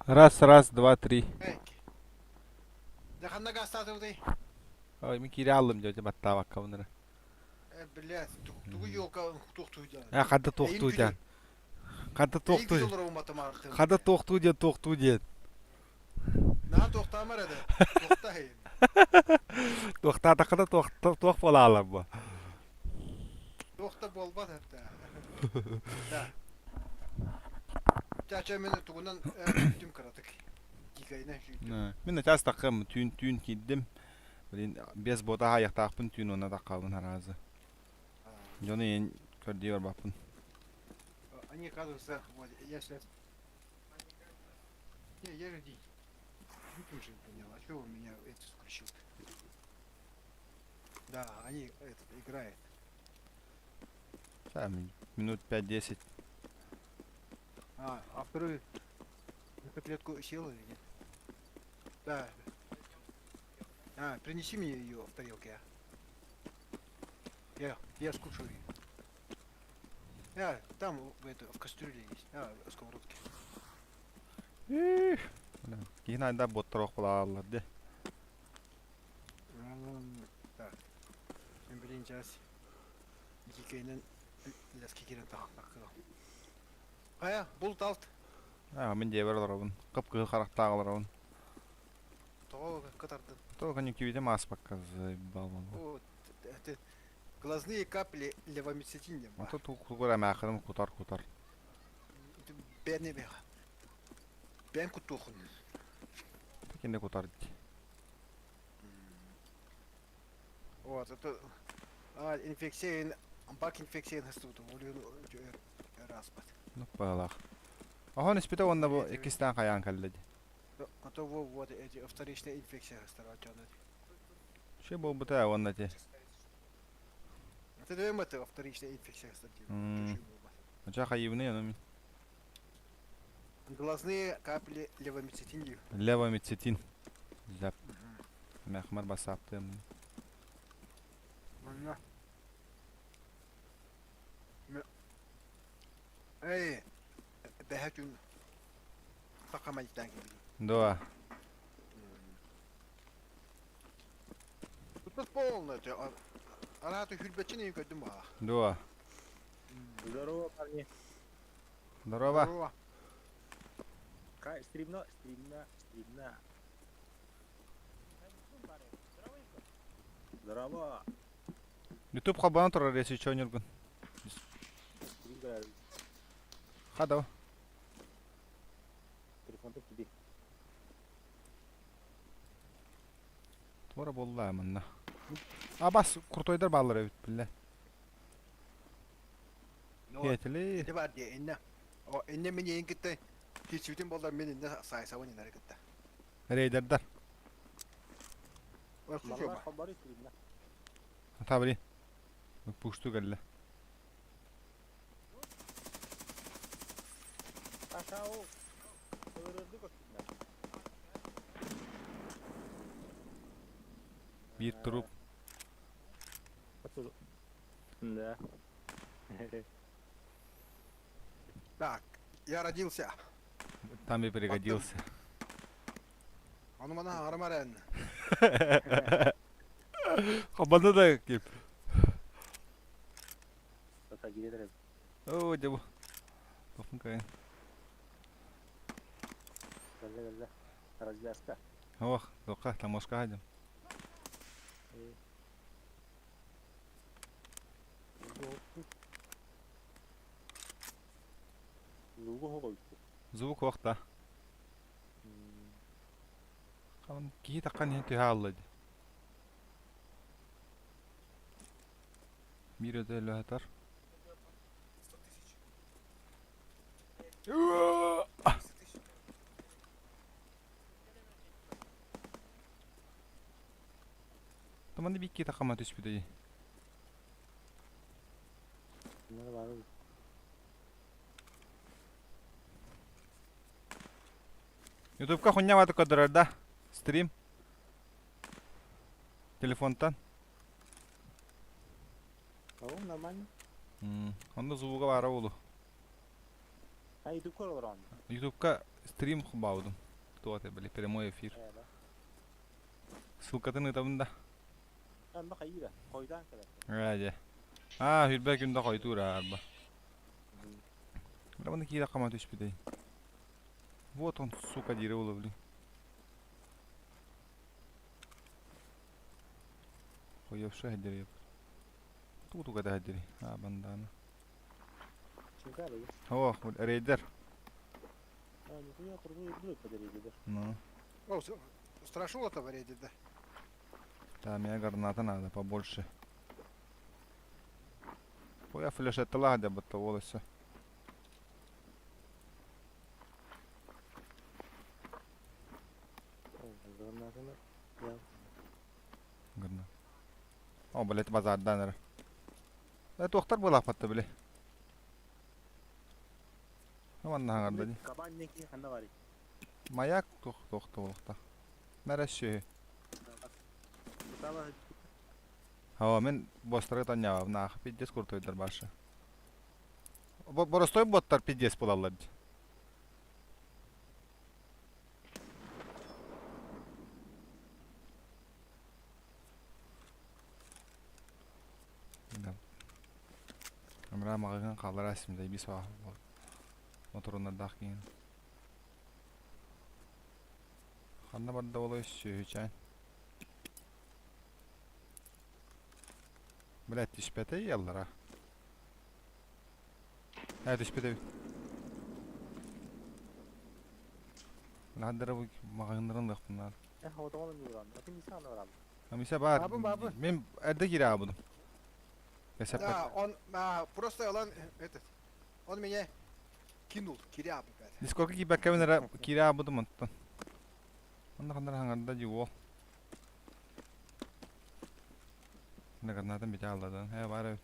Раз, раз, два, три. Да ханна гастату дей. Ой, ми кире аллым жөже баттаа бакка bunları. Блядь, тугу ёлка тукту жан. Кады Эйин токтуу күзө. жан. Кады Эйин токтуу. күзө олор уматым артын. Кады токтуу жен токтуу жен. Наа токтамар ады. Токта эйин. Токтата када ток бола алам бу. Токта болбат хатта. Да. Чача мен тугунан түм каратык. Гигайна шүйтүм. Мен de час такым tün киддим. Билин без бота аяктакпын tün ona да калдым наразы. Жону ен көрдү баппын. Они оказываются, вот, я сейчас... Не, я ради. Выключил, понял. А что у меня это включил? Да, они это играют. Минут 5-10. А второй на котлетку сел или нет? Да. Принеси мне ее в тарелке. Я скушаю ее. Там в кастрюле есть. В сковородке. Кейін айда боттырок бола алар де. Так. Мен билейин час. Икейнен ласки керен таққы. Ая, бұл талт. Мен де бер оларбын. Кып-кыл карактагыларбын. Того катарды. То конъюнктивите мас показы балбал. О, глазные капли левомицетин. А то кугура махырым кутар. Бәрне бе. Бән кутухын. Кенде кутар. Вот, это инфекция, бак инфекция хастут. Олен распад. Ну балах. Ахон испита онда бу экистан каян калледи. А то вот эти вторичные инфекции старатёны. Ше бу бута онда те. Это две мэты вторичные инфекции статьи. Ача хайыбны яны. Глазные капли левомицетин. Левомицетин. Зап. Мехмар басаптым. Эй, бэхэчүн такамайтан gibi. Доа. Тут полно. Она эту хюльбачину и кодума. Доа. Здорово, парни. Здорово. Стримно. Здорово. YouTube хабан турар если чё нюргун. Хадо. Телефон тупи. Тора болла манна. Бас куртойдар баллар бит биле. Кетели. Это бар де инна. Инна мен ең кетті. Keçүүден болар мен инна сайсауын инар кетті. Рейдердар. Слушай, Хабары стримно. Табри. Пушту галла. Ашау. Öğrendik o strimler. Bir труп. Да. Так, я родился. Там и пригодился. Он мана армарен. Хабанда да кеп. Тота gidelim. О, дебу. Тофун кайын. Geldi. Развязка. Ох, дока, тамошка хадим. 누구 하고 있어? Звук вакта. Калын ки таккан хенти хааллады. Мир өтөлө атар. Таманды бикки таккама түспүдө. Bunları var mı? YouTube'ка хуйня вату кадырда. Стрим. Телефонтан. Tamam, нормально. Онда звуга бара болу. Ha, YouTube kanalı var. YouTube'ка стрим хубаудum. Туот били прямой эфир. Эла. Ссылкатын ытабында. Анда кайыра. Койдан келет. Раже. А, хүрбэ күндө койтуура арба. Браманы кире кама түспүдэй. Вот он, сука, дире уловли. Коевшы хаддереп. Тутуга да хаддери. А, бандана. Чынкары. О, рейдер. А, нихуя кургу идут подеридер. Ну, О, страшно это варить, да. да, мне граната надо побольше. Ой, я флешет лагодя, будто волосы. О, гранатаны. Я. Грна. О, блядь, базардан эр. Это ухтар был апатты, бля. Аман нахангарда ди. Кабан неки ханда бари. Маяк тухты улукта. Нәрәші. Тава Ава, мен бостары таньява, нах, 50 куртойдар башы. Боростой боттар 50 болалар ди. Амра мағыған қалар әсімдей бис ва. Моторына дақ кейін. Қанна барды олай сүйчән. Блядь, түспәті еллара. Түспәті. Надыры бұл мағындырын дық бұнар. хавада оны нурам. Атын исан орам. Амиса бар. Бабы. Мен әрді кире абыдым. Да, он просто он этот. Он меня кинул, киряб, блядь. Дискорка кибәк кәвенера кире абыдым онттан. Онда қандар хаңарда жуол. Онда қанардан бете алладан. Бар.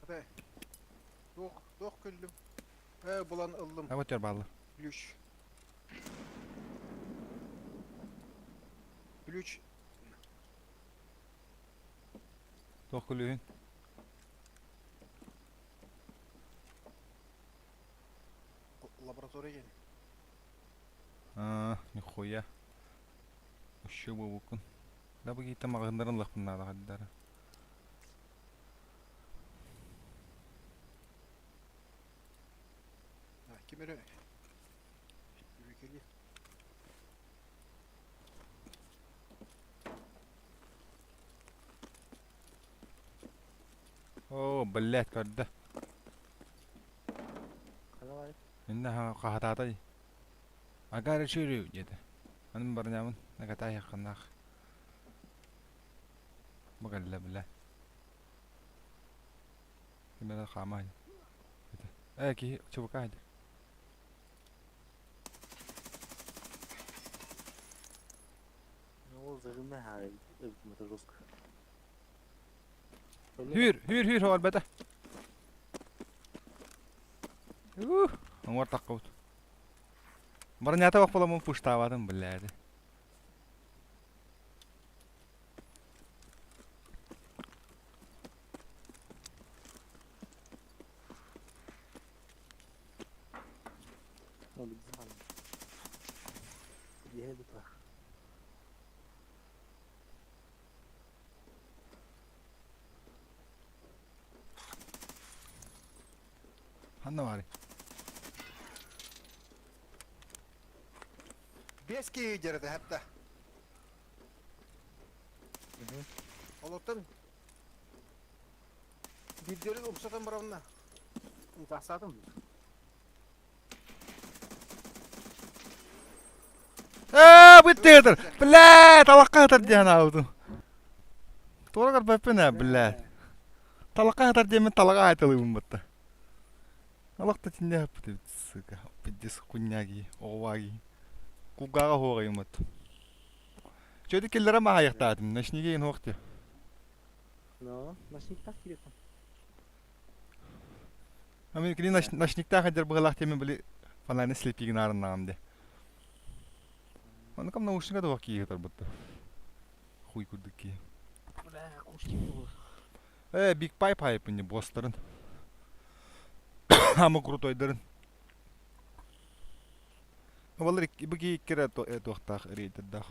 Hadi. Dok küllüm. Bulan ıllım. Вот жер балы. Плющ. Плющ. Тоқ күлігін. Лаборатория. Нихуя. Ущу бұл бүкін. Да бұл кейті мағындарын лықпын нады қаддары. Kimere? Ülkeli. О, блядь, көрді. Ханда бари. Енді қағатадай. Агары чүрі, деді. Анын барынамын, нағатай яқынақ. Бұғалла, білә. Кемері қамай. Ки, чубука айды. Ол зырына хары. Мотожоска. Hür, hava bete. Аңғар таққа бұд. Барын ята бақ боламын пұштавадым, біләді. Ол бізді хан. Еді тұра. Ханна бары. Beski yiyeceğiz hatta. Olotun. Bildirin umsatan buramına. Тасадым. Бүттегідір. Бля, талаққа ғатар дейін ауды. Торғар бәппіне, бля. Талаққа ғатар дейін талаға айтылығым бұтты. Алақта тінде әппіді бітсігі. Біддесі құнняги, оғаги. Кугаға хоғайым бұтты. Жөді келдері маға яқтадым. Нәшінеге ең хоқты. Но, ночник так керек. Амин кili ночниктаа хадер быгалах теме били фананы слепигин арыннагам де. Оны кам наушника да ваки егетер бутты. Хуй курдыки. Бля, кушки. Big Pipe хайпын не бостарын. Ama kurutoyların. Vallahi bu ki kere tohtak eriydi da.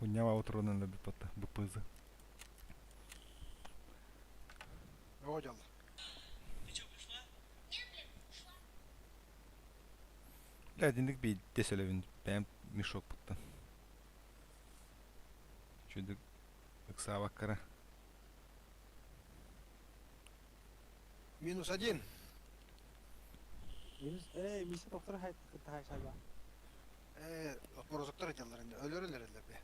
Hunyama oturunun da bir pata bu pızı. Hocam. Ladinlik bir deselevin ben müşok puttan. Çocuk ıksa bakkara. -1. Миссия доктор хайт шайба. Borozuklar ecellerinde ölürler be.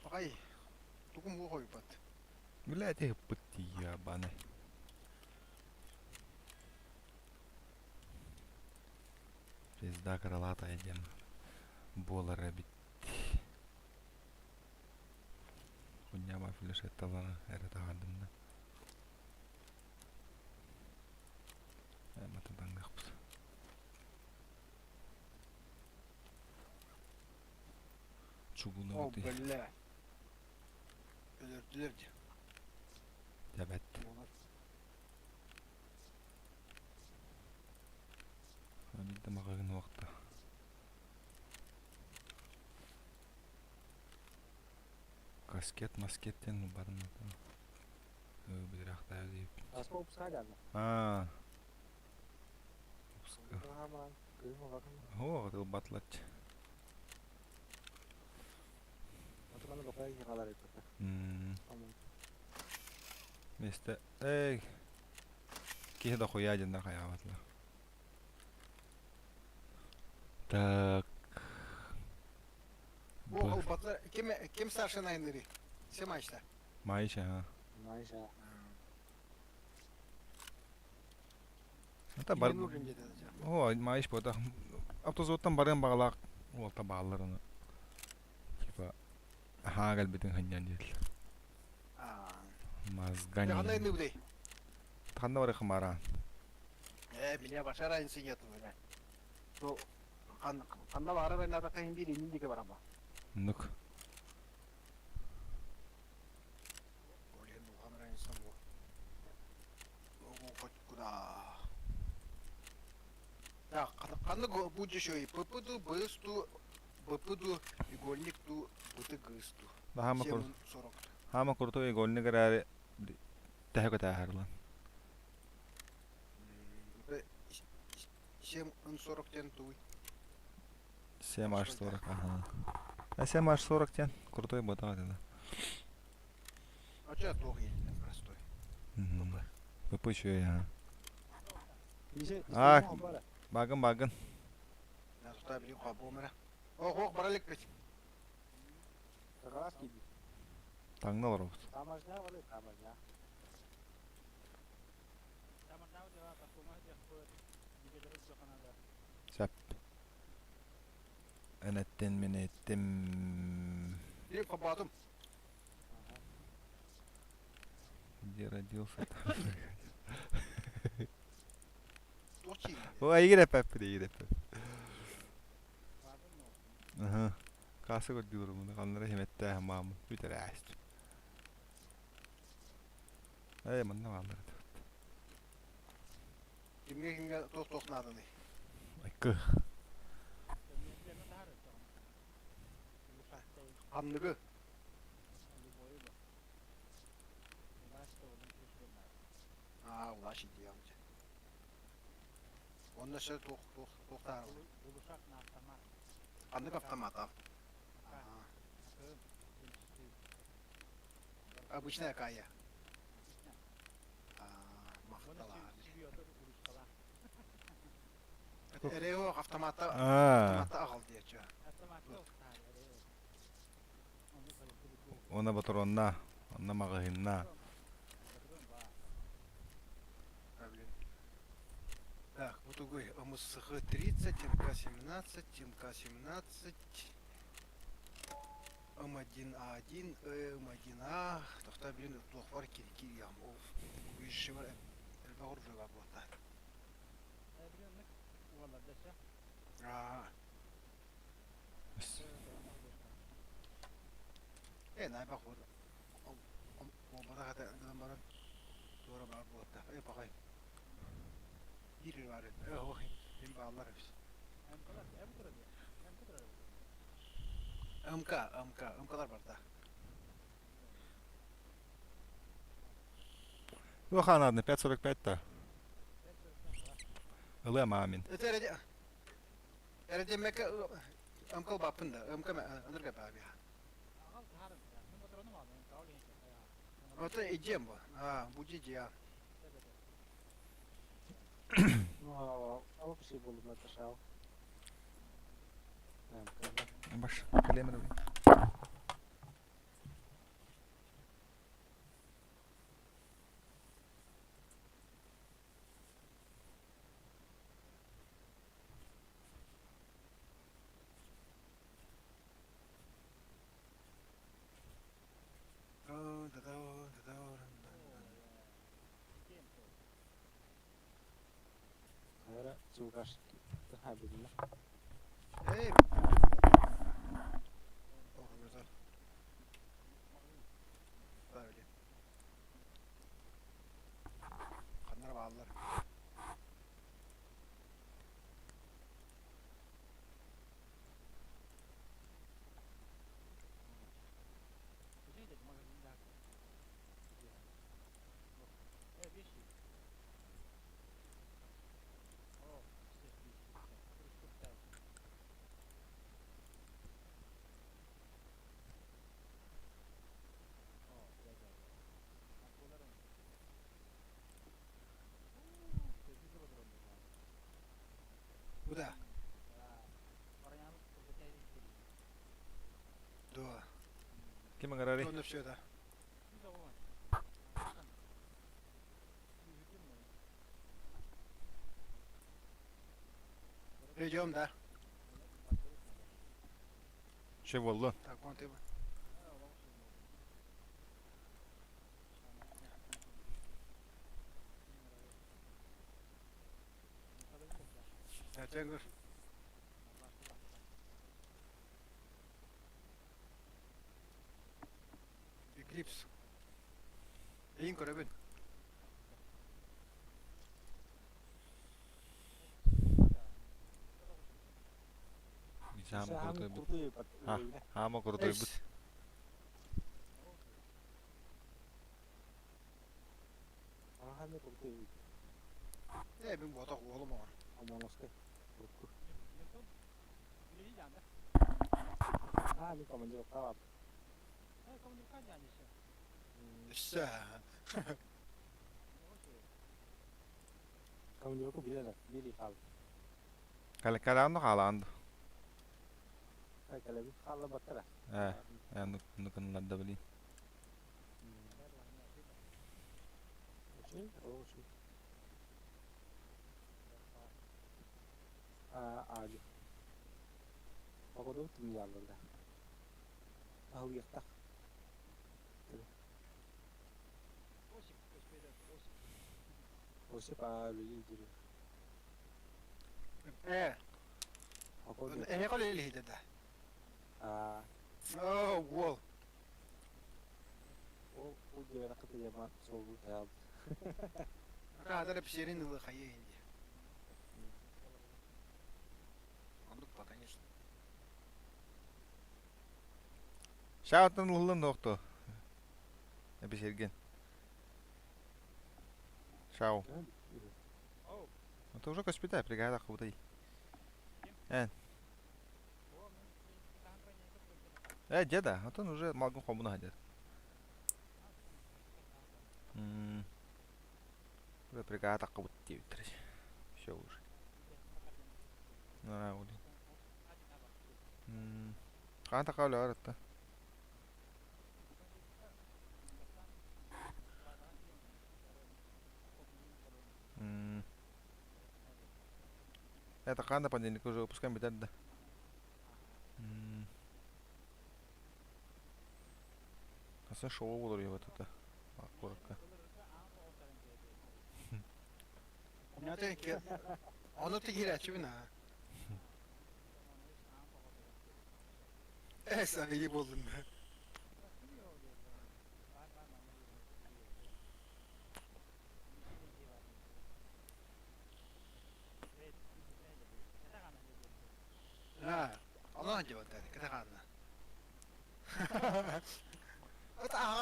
Bakay. Tukum bu koy bat. Biladi hıppıttı ya bana. Biz daha karalata edeceğim. Bolara bit. Hunyama flash etalana her dağındımda. Matadan kapıs. Çubuğunu O ötü. belle. Ölürdüler de. Evet. Bir de mağarın vakti. Kasket masketten mi barın mı? Bir rakta deyip. Asma upsa geldi. Ha. Aman. Kızma bakın. Ho, da batlaç. Otomanı bakaya kadar etti. Tamam. Neyse. Ey. Kih da koyacağım da kayavatla. Tak. Bu batlar kim старшина inleri? Sema işte. Maişe ha. Maşa. Hatta bar. Yenur ince dedi. Ho, maiş bu da. Автозотtan barın bağlaq. Olta bağlarını. Kipa. Ha galbetin hanyan değil. Mazgani. Ne kadar indi bu dey? Tanda var kımara. Bile başara insin yatı böyle. Bu kanda var ben nada kahin değil indi ki var ama. Nuk. Oraya bu kamera insan bu. O kuda. Ya kanda bu şey pıpıdu bıstu pıpıdu igolnik tu pıtı gıstu. Daha mı kur? Sorok. Hama kurtu ve golünü kararı. Tehko teherlan. Sem sorok ten tu. Sem аж 40. Ага. А Sem аж 40 тен. Крутой бот да. А че тух елден простой. Выпущу я. Ah. Багын. Я тута били кабу мера. Ох баралык бит. Раз gibi. Таңна бар бот. Tamajna var ya tamajna. Сәп. Энеттен мен еттим. Bir kapadım. Где родился? Toki. O iyi pep de iyi pep. Aha. Kası gol diyorum bunu. Kanlara himette hamam. Bitir ağaç. Ay man ne var? Kimge tok nadı ne? Ay kı. Hamlıgı. Ulaş idi amca. Ondan sonra tok tar. Hamlıgı автомата. Обычная кая. Махтала. Рео автомата ağal diye çağır. Ona batıronna. Ona mağahinna. Так, вот угой МСХ 30, МК-17, МК-17, М1А1, М1А, тохта блин, плох var ki yam o işi var elbe orada var bu hatta. Ne bak orada. O bana hatta bana doğru var bu hatta. Bakayım. Bir var. Oh, hem bağlar hepsi. Imkalar var da. Yok anladın 545'te. Ilıya mamin. Öte erede meka ımkal bapın da. Imka anır gaba abi. Öte ecem bu. Ha, bu cici ya. Ama bir şey buldum ben aşağı. Baş. Kalemini alayım. Ahora sugar. Ha bilmem. Hey. Oh, güzel. Böyle. Kanlar bağlar. Bu da. Dua. Kim kararı? Onu şey da. Rejom da. Şey oldu. Tak konti bu. Ya çengür. Eclipse. İyin korabın. Hama Ham kurutuy bu. kurdu ya bak. Ha. Hama kurutuy bu. Es. Aha ne kurdu ya. Ben botak oğlum ama. Ama nasıl? Kurdu. Ha ni kaman jawab tawab. İşte. Kaman jawab ko bilang bili hal. Kalandı kalandı. Kalau lebih hal betul lah. Nukun ladda bali. Oh sih. Aja. Aku tuh tinggal udah. Tahu ya tak. Osip lagi jadi. Aku tuh Ne kadar eli dedi. Oh, wall. o gelen akıtı yaman soğuk ya. Kadar hep şirin yılı kayı indi. Anlık bak конечно. Şahatın lullun doktu. Bir şergen. Шау. Это уже госпиталь, бригада худай. Деда, а то он уже малгун хомуна ходит. Уже бригада худай. Все уже. Ну, ули. Канта кавля арата. Это канда понедельник уже выпускаем, да? Nasıl şov olur ya burada. Bak korka. Ne ki? Onu da gir açı bina. Sana iyi buldum ben.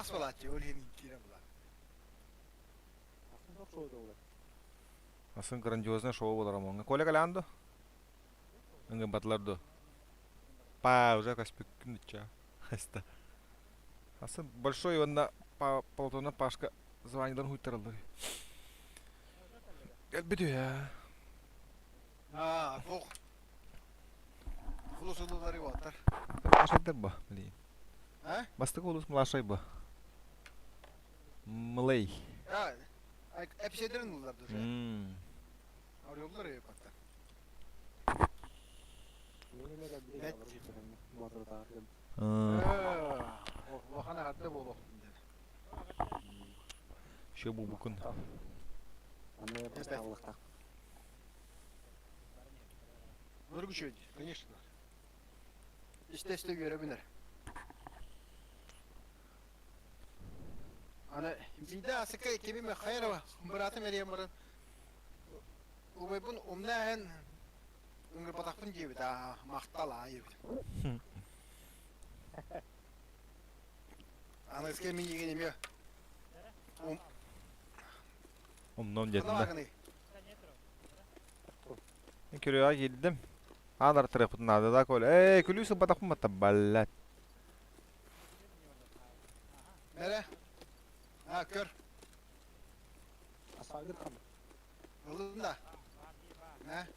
Kas balatçı öyle kire bular. Aslında çok çoğu da olur. Aslında grandiozna şov olur ama. Kola kalando. Enggak batlardo. Пауза, как спекнуча. Хаста. Aslında большой onda Платона Пашка звонидан хуйтарылды. Gel bitiyor ya. Ha, bok. Fulusulları var. Млашайдар ба, блин. Ha? Бастық олыс млашай ба. Млей. Ya, hep şeylerin bunlar dur. Arıyorlar ya bakta. Benim öyle bir Evet. alır bu sefer. Motoru takip. O hana hatta bol. Şu bu bugün. Anne yapar Evet. sağlıkta. Нургучу, конечно. İste görebilir. Ana bir daha sıkı kimi mi hayır var. Murat'ı meriyem var. O ve bun umnahen ungır patakpın gibi daha mahtala ayıp. Ana eski min yegeni mi? Ondan Buna jetinde. bakın. Körüyor geldim. Anar tarafından da kol. Külüsü batak mı taballat. Nere? Ha kör. Asagir kan. Oldun da. Ne?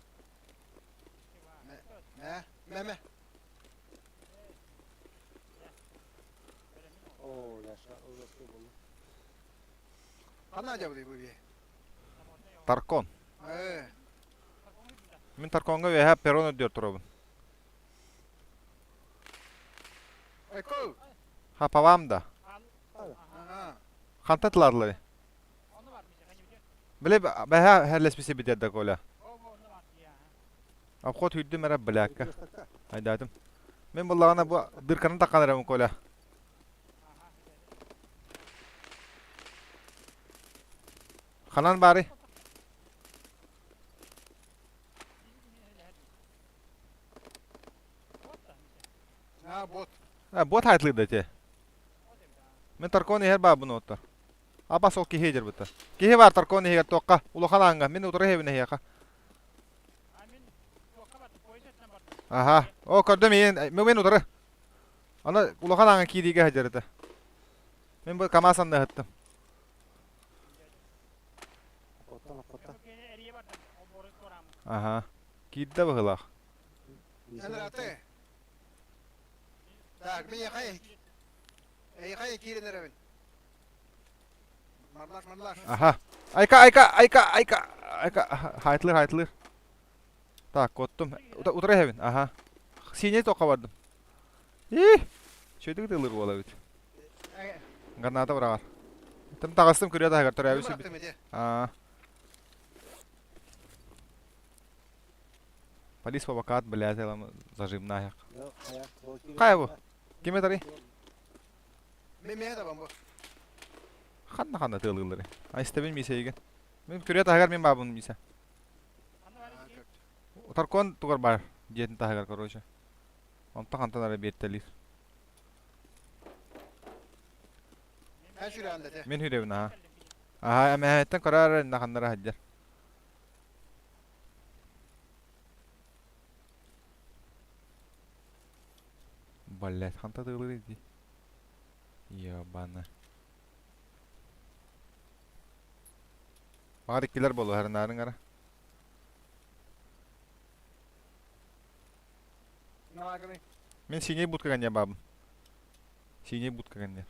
Me. Oo yaşa. Orası buldu. Ana acaba bu bir. Tarkon. Ee, Min Tarkonga ve hep peron ödüyor turabın. Eko. Ha pavam da. Ha. Kantatlarları. Bile beha herlesbisi bir dedek ola. Abkot hüddü mere bilakka. Haydadım. Men bullağına bu dırkanı takanırım kola. Hanan bari. Ha bot. Ha bot haytlıydı te. Men Tarkoni her babını otur. Abas o kihi jer buta. Kihi var Tarkoni her toqqa. Uluxananga men otur hevine heyqa. Aha. O gördüm yin. Men otur. Ana uluxananga kidiga hajardı. Men bu kamasan da hattım. Apottan. Aha. Kidde bahılaq. Sen rahatı. Tak, ben yakayı. Yakayı kiri nerevin. Marlaş. Aha. Ayka. Haytılır. Tak, kottum. Otur hevin. Aha. Sine toqqa bardım. Şöyle de ılır ola bit. Ganata var. Tam taqastım körüyor da hagar toraya bit. Aa. Polis babakat biляет ama zajimna yak. Yok ayak. Kaya bu? Kime tari? Ben de ben bu. Xanna tığılırları. Ay istebin miyse igen. Men körüyor da hagar men babun miyse. Tarkon tugar bar. Jetin ta hagar korojа. Onta kantanara bettelir. Ben şuraya andete. Men hürevin aha. Aha ama hetten karar nakanlara hajjar. Ballet kanta tığılır idi. Ya bana. Bana dikkiler bolu her narın ara. Ne var ki? Men sinye but kaganya babım. Sinye but kaganya.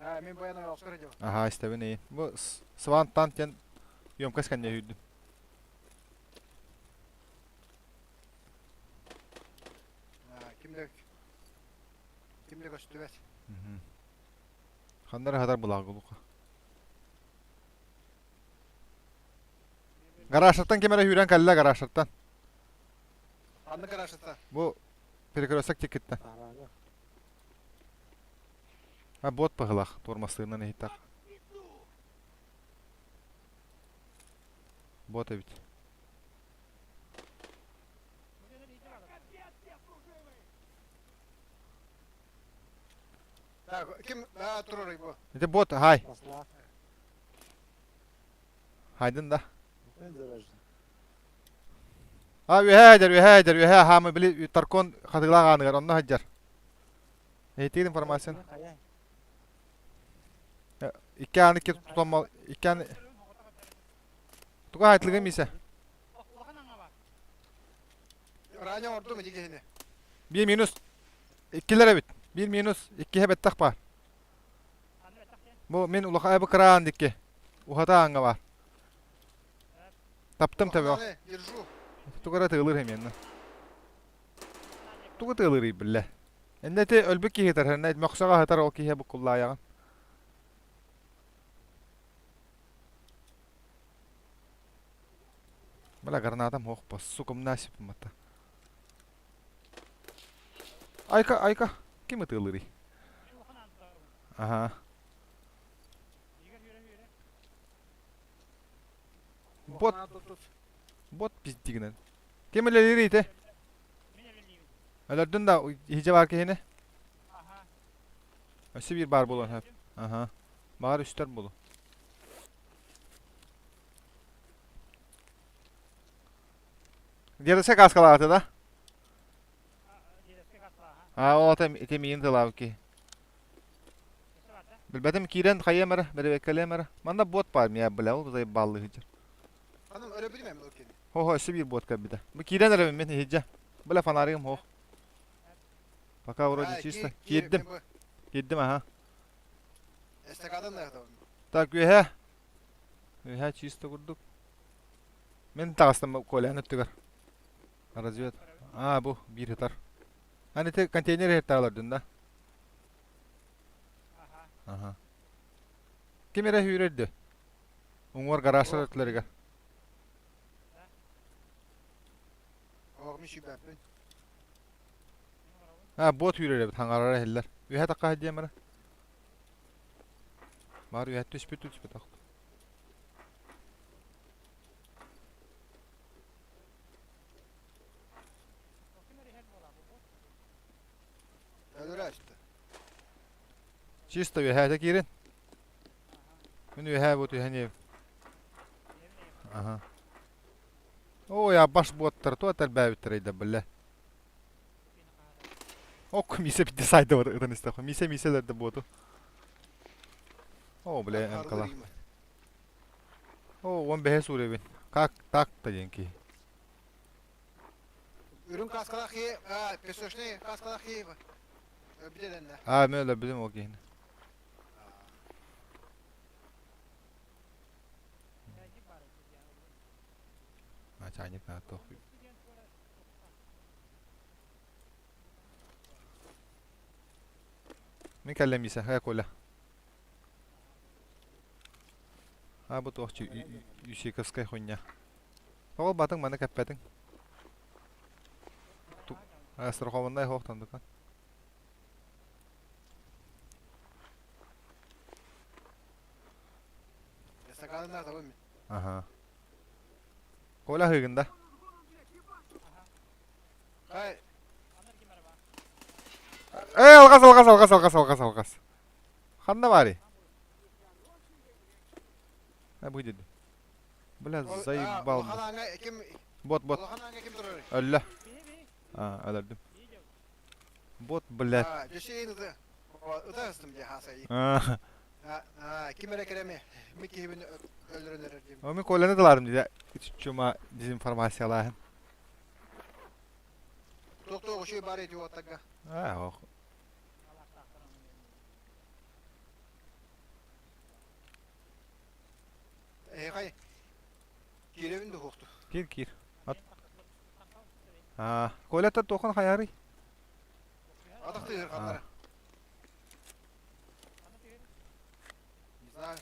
Ha, ben bayana Oscar acaba. Aha istebin iyi. Bu Svan Tantyan yomkas kanya hüddüm. Ha, kimde koştu evet. Xanlara hadar bulağılıqa. Garaşırttan kemere hüren kalla garaşırttan. Andı karıştı. Bu perikrosak çekitten. Araga. Ha bot pahılaq tormaslığından ehittaq. Bot evit. Kim turur bu? İşte bot hay. Масла. Haydın da. Ben zarajdım. Ha ühe hamı bili tarkon katıgla kanıgar onunla haccar. Eğitik informasyon. Kayay. İki anı ki tutammal. İki anı. Tuka haytlıgı mıysa? Ranya ordu mu dikeni? 1 minus. 2'lere bit. 1 minus. 2 hebet tak var. Bu min ulaka bu kırağın dikki. Uhata anga var. Taptım tabi o. Держу. Tukara tığılır hem yanına. Tuka tığılır iyi bille. Ende ölbük ki hitar her ne moksaga hitar o ki he bu kullayağın. Bala garnatam hoq bas sukum nasip mata. Ayka. Kim tığılır iyi? Aha. Bot bizdiginen. Kim ileri ite? Öldün da hice var ki hene. Öse bir bar bulun hep. Aha. Bar üstler bulu. Diğerde kaskala atı da. Ha o atam itemeyin tılav ki. Bilbetim kiren kayemara, beri bekelemara. Manda bot var mı ya bela o zay ballı hıcır. Hanım öyle bilmem o kendi. Ho öse bir bot kabida. Bu kiren arabim men hıcca. Bela fanarıyım ho. Baka urocu çista. Gittim aha. Estakadan da yapalım. Так ühe. Ühe çista kurduk. Men tağıstam kolanı tügar. Развед. Bu bir hitar. Hani te konteyner hitarlar da. Aha. Kimere hürerdi? Umur garajlar ötlerge. Olmuş yübepin. Bot hürere bit hangarara heller. Ühe takka hediye mara. Var ühe tüspü tak. Ölür açtı. Чисто ühe de kirin. Men ühe bot ühe ne? Aha. O ya baş botlar total bäbittireydi bille. Ok mise bitti saydı var ıdan istakı. Miselerde botu. O bile enkala. O 15 sure bin. Kak tak da yenki. Ürün kaskala ki, pesoşne kaskala ki. Bir de ne? Men öyle bilim o gene. Çaynik na toh. Min kellem ise ha kola. Bu tohçu yüksek kıskay honya. O batın bana kapattın. Страхованный hoqtan dukan. Estakadan da yapalım. Aha. Kola hıgında. Hay. Algas. Xanda bari. Bu dedi. Biraz zayıf bal. Hananga kim? Bot. Hananga kim durur? Ölle. Öldüm. Bot bilet. Düşeyiniz de. Ödersin diye hasayı. Kim keremi? Miki hibini öldürünler diyeyim. Ama kolanı dalarım dedi. Çuma dezinformasiyalar. Doktor o şey bari ediyor otakka. O. Hay. Girevin de hoktu. Kir. Kolata tokun hayari. Adak da kanlara. Güzel.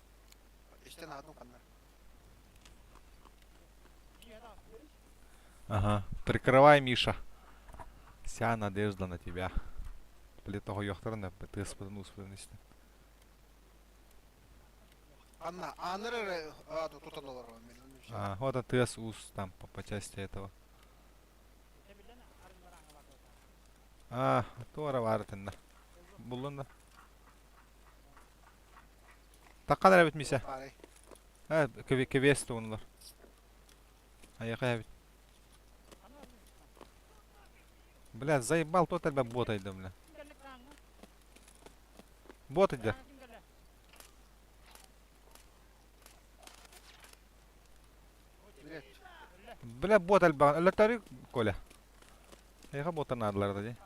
İşte nadım kanlar. Прикрывай, Миша. Вся надежда на тебя. Для того йохтарна, ты споткнул способность. Анна, анры, тут доллар. Вот ты ус там по части этого. Туара вартенна. Булунда. Takkan ara bitmese. Bari. Ha, kevesti onlar. Аяқа бит. Бля, заебал тот альба бота иде, бля. Бот иде. Билет. Бля, бот альба. Латари коля. Аяқа бота надылар да.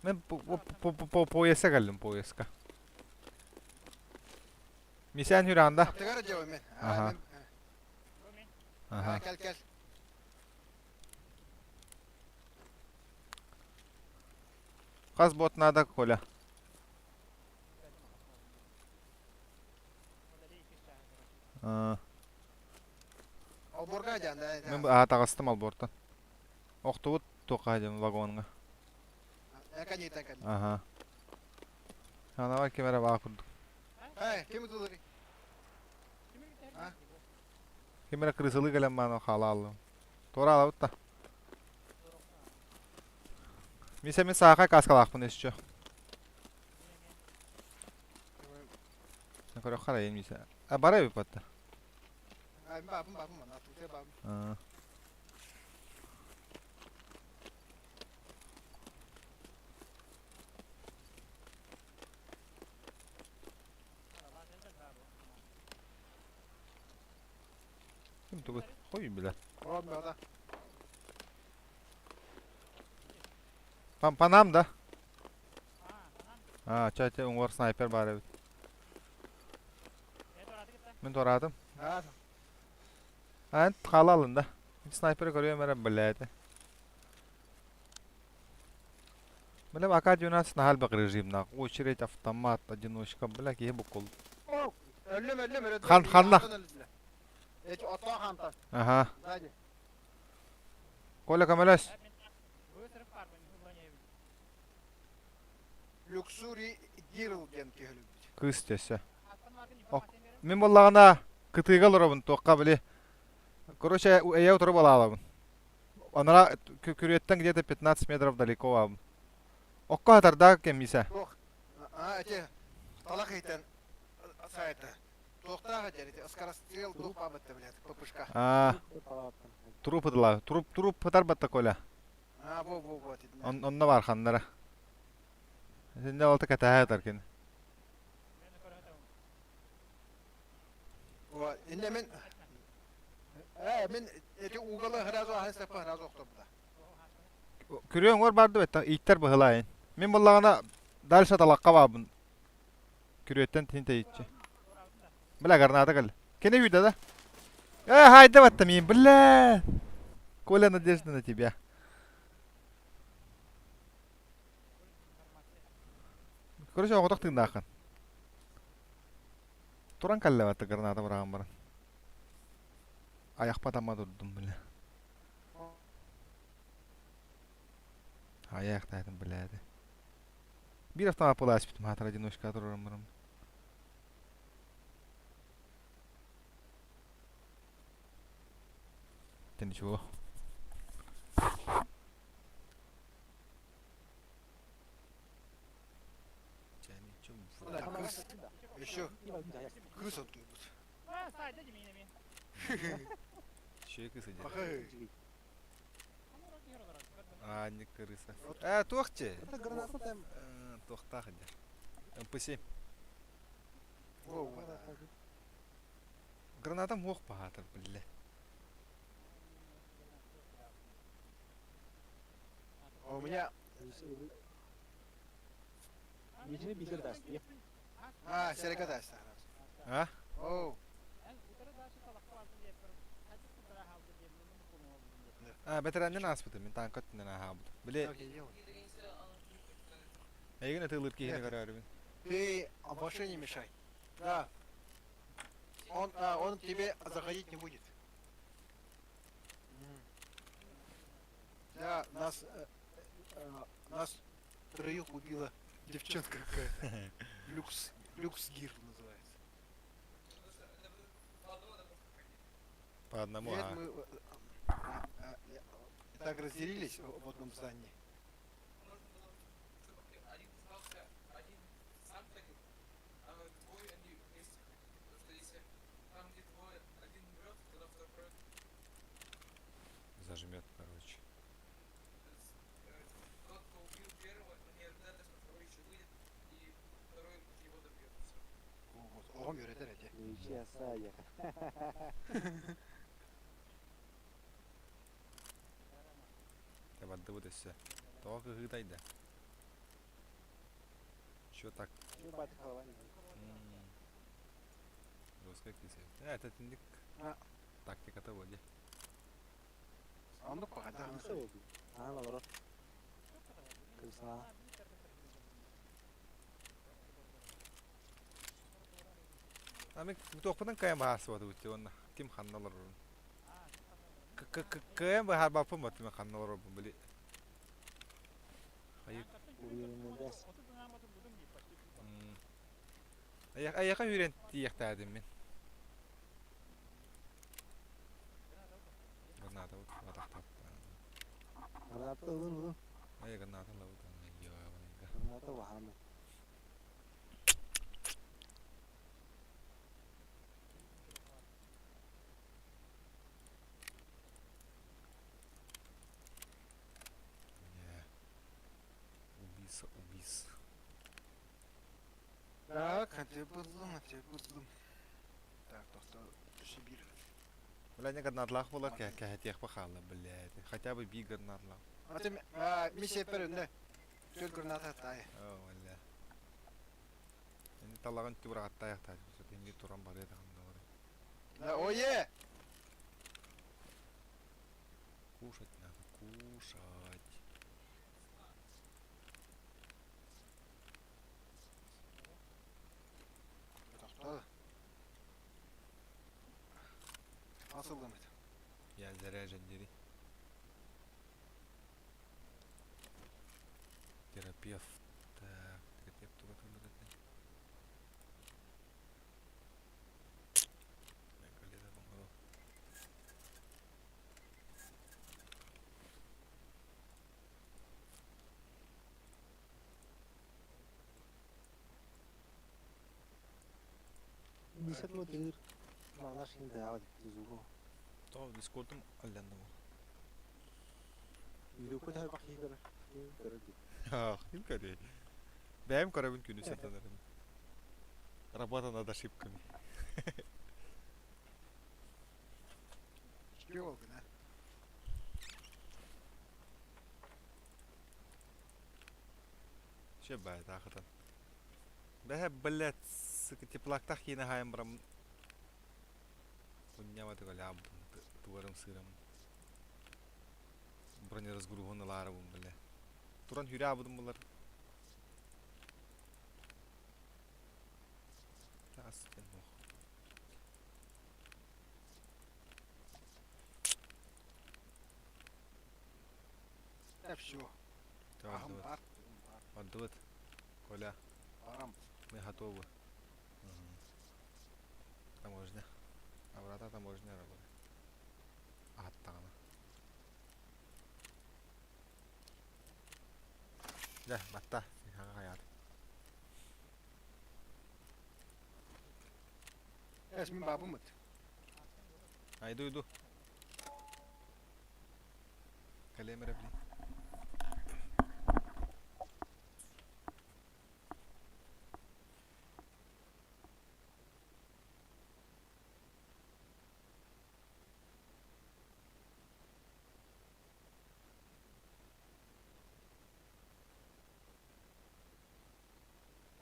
Мен поеска geldim поеска. Мисян юранда. Aptegara diyor men. Aha. Aha. Gel. Каз бот надо коля. Alborga diyen de. Мен тагыстым ал борттан. Октубут токадым вагонга. Kanita. Ага. Ана бар кемера бакырды. Hey, kimi tutuyor? Кемера крысылы келем мана халалы. Тора алабыт та. Мисе мен сака каскалакпын эсчө. Sen koru karayım misa. Bara bir patta. Babam. Atıltı babam. Kim tu? Koyun bile. Olmuyor da. Panam da. Ha, çayte ungar sniper bara bir. Men toradım. Ha. Ha, kalalım da. Sniper görüyorum ben bilete. Bile bakar Jonas nahal bak rejimna. Uçuret автомат, одиночка, bile ki bu kol. Ölüm. Hanla. Hiç otağı hantan. Aha. Hadi. Kola kamelas. Luxury Girl gen köylü. Kız dese. Men bollagana kıtıygal orabın toqqa bile. Короче, я утро балалабын. Онара күреттен где-то 15 метров далеко абын. Окко хатарда кемисе. Эти талақ ейтен сайты. Тоқтаға жереді. Скорострел дух бабытты біледі. Пупышка. Туруп ыдыла. Туруп пытар батта коля. Во. Онна бар хандара. Сенде олты катаға атаркен. İnne men eti uğalı hıraz o hesapı hıraz oktabıda. Күрөң ор барды бетта иттер быһылайын. Мен буллагана дальше талакка бабын. Күрөттен тинте итчи. Бля гарнада гал. Кене үйдө да? Хайда батта мен, бля. Коля, надежда на тебя. Короче, оғдық тыңдақын. Туран калле батта гарнада бараган барын. Аяқ батама дұрдым, бля. Аяқ тайдым, бляді. Bir автомат пылас бітім, атыр одиночка тұрырым бұрым. Да ничего. Еще крыса тут. Че кысы деді? Bakay. Не крыса. Тоқче. Тоқта қыдер. МП7. Гранатам оқ бағатыр, білі. У меня... Серега даст. Оу. Бетерәннен аспыты, мен танкаттынан ахабыды. Біле, егін әтілір кейіне қарарыбын. Ты в машине мешай. Да. Он тебе заходить не будет. Да, нас троих убила девчонка какая-то. Люкс Гир называется. По одному, Нет, мы так разделились в одном здании. зажмет, короче. Тот, кто убил первого, он не ожидает, что второй еще выйдет, и второй его добьется. Оğum öğretir eti. Ничьи осая. Деп адды бұд өсі. Тоғы ғыдайды. Чё так? Чё баты халвани? Русская киса. Это тіндік А. тактиката воде. Anlık bakar da. Кыса болду. Ана лоро. Кыса. Ами тоқпыдан кайын бағасы бады өтте оны. Ким ханналар ұрын. Кайын бағар бапым баты мен ханналар ұрын білі. Хайыр. Уверенный дас. Аяқа үйрен тияқтадым мен. Граната вот атақтап. Граната удун. Ая граната лаудан. Граната ваханы. Убийца. Так, hadi buldum. Так, тоқта үші бір. Бля, не гранатлах болар, кәхетех бақалы, блядь. Хотя бы би гранатлах. Аты миссия бірінде. Төл граната аттай. О, бля. Енді талаған түбір аттай ақтады. Енді тұран бар еді қанда бар. Да, ое! Кушать надо, кушать. Тоқта. Асылдым еді. Я заряжен дери. Терапевт. Так, терапевт туға тұрды. Коллега помогал. Нисет мо дыр. Мағнаш енді ағад түзуғо. То дискордым алданды бұл. Үйрек көтер бақ егір. Көрір дейді. Ах, им кәде. Бәйім қарабын күні сәтанарым. Работа над ошибками. Шпи ол күні. Ше бәй, тақыдан. Бәй, блядь, теплақтақ ені хайым бұрам. Уnyamati kali abdum tuvaram siram buranya razguruhun lara bum bile turan hüre abdum bular tas ben no Hep şu. Ahım var. Advat kola Aram. мы готовы таможня обратно таможня работает аттағана да батта сен қаяды Esmin babım mı? иду калемера блин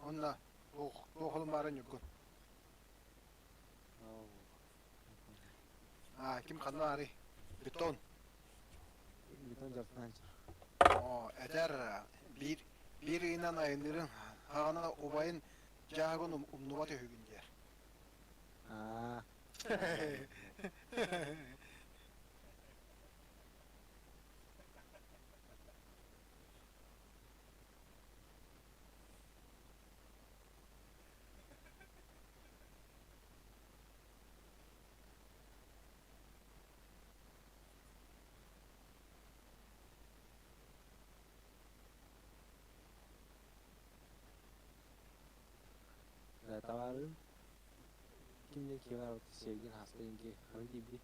Onunla oğlum varın yok. Kim kanlı arı? Beton. Бетон жартынан чыр. O eder bir inan ayınların hana obayın jağın umnuvat hügün yer. Аа. Товарын kimden kivar sevgin hasta inge hangi bir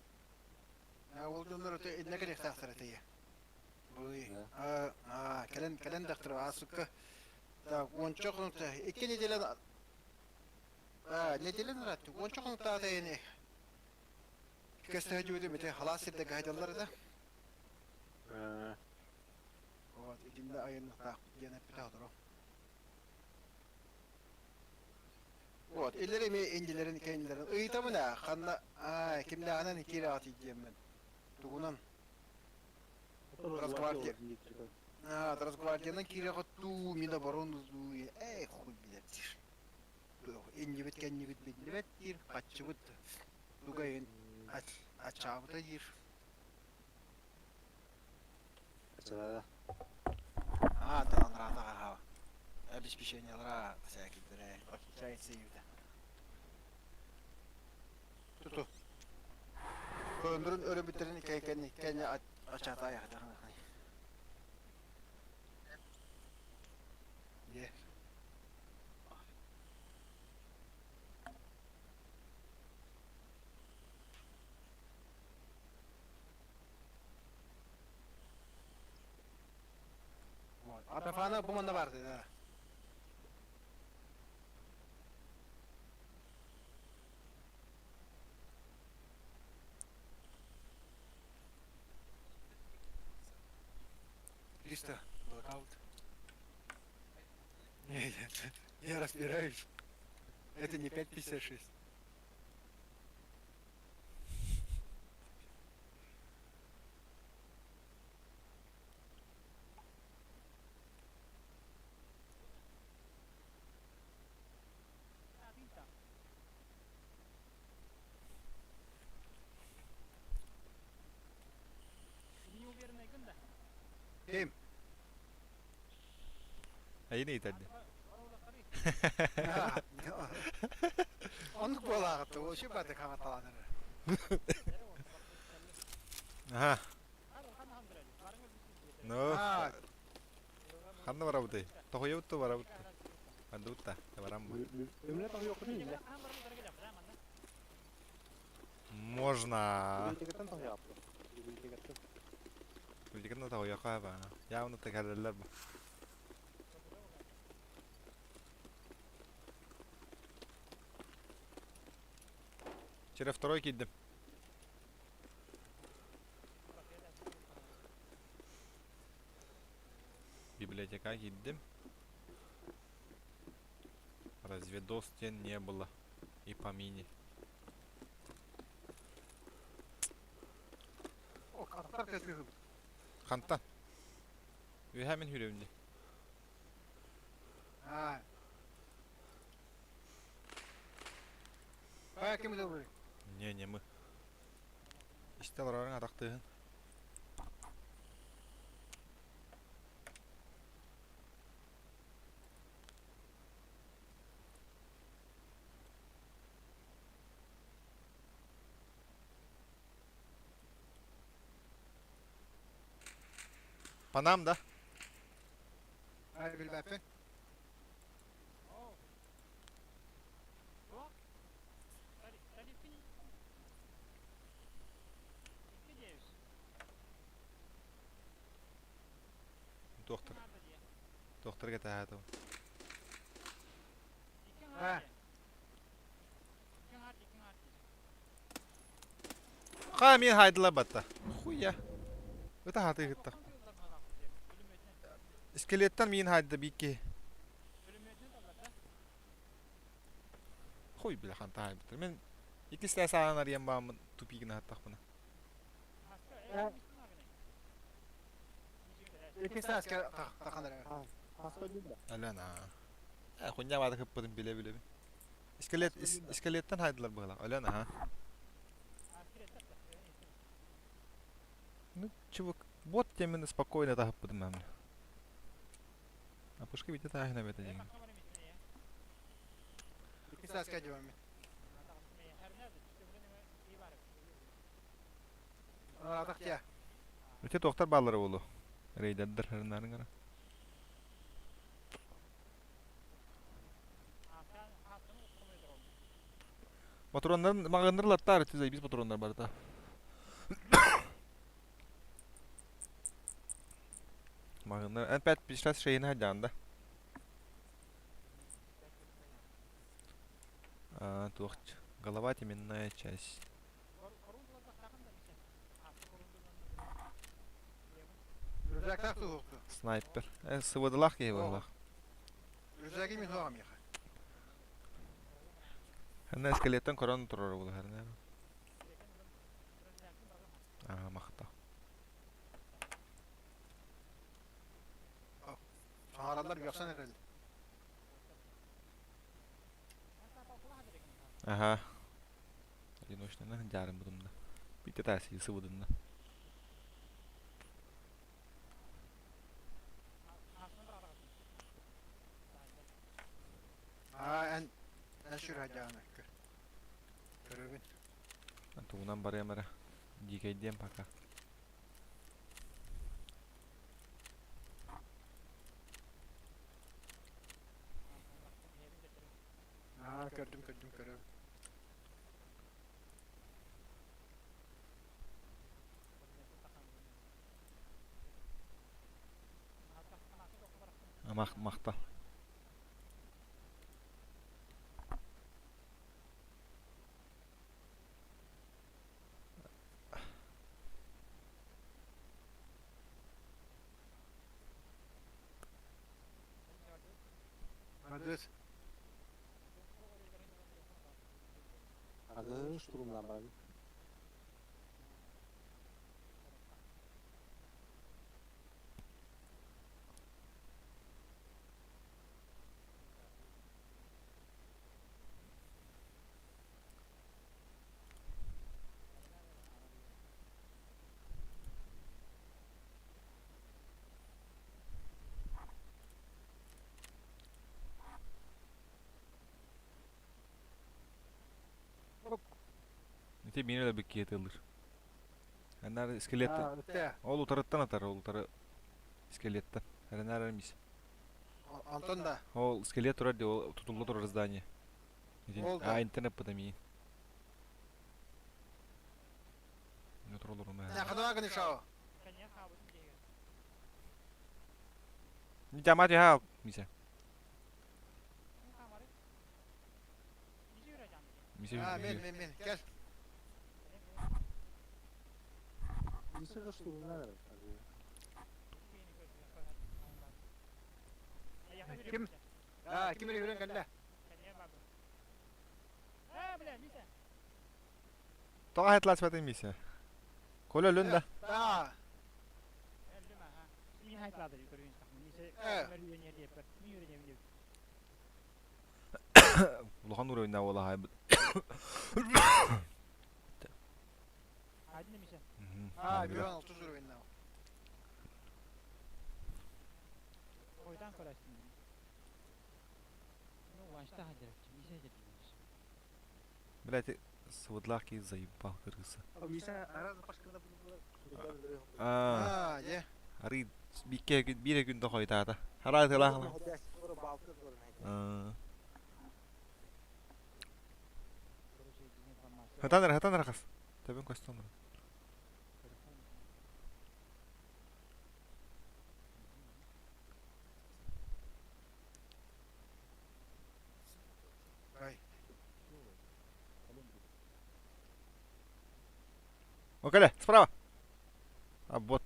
Ol jonlar öte eline gerek sahtırıtıyı. Bu iyi. Ha. Kelen daktırı asukka. Da onçok nokta. İki nedelen nedelen aratı. Onçok nokta da yani. Köste hücum mete halas edildi gaydaları da. Ha. O içinde ayın nokta yana bir tağdır o. O elleri mi incilerin kendilerin. Iyita mı ne? Kanla kimde anan ikili atı diyeceğim ben. Tugunan. Biraz gvardiya. Biraz gvardiyanın kiri kattu mina baron du. Хуй bilir. İnci bit kenci bit belli bittir. Kaççı bit. Tugayın açağı da yir. Açılara. Tamam rahat ha. Bir şey ne alara sakitleri. Çay sevdi. Tutu. Öndürün öyle bitirin kendi açata ayakta. Ye. Atafana bu manda vardı da. Листа, блокаут. Не, я разбираюсь. Это не 5,56. Kim? Yine iterdi. Onu bulağı o şu batı kanatalanır. Aha. No. Ha, Kanna bara butay. Tohoya buttu bara buttu. Hadi butta. Baram bu. Ömre tabii yok değil mi? Можно. Ülkeden tabii yaptı. Ülkeden. Ülkeden tohoya kaba. Ya onu tekerlerler bu. Через второй gittim. Библиотека gittim. Разведов стен не было. И помини. o kanatlar keskin. Kantan. Ve hemen hürevndi. Ha. Baya kim de bu? Не, мы. İşte var oraya ataktığın. Panam da. Hayır bil ben. Доктор. Доктор getirdü. Ha. Kamin haydıla batta. Хуя. Öte hatı gitti. İskeletten min haydı bir iki. Huy bile hanta haydı. Men iki sağan arayan bağımın tupigine hattak buna. İki saat takanır. Hasta değil mi? Alana. Kunya vardı kıpırım bile bile. İskeletten haydılar bağla. Alana ha. Ну, чувак, вот именно спокойно так подумаем. А пушка ведь это агна бета деньги. İki saat devam et. Aradık ya. Öte doktor balları oğlu. Reyderdir hırınların gara. Patronların mağınırlar tarih tüzey biz patronlar barda. Mağınlar. En pet bir şeyini hacanda. Тух. Головать именная часть. Rüzaklar soğuktu. Снайпер. Sıvıdılak gibi Oo. bak. Rüzakı min soğam yaha. Henne iskeletten koran durur bu her ne. Aha makta. Saharalar yapsan herhalde. Aha. Yine hoşuna ne jarım budumda. Bitti tersi sıvıdında. En şuraya canı. Görürbün. Tuğunan baraya mara. Dikeydiyen paka. Gördüm görüyorum. Makta. Hadi. Ağır durumlar var. Nite bini de bir yetilir. Henler iskeletten. Öte. Oğlu tarıttan atar oğlu tarı. İskeletten. Her nereymiş? Anton da. O iskelet durar diye o tutuldu durur zdание. Oldu. İnternet pandemi. Ne tur olur mu? Ne kadar akın işe o? Ni jamat ya mise. Mise. Men. Gel. Lise kaç durumlar var? Kim? Kim yürüyen gel. Toğa hetlas patın mise. Kola lunda. Ulahan dur oyunda valla hay. Güven 30 lira oyunda. Блять, sıvıdlak ki zayıf bak kırgısı. Misa arada başka da bunu. Ye. Hari bir gün de koyda da. Haray tela. Hatan rakas. Tabii kostüm. Vay. Okey, справа. А вот.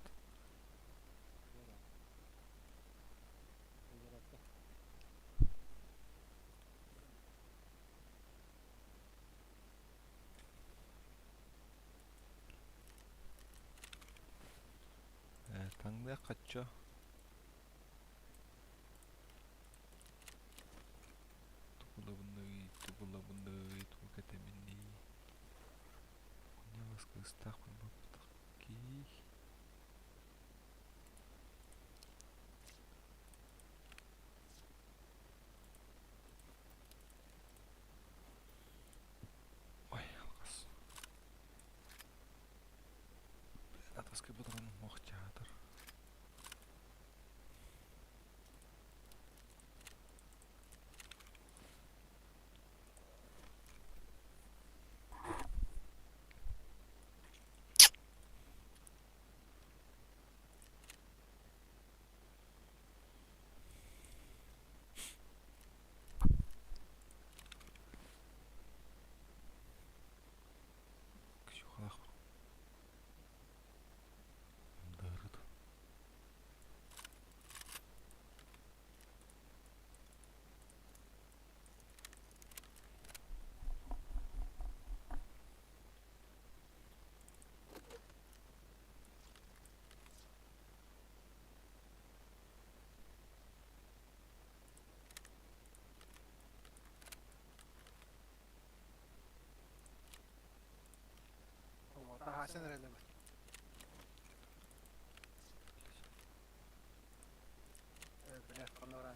Tangda kaçıyor. Tukula bunday, tukete bindi. Kunya was kıstak ki. Ой, алгас. Атаскай будран мох театр. sen herhalde mi? Evet, böyle kanora.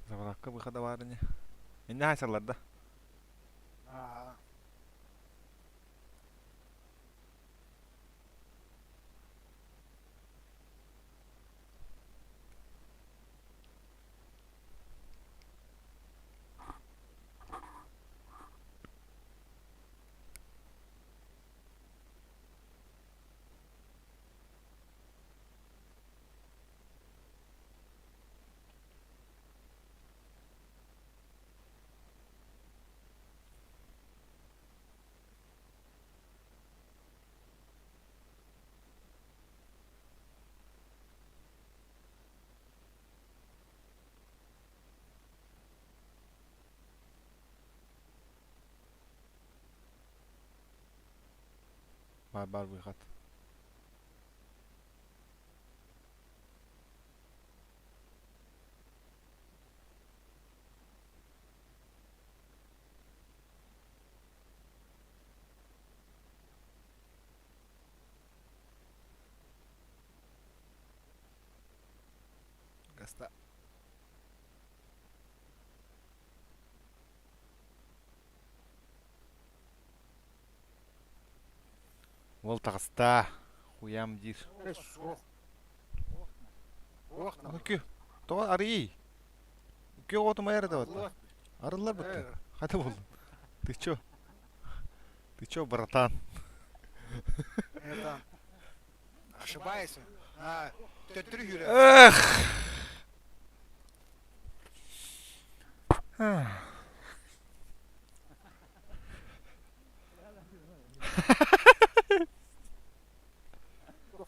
Zabrakka bu kadar var ne? Ne hasarlarda? Aa. Var bu kat. Gasta. Volta gasta. Huyam dir. Soğuk. Soğuk lan. Okey. Toğa arı. Okey otuma yerde Allah. var. Arılar bitti. Evet. Hadi buldum. Ты чё? Ты чё, братан? Это. Ошибаешься. Töttürü yürü. Эх!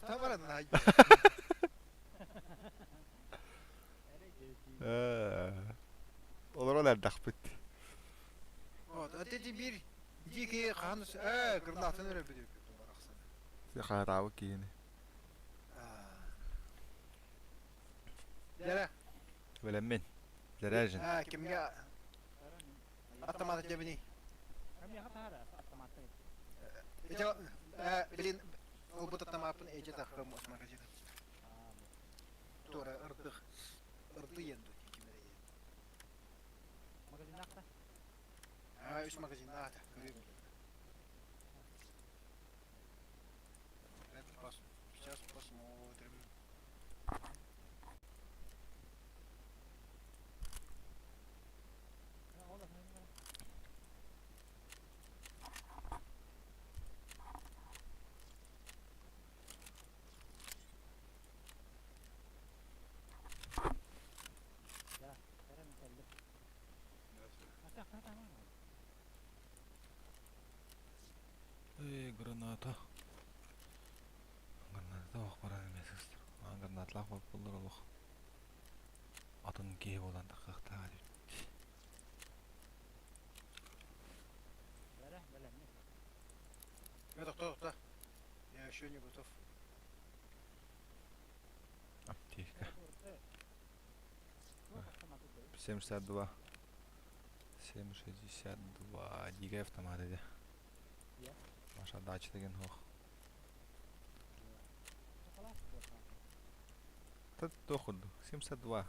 Tam var lan. Olur olar daqbit. Ötedi bir diki kanus. Kırnatını öyle biliyor. Xaraabı kiyini. Yere. Bilemin. Zerajin. Kimge atamadı cebini. Kami hata hara otomatik. Ece bilin o bu tatamapın ece takım atmak için. Tora ırdık. Irdı yendi kimere. Magazin nakta. Üç magazin daha da görüyorum. Evet pas. Сейчас посмотрим. Граната. Granata bak bana demesiz. Granatlar bak bulur bak. Atın geyip olan dakikta hadi. Да. Я еще не готов. Аптека. 72. 7,62. Дига автомат иде. Маша дача деген хох. Та доходу. 72.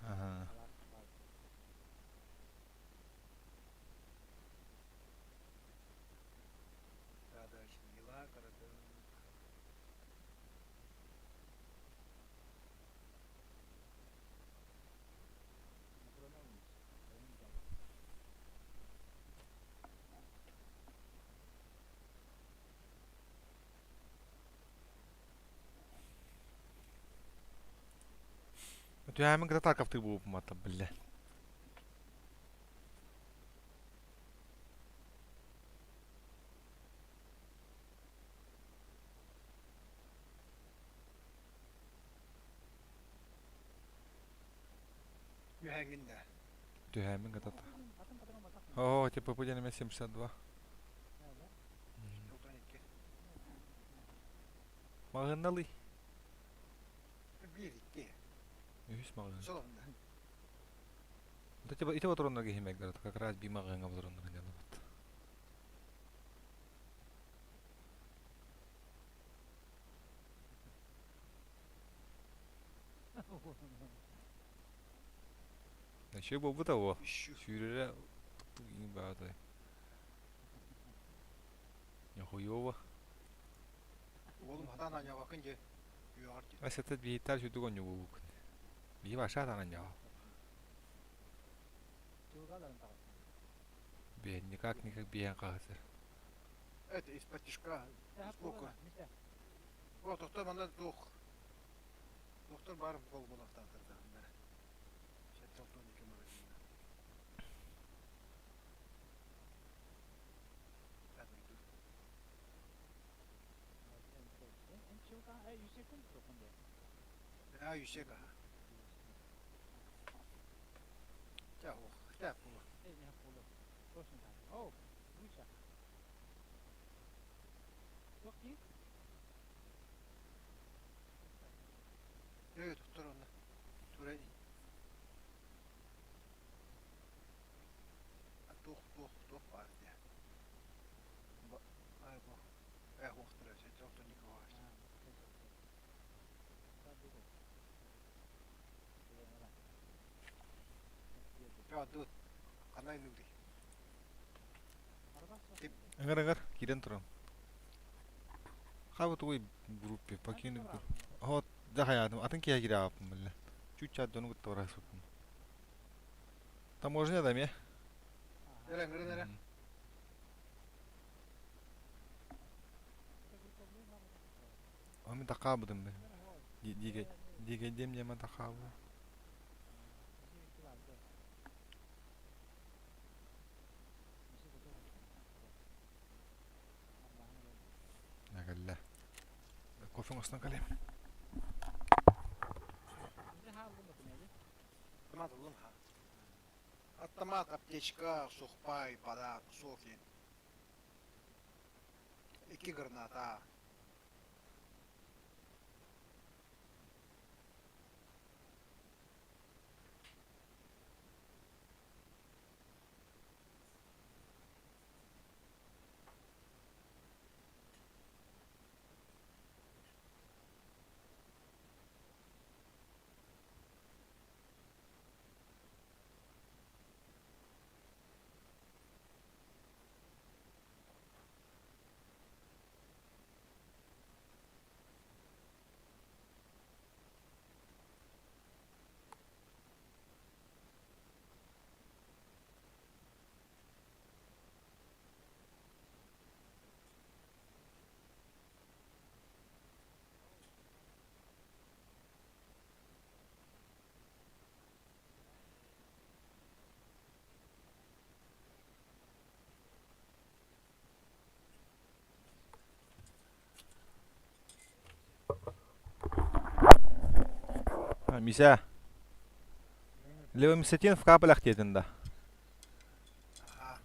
Ага. Да, дальше дела, города. Tühämin kata tarkaftık bu matta bille. Mühenginde. Tühämin kata. Oo, tipe punya nih 72. 92. Mağındalı. 1 2. Ühüs mağın. Solunda. Da coba itu turun lagi himek darat kakak bir mağın ngap turun lagi jalan bat. Ne şey bu da o. Şu. Şuraya bu in bağda. Ya hoyova. Oğlum hatan anya bakınca yuvar ki. Asetet bir hitar şu dugon yugo bu. Bir başa tanan ya. Bir nikak bir yan kahser. Это из-под тишка. Сбоку. Вот, доктор банда дух. Доктор барым кол болақтан тұрды. Шет доктор неке мағызында. Ya yüksek ha. Ya o. Ya bu. Evet doktor onda. Ture. Duh var diye. Ay bu. Doktor şey doktor Nikolay. Ya dur. Kanay nudi. Engar kiran turun. Kamu tuh grup ya pakai nih grup. Oh, dah ya, ateng kia kira apa malah. Cuca donu betul rasa. Taможня там ya? Nere. Ama takabıdım ben. Diye dem ya takabı. Ya galla. Kofi olsun kalem. Автомат oğlum ha. Автомат, аптечка, сухпай, вода, сухин. 2 граната. Misa. Lewa misatin в капелах тединда. Aha.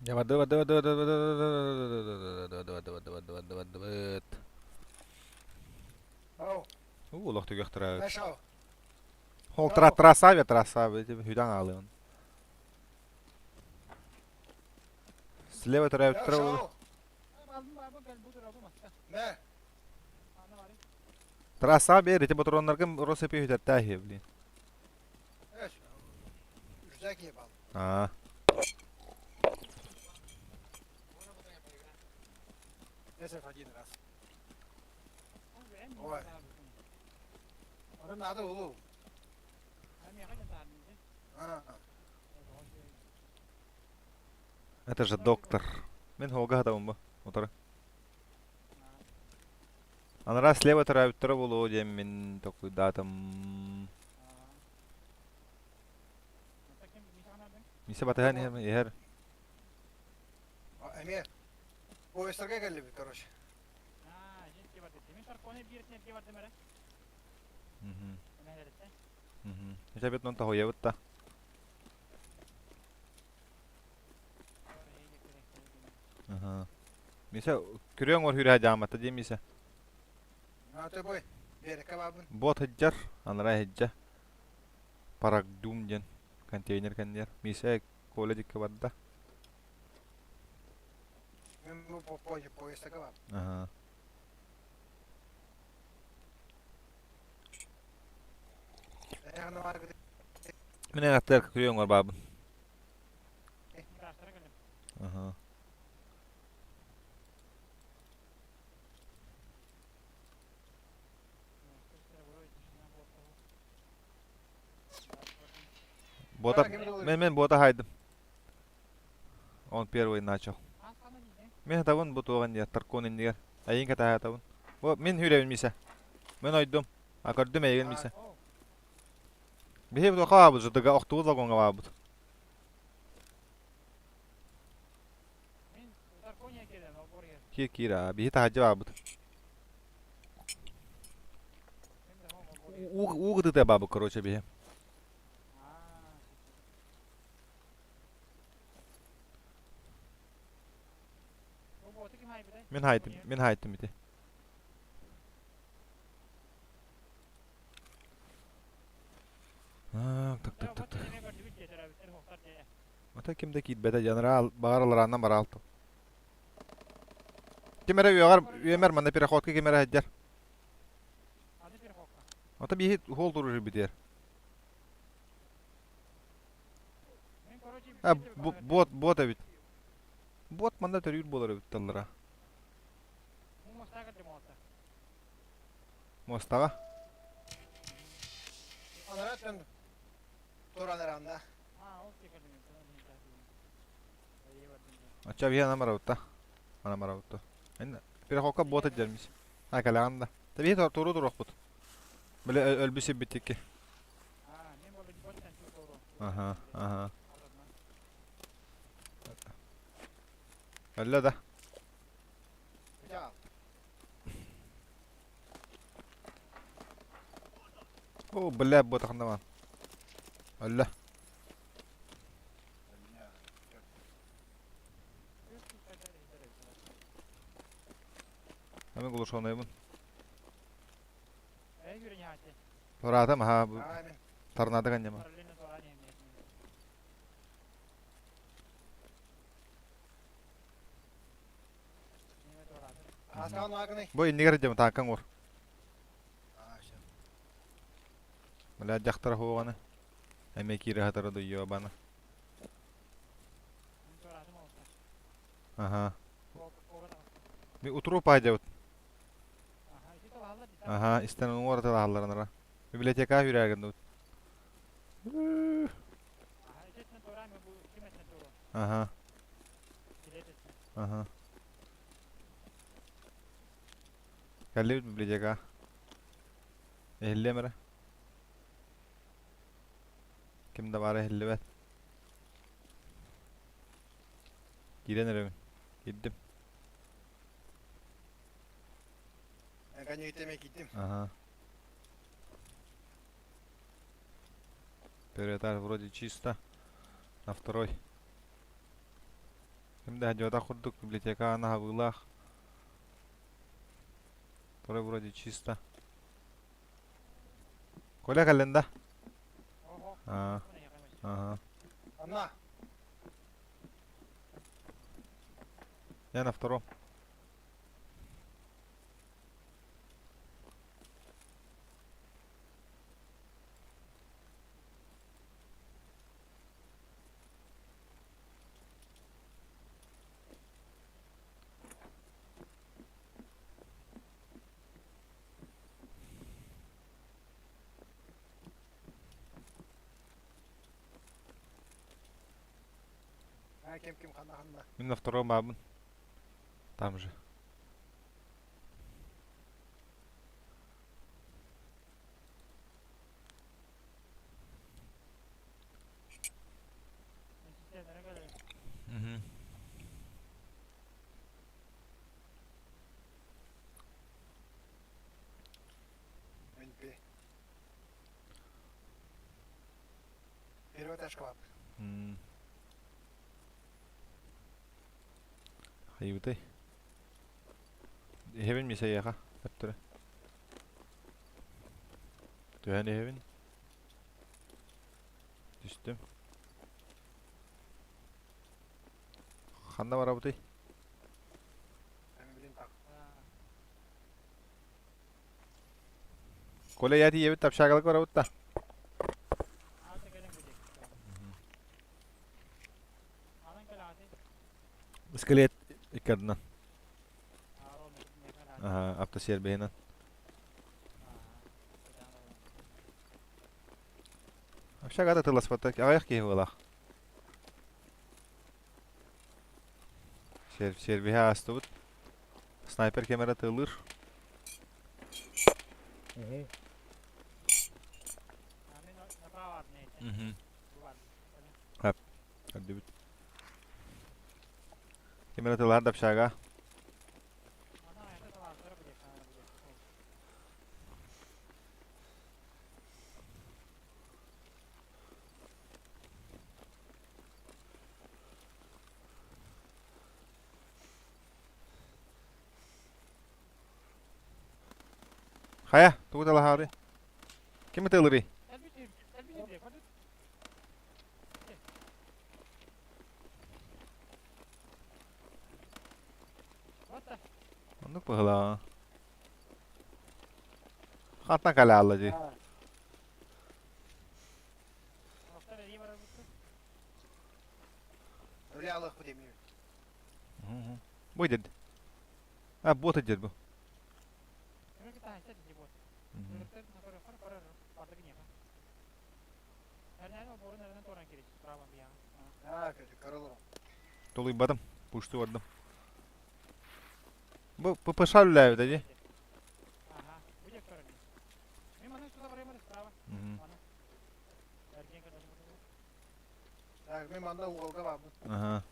Ya vada. Ау, Улох төгөх траа. Башау. Хол трасаве хүдан аалын. Слева траа траа. Башау. Не. Трасаве рете ботроннаргын росепи хүдәт тахи блин. Evet. Güzel yapalım. Аа. Neyse один раз. Ой. Onu надо улу. А. Это же доктор. Мен холга хадамын ба. Отыр. Анара слева траа траа болоо дем мен токуй датам. Мисе батаган яхер. Эмир. Поезд-га geldi bir короче. Мгм. Мгм. Эче бет нонта хоябытта. Ага. Мисе күрөң ор хүрә жаматта демисе. Ha te boy. Bir kebabın. Бот хаджар, анара хаджа. Парак думден контейнер кандер. Мисе коледик кабадда. Ben bu poezda kebab. Ага. Ayağına var gidi. Менен аттар күрөң ор бабын. Ага. Бота мен бота хайдым. Он первый начал. Мен табын бу туган я таркон индигер. Айын ката табын. Бу мен хүрәбин мисе. Мен ойдым. Акырдым әйген мисе. Бихе бу кабы жыдыга октуз вагонга бабы. Кира, бихе тахаҗы бабы. Угды да бабы, короче, бихе. Мен haydım ити. Так. Ата кимде кит беде general багараларынан бара алты. Кемере югар юмер манда переходка кемере хаҗар. Ата бихе хол турur битер. Бот бит. Бот манда төрүр болар бит таллара. Мостага. Onlara döndüm. Toranlarında. Ача бихе намараутта. Анамараутта. Эн переходка бот хаҗармис. Акаланда. Таби туру турукбут. Биле өлбүсе биттикки. Ага. Öyle de. Ya. O bile bu takımda var. Öyle. Hemen konuşalım. Orada mı ha bu Aynen. tarnada kan yama. Aslan var ne? Bu indigar jam takan or. Aşağı. Bala jaktara hoğana. Eme kira hatara duyuyor bana. Aha. Bir uturu paycavut. Aha, isten onun orada da hallarına. Biblioteka hürergen dut. Aha. Aha. Kalli biblioteka. Ehli mera. Kimde var ehli bet. Gidelim. Gittim. Ben yürütemek gittim. Ага. Первый этаж вроде чисто. На второй. Şimdi hacıda kurduk biblioteka ana havılak. Tora buracı çista. Kola kalenda. Ha. Aha. Anla. Yana втором. Kim kanna. Min на втором бабын. Там же. Мгм. Минпи. Первая тачка var. Hayıbıtay. Hevin mi sayıya Yaptıra. Tühani hevin. Düştüm. Handa var abutay. Ben bileyim tak. Kolay yati yevit tapşakalık var abutta. İskelet ikadından. Aha, apta şer behinan. Apşakada tılas patak. Ayak ki hıvalak. Şer beha astı but. Sniper kamera tılır. Mhm. Hadi bit. Kamera tılır da apşaga. Kaya, tunggu telah hari. Kimi tılırı? Anlık bahla. Hatna kala alıcı. Öyle Allah bu demiyor. Bu dedi. Ha bu tecrübe bu. Ha kötü karalım. Tolu badım. Puştu vardım. Bu pışar lüle dedi. Ya ben manda Uğol'da var bu. Aha.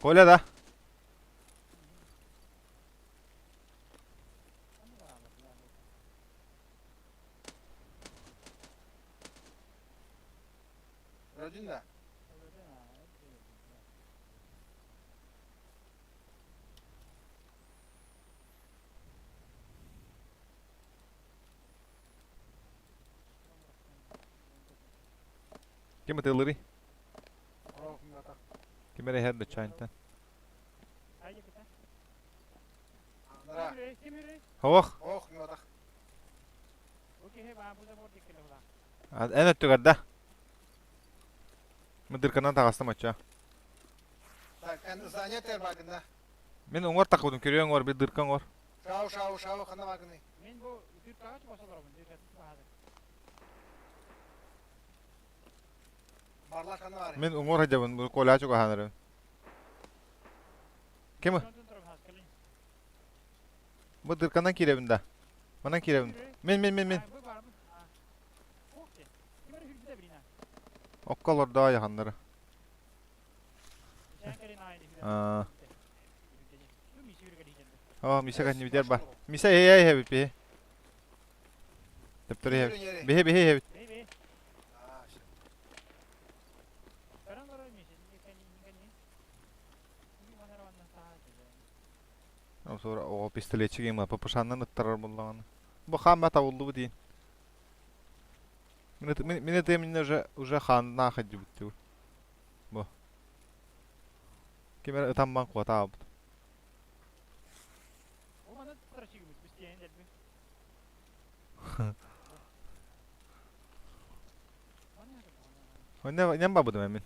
Kola da. Gördün de. Kimi tılırı? Oh mata. Kimi reher de çayıntan. Nara. Havak. Oh mata. En öttü garda. Müdür kanan takastım açça. Tak kendi saniye ter bakında. Men ongar takudum körüyen var bir dırkan var. Şav kanna bakında. Barlar kanna var. Men ongar hacabın bu kola çok ahanırım. Kimi? Bu dırkandan kirevinde. Bana kirevinde. Men. Okkalar daha yahanları. Aa. Oh, misa kan ni ba. Misa hey hebit be. Taptari hebit. Behe hebit. Ondan sonra o pistoletçi game papışandan ıttarar bullağını. Bu hamma tavuldu bu deyin. Mine temin уже хан нахади бутtu. Bu. Kemer ıtanman kuata abi. Ne babu dememin.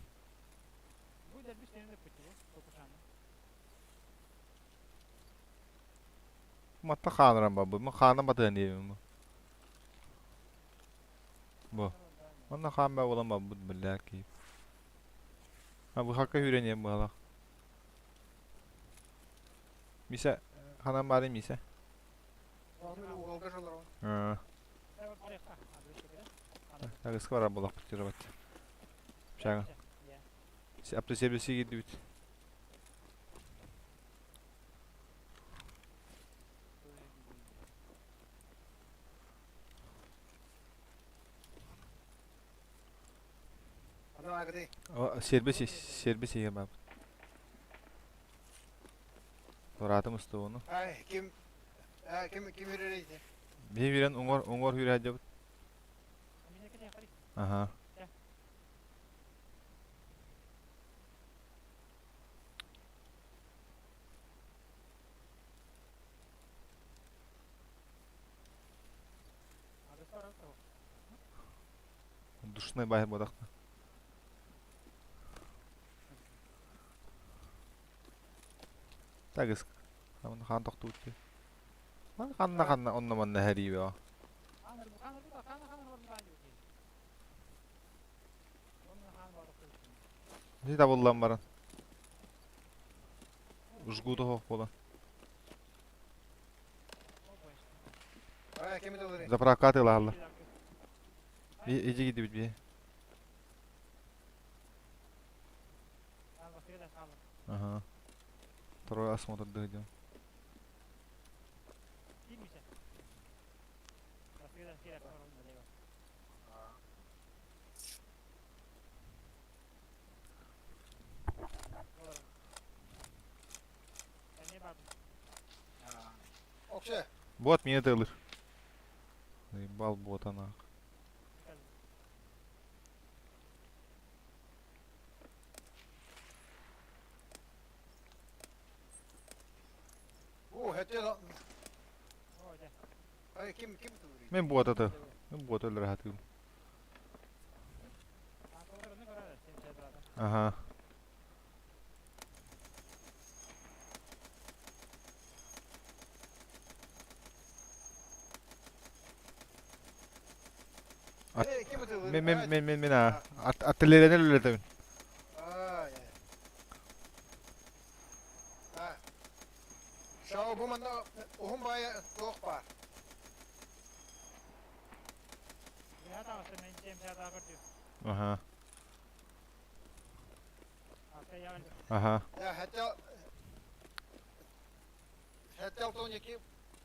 Matta khanıram babu. Ma khana batı diyeyim bu. Bu. Onda khan ba olan babu billahi ki. Ha bu hakka hüreniyem bu hala. Misa hanam bari misa. Uğulga жолдар var. Ha. Ya kız var bulak bitire bat. Şaka. Apta servisi gitti bit. Adam agadi. O servisi ya bab. Toratım ustu onu. Ay kim yürüyeydi? Bir viren ungor hüre hacı. Aha. Duşuna bayır bodak. Tagis. Kamu kan tok tuti. Kan onna manna hari be. Ne da bullan baran. Uzgudu hok bolan. Ay kim de olur? Zaprakat ela Allah. Bir eci gidi bir. Aha. Трое осмотр дойдем. Okşa. Bot меня тылыр. Ебал бота нах. Hette lan. Ay kim de olur? Men bota tı. Men bota öldür hatı. Aha. Kim de olur? Men ha. Atılırını öldür tabii. Ay. Ha. Şao bu manda ohum baya yok var. Aha. Aha. Ya hatta toniki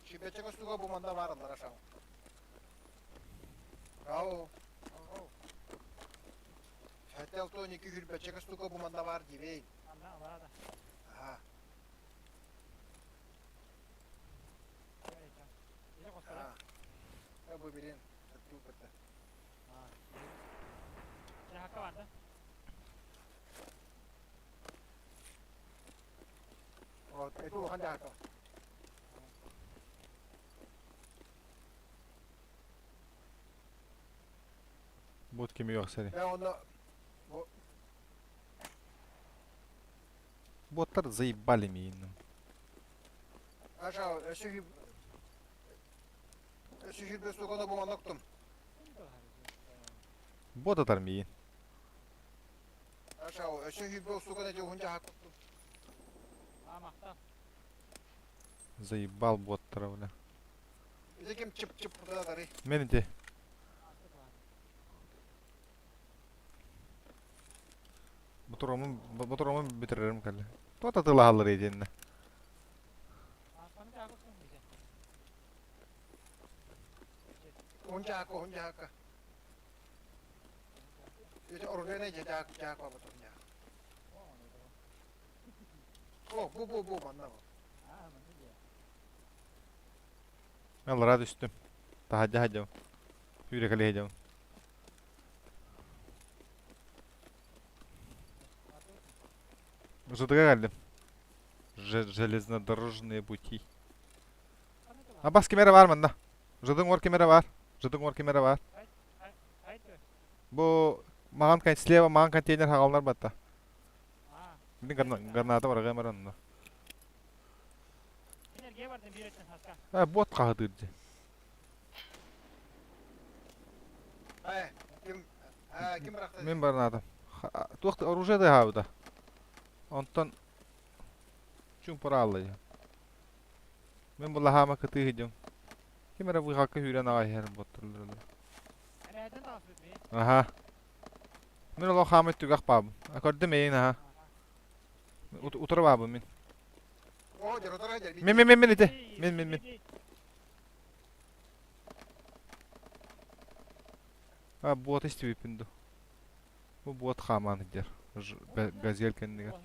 şibecek suga bu manda var Allah aşağı. Bravo. Hatta toniki hülbecek suga bu manda var gibi. Ha. Ha. Ya bu bilin. Hatta kata. O itu handa haka. Bot kimi yok seni. Ben onu Ботар заебали меня. aşağı eşi hülbe suga bu manda tuttum. Bot atar mıyım? Aşağı eşi hülbe suga ne hunca hak tuttum. Заебал боттара, бля. Bize kim çıp burada da Meni de. Bu turumu bitiririm kalle. Tuota tila hallari edinne. hunca haka. İşte orada ne cak babatım ya. Bu banda bu. Yallara düştüm. Daha hacam. Yürek ali hacam. Жидга geldim. Железнодорожные пути. Abbas kemere var mı da? Jidin var kemere var. Jidin var kemere var. Bu mağan kan sleva mağan konteyner hagallar batta. Bilin garnata var kamera onda. Ha bot kahıdırcı. Kim bıraktı? Men barnatam. Tuqt оружие da havda. Ondan çün para allayım. Men bulla hama kıtı hidem. Kemere bu hakka hüren ağay her botturlar. Aha. Men ola hamet tügaq babım. Akorde meyin ha. Utura babım men. O jarotara gel. Men ite. Men. Ha bot istivipindu. Bu bot haman hider. Gazel kendiga.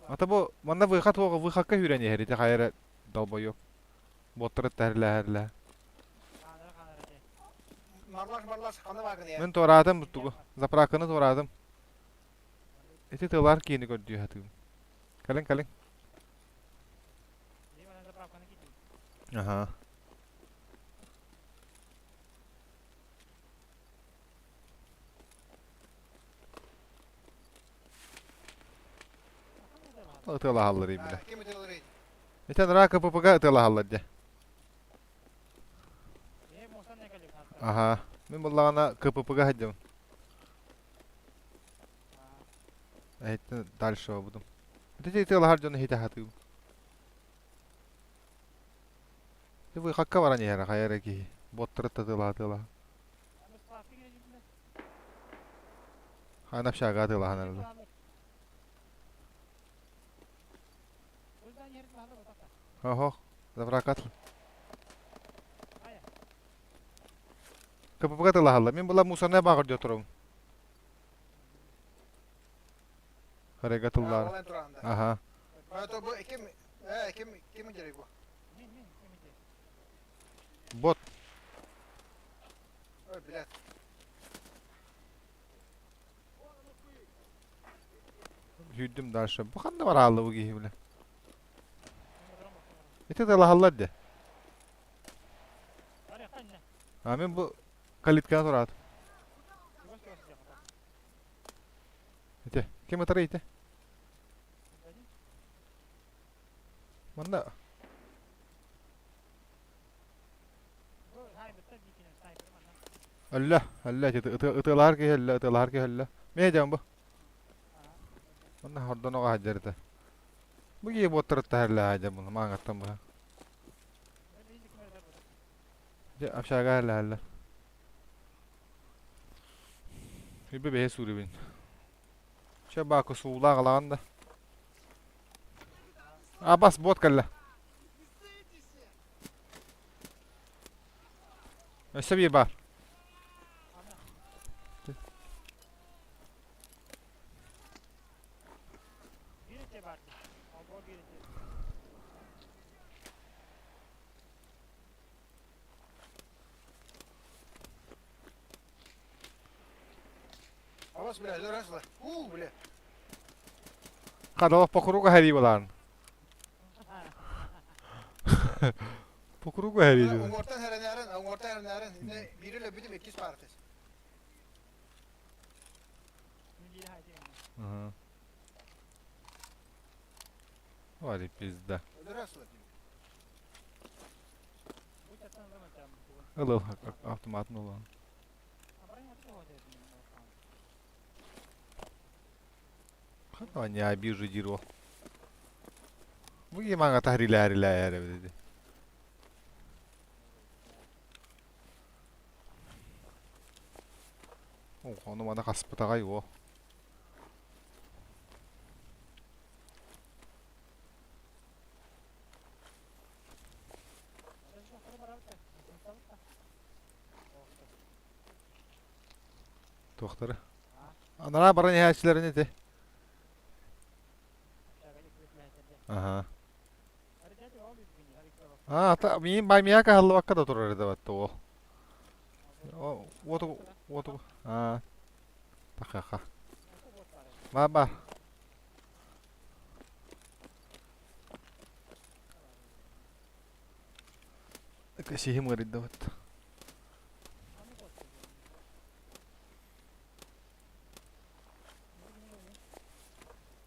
Ata bu manda выход oğa выходка hüren yerite hayra dalba yok. Botları terle. Marlaş kanı var ya. Men toradım tutu. Zaprakını toradım. Eti tığlar kiyini gördüğü hatım. Kalın. Aha. Itıla halları bile. Kim ötüyor? Eten raka papaga ıtıla halları. Aha. Men bullağına kıpıpıga hacım. Etten dальше obudum. Ete ıtıla harcını hite hatım. Bu hakka varan yere hayara ki. Bottırı tıtıla. Hanap şaga ıtıla hanarlı. Oho. Zavrakatlı. Kıpıpıga ıtıla hallı. Men bulla musarnaya bağır götürüm. Harekatıllar. Olan turanda. Aha. Hatta bu kim gerek bu? Bot. Bilet. Hüddüm dальше. Bu kanda var hallı bu gihi bile. Ete ıtıla hallar de. Men bu kalitkana torat. Ete. Kim atarı ite? Manda. Allah. Itılar ki hella. Me jam bu. Manda hordan oğa hajarda. Bu gihi bottarıtta hella hacam bunu. Mağattan bu. Aşağı hella. Hübbe behe suri bin. Şabakı suğula ağlağında. Abbas bot kalla. Öse bir bar. Avas bile, dörasla. Bile. Kadava pokuruga heri bolan. Pokuruga heri. Ongortan herenaren. Ne biriyle bütün ikiz partis. Aha. Var bizde. Dörasla. Ilıl avtomatın olan. Kadava ya bir jiro. Bu gimana tahrila ya dedi. Onu bana kaspıta o. Doktoru. Anara baran ihtiyaçları ne de? Aha. Hareket var bir bin hareket var. Ta min bay miya ka hallı vakka da turur ede battı o. O otu. Takaka. Ba. Kasihim garid da battı.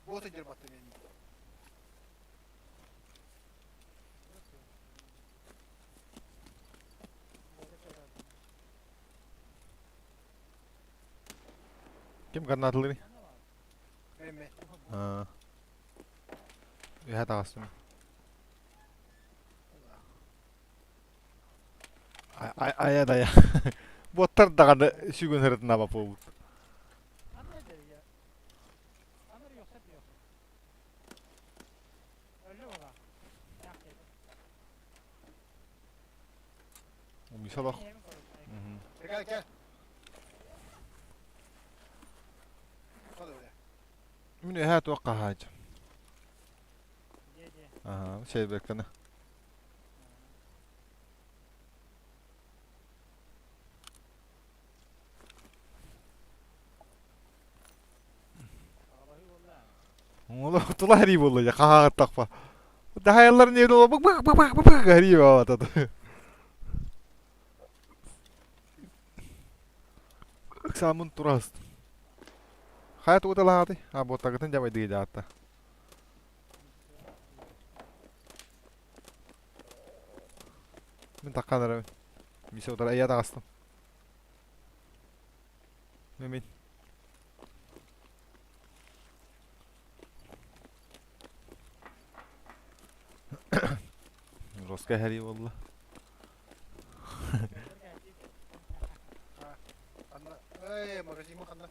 Bota gir battı benim. Kim karna atılır? Benim. Ha. Ya da kastım. Ay da ya. Bottar da kanı şu gün hırtına bap oldu. Anne ya. Anne yok hep yok. Öyle mi var? Misal bak. Gel. Hadi öyle. Min ha توقع حاجة. Şey bekle. Oğlum tula herif olacak. Ha takfa. Daha yılların evde ol. Bak herif o tadı. Samun turast. Hayat udah lah hati. Bot takutnya jam itu jata. Min takkan ara. Bisa udah iya takastım. Min. Roska herif valla. Kanna. Magazin mo kanna.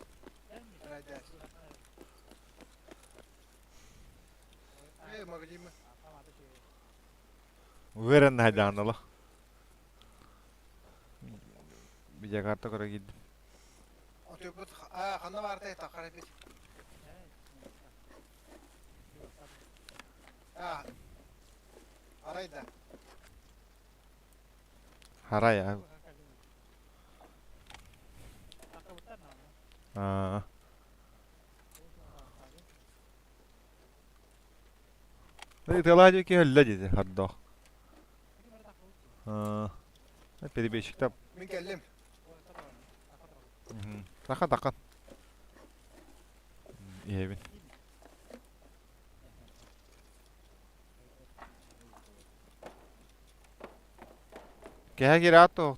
Hadi. Magazin mo. Veren hadi anla. Bir Jakarta kara gittim. Otobüs. Kanna vardı takar et. Arayda. Hara ya. Itu aja ki halla jadi haddo. Pedi beşikte. Min kellim. Takan. İyi bin. Kaya girato.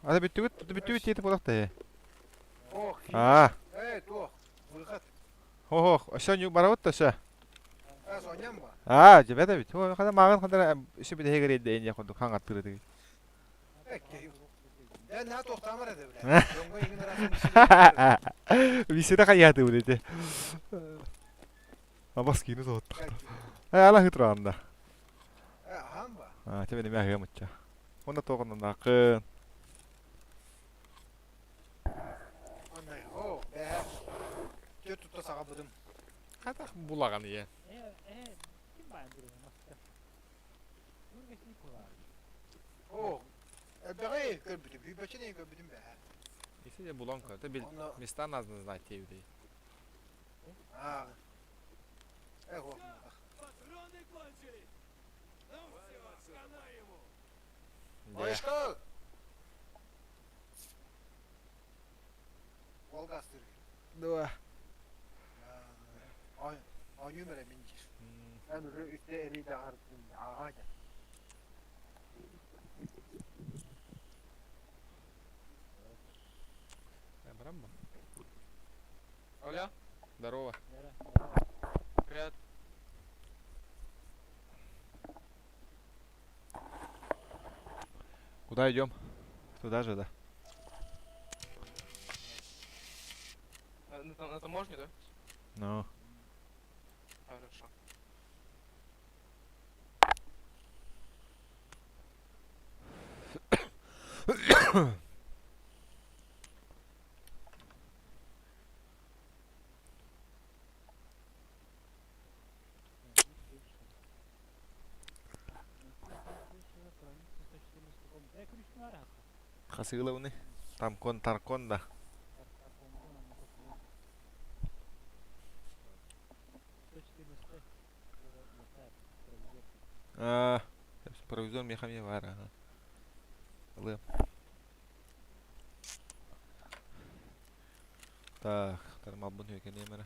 Ada bitti yeti polakta ya. Oh. Evet oh. Vurgat. Aşağı yuk barawat da aşağı. Sonya mı? Cebede bit. Kadar mağan kadar işi bir de hegere de en yakın kan attırdı. Peki. Ya ne tohtamar ede bile. Jonga yine rasın Bir sene kayatı bu dedi. Abas kini zot. Allah hitranda. Hamba. Tabii benim ya mutça. Onda tokundan akın. Anay. Oh. Kötü tutta sağabudım. Kata bulagan ya. Kim bayandırıyor? Bunu geçti kulağım. Oh. Beğe körbüdüm. Bir başına körbüdüm be. İşte de bulan kadar bil. Mistan azdınız da TV'de. Ha. Oh. Başka. Volgastır. Dua. Ay numara minci. Ben de üstte eri de artık ağaca. Брамба. Оля, Здорово. привет. Куда идем? Туда же, да? На таможню, да? Ну. Хорошо. Kasih nih. Tamkon tarkon dah. Ah, supervisor minha caminha vara. Belum. Tar mabun huwi kan mana.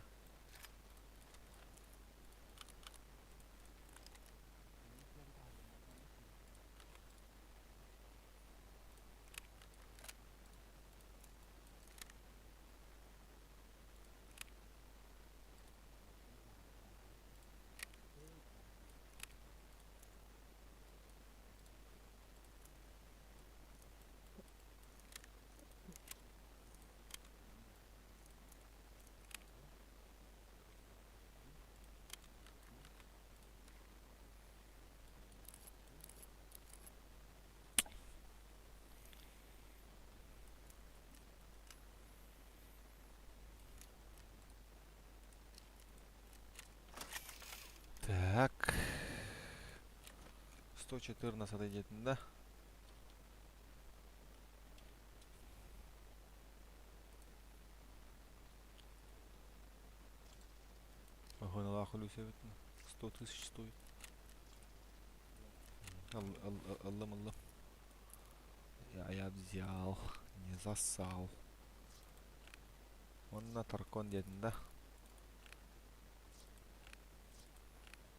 Так. 114 отойдетін да. Ага, нахуй себетін. 100 тысяч стоит. Аллам. Я взял, не засал. Он на таркон дедін да.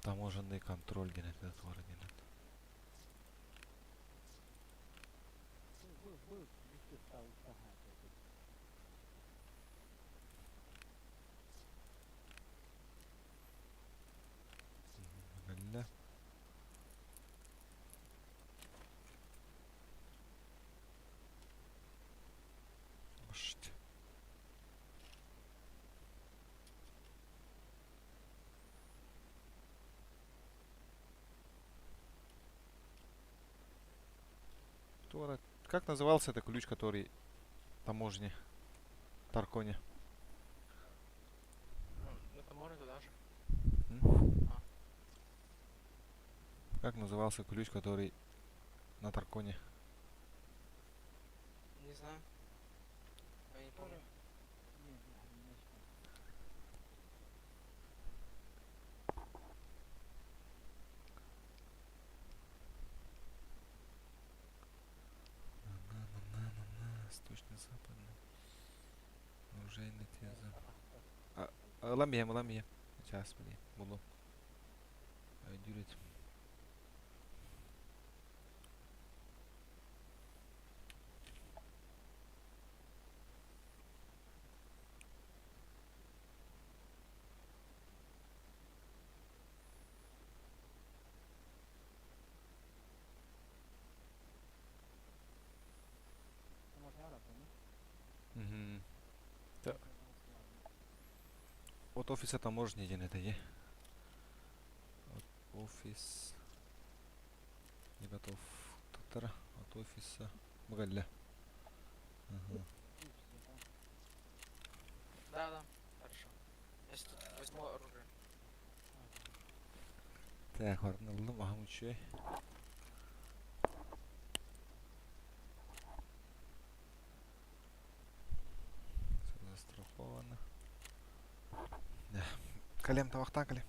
Таможенный контроль денет, отвор денет. Галля. Башт. Как назывался это ключ, который таможне? Тарконе. Это можно туда же. Как назывался ключ, который на Тарконе? Не знаю. Я не помню. Восточно-западный. Оружейный теза. Ламия. Сейчас, блин, буду. Дюрить. Угу. Да. От офиса таможни един это е. От офис. Не готов. Туттара. От офиса. Мгаля. Ага. Да, хорошо. Я тут возьму оружие. Так, ладно, махам чай. Все застраховано. Да. Калем тавахта калем.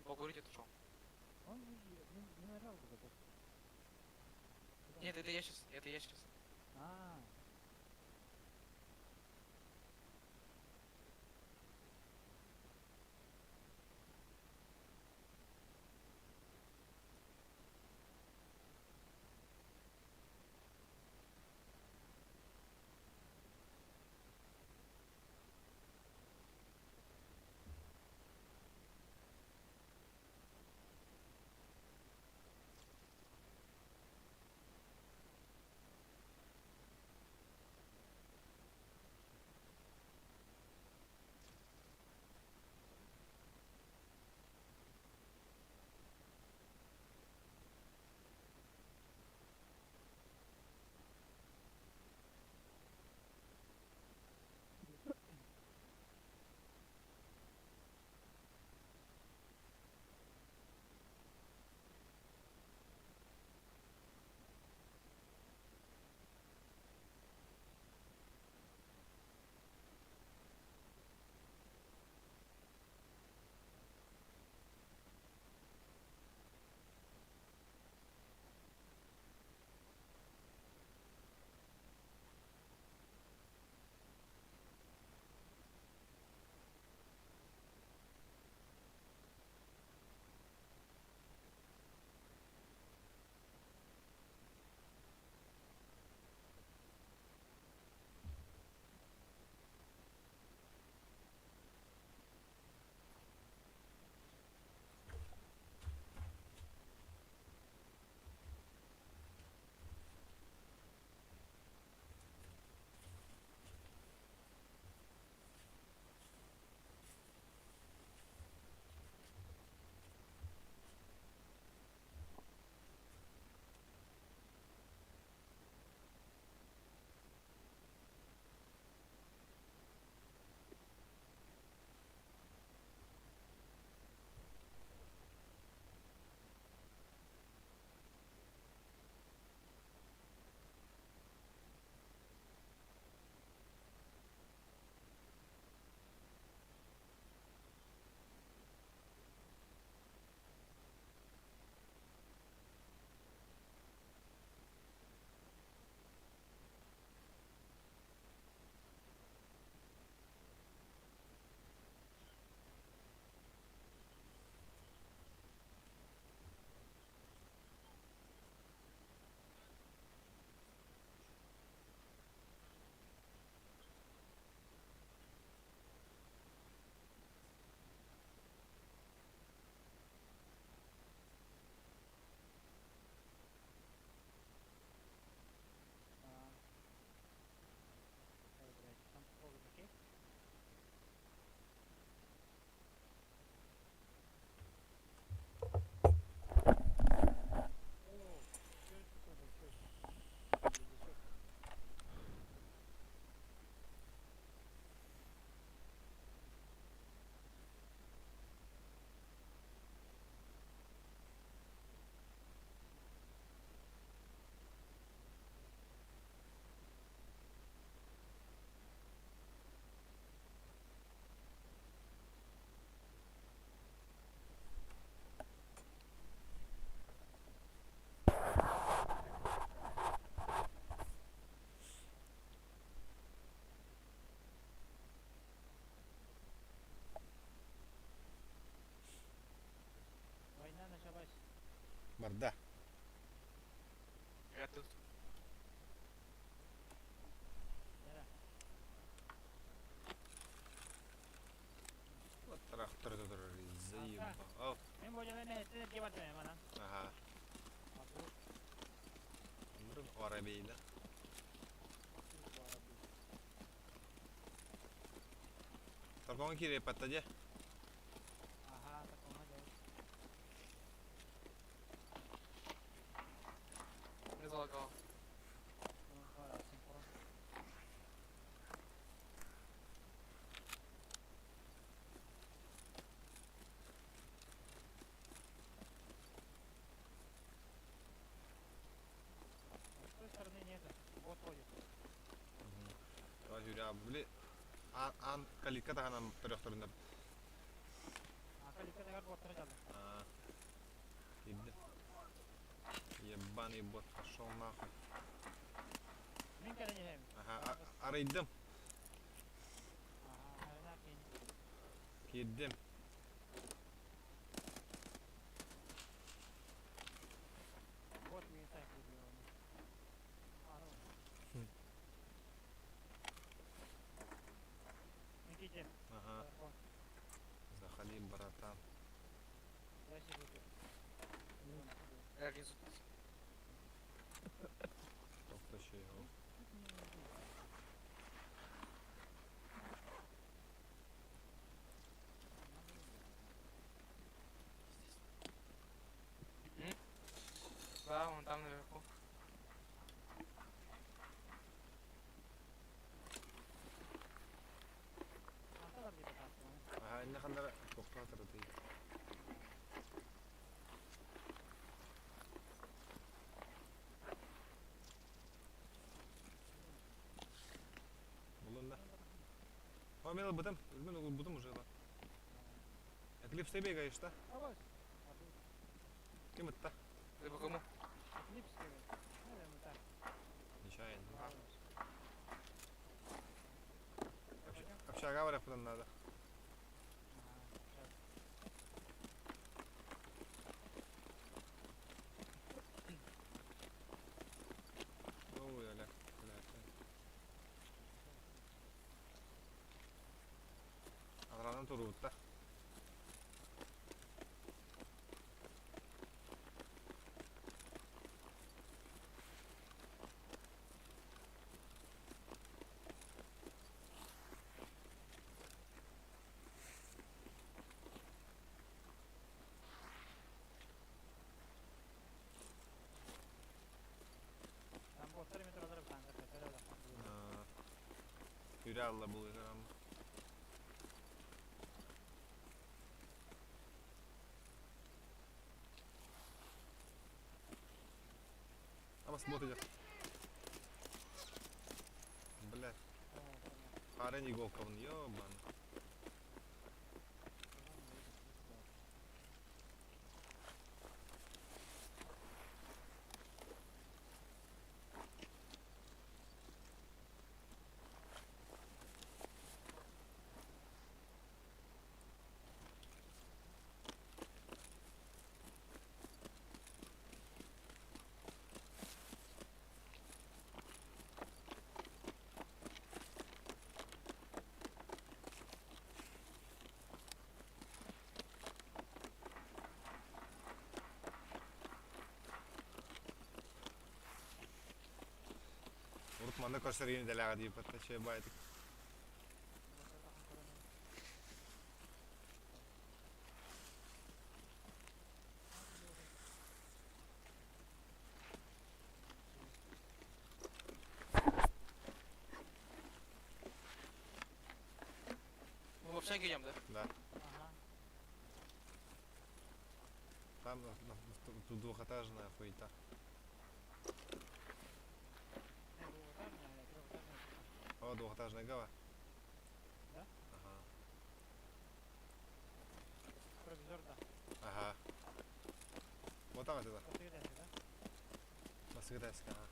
Поговорить это что? Он не нажал туда просто. Нет, это я сейчас. А, Барда. Готов. Вот трактор заебал. Мен бу жерде мен эстеп кеп атам анан. Ага. Бір арабейді. Торпоңа кире патта де. Ага, такого да. Не залагал. С той стороны нет. Вот ходит. Давай Юрий, били ан калитка тагынан трехторында. А калитка дагар вот тұрады. Иди. Ебаный бот пошел нахуй. Мен кәден ем. Ага, арайдым. Ага, арына кейін. Кирдим. Вот мен сайт ediyor. Хм. Мен кетем. Ага, заходи, братан. Я сижу тут. Эргин сутки. Тоқташы его. Да, он там наверху. Анталар где-то там. Ага, не қандай тоқтатыр дейді. Бұлында. О, мен бұдым. Мен бұдым уже бар. Клип стебей гаишта. Авось. Кем это? Ты по кому? Клип скидывай. Наверное, так. Нечаянно. Общага говоря, куда надо. Ой, Оля, Адранын турубутта. Там полтора метра разрыв танка. Yürü Allah buluyor ama. Ama смотрит. Блядь. Парень иголка вон, ёбан. Urtmanda koşarını delaga deyip hatta şey baydık. Мы в общаге идем, да? Да. Ага. Там тут двухэтажная хуета. Двухэтажная или трехэтажная? О, двухэтажная гава. Да? Ага. Провизор, да. Ага. Вот там это. Посередине, да? Баскетайская. Ага.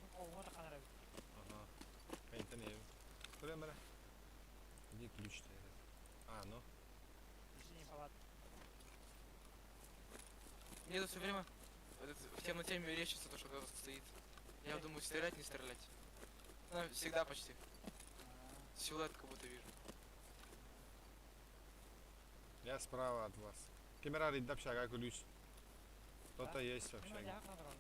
Ну, қолыма да қанар әбіс. Ага. Кайынтан ебі. Көрем бәрі. Где ключ-то этот? А, ну. Синий палат. Мне тут все время в темноте мерещится то, что кто-то стоит. Я думаю, стрелять, не стрелять. Ну, всегда почти. Силуэт как будто вижу. Я справа от вас. Камера ридда общага ключ. Кто-то Да? есть в Мен общаге. аяқ надырған.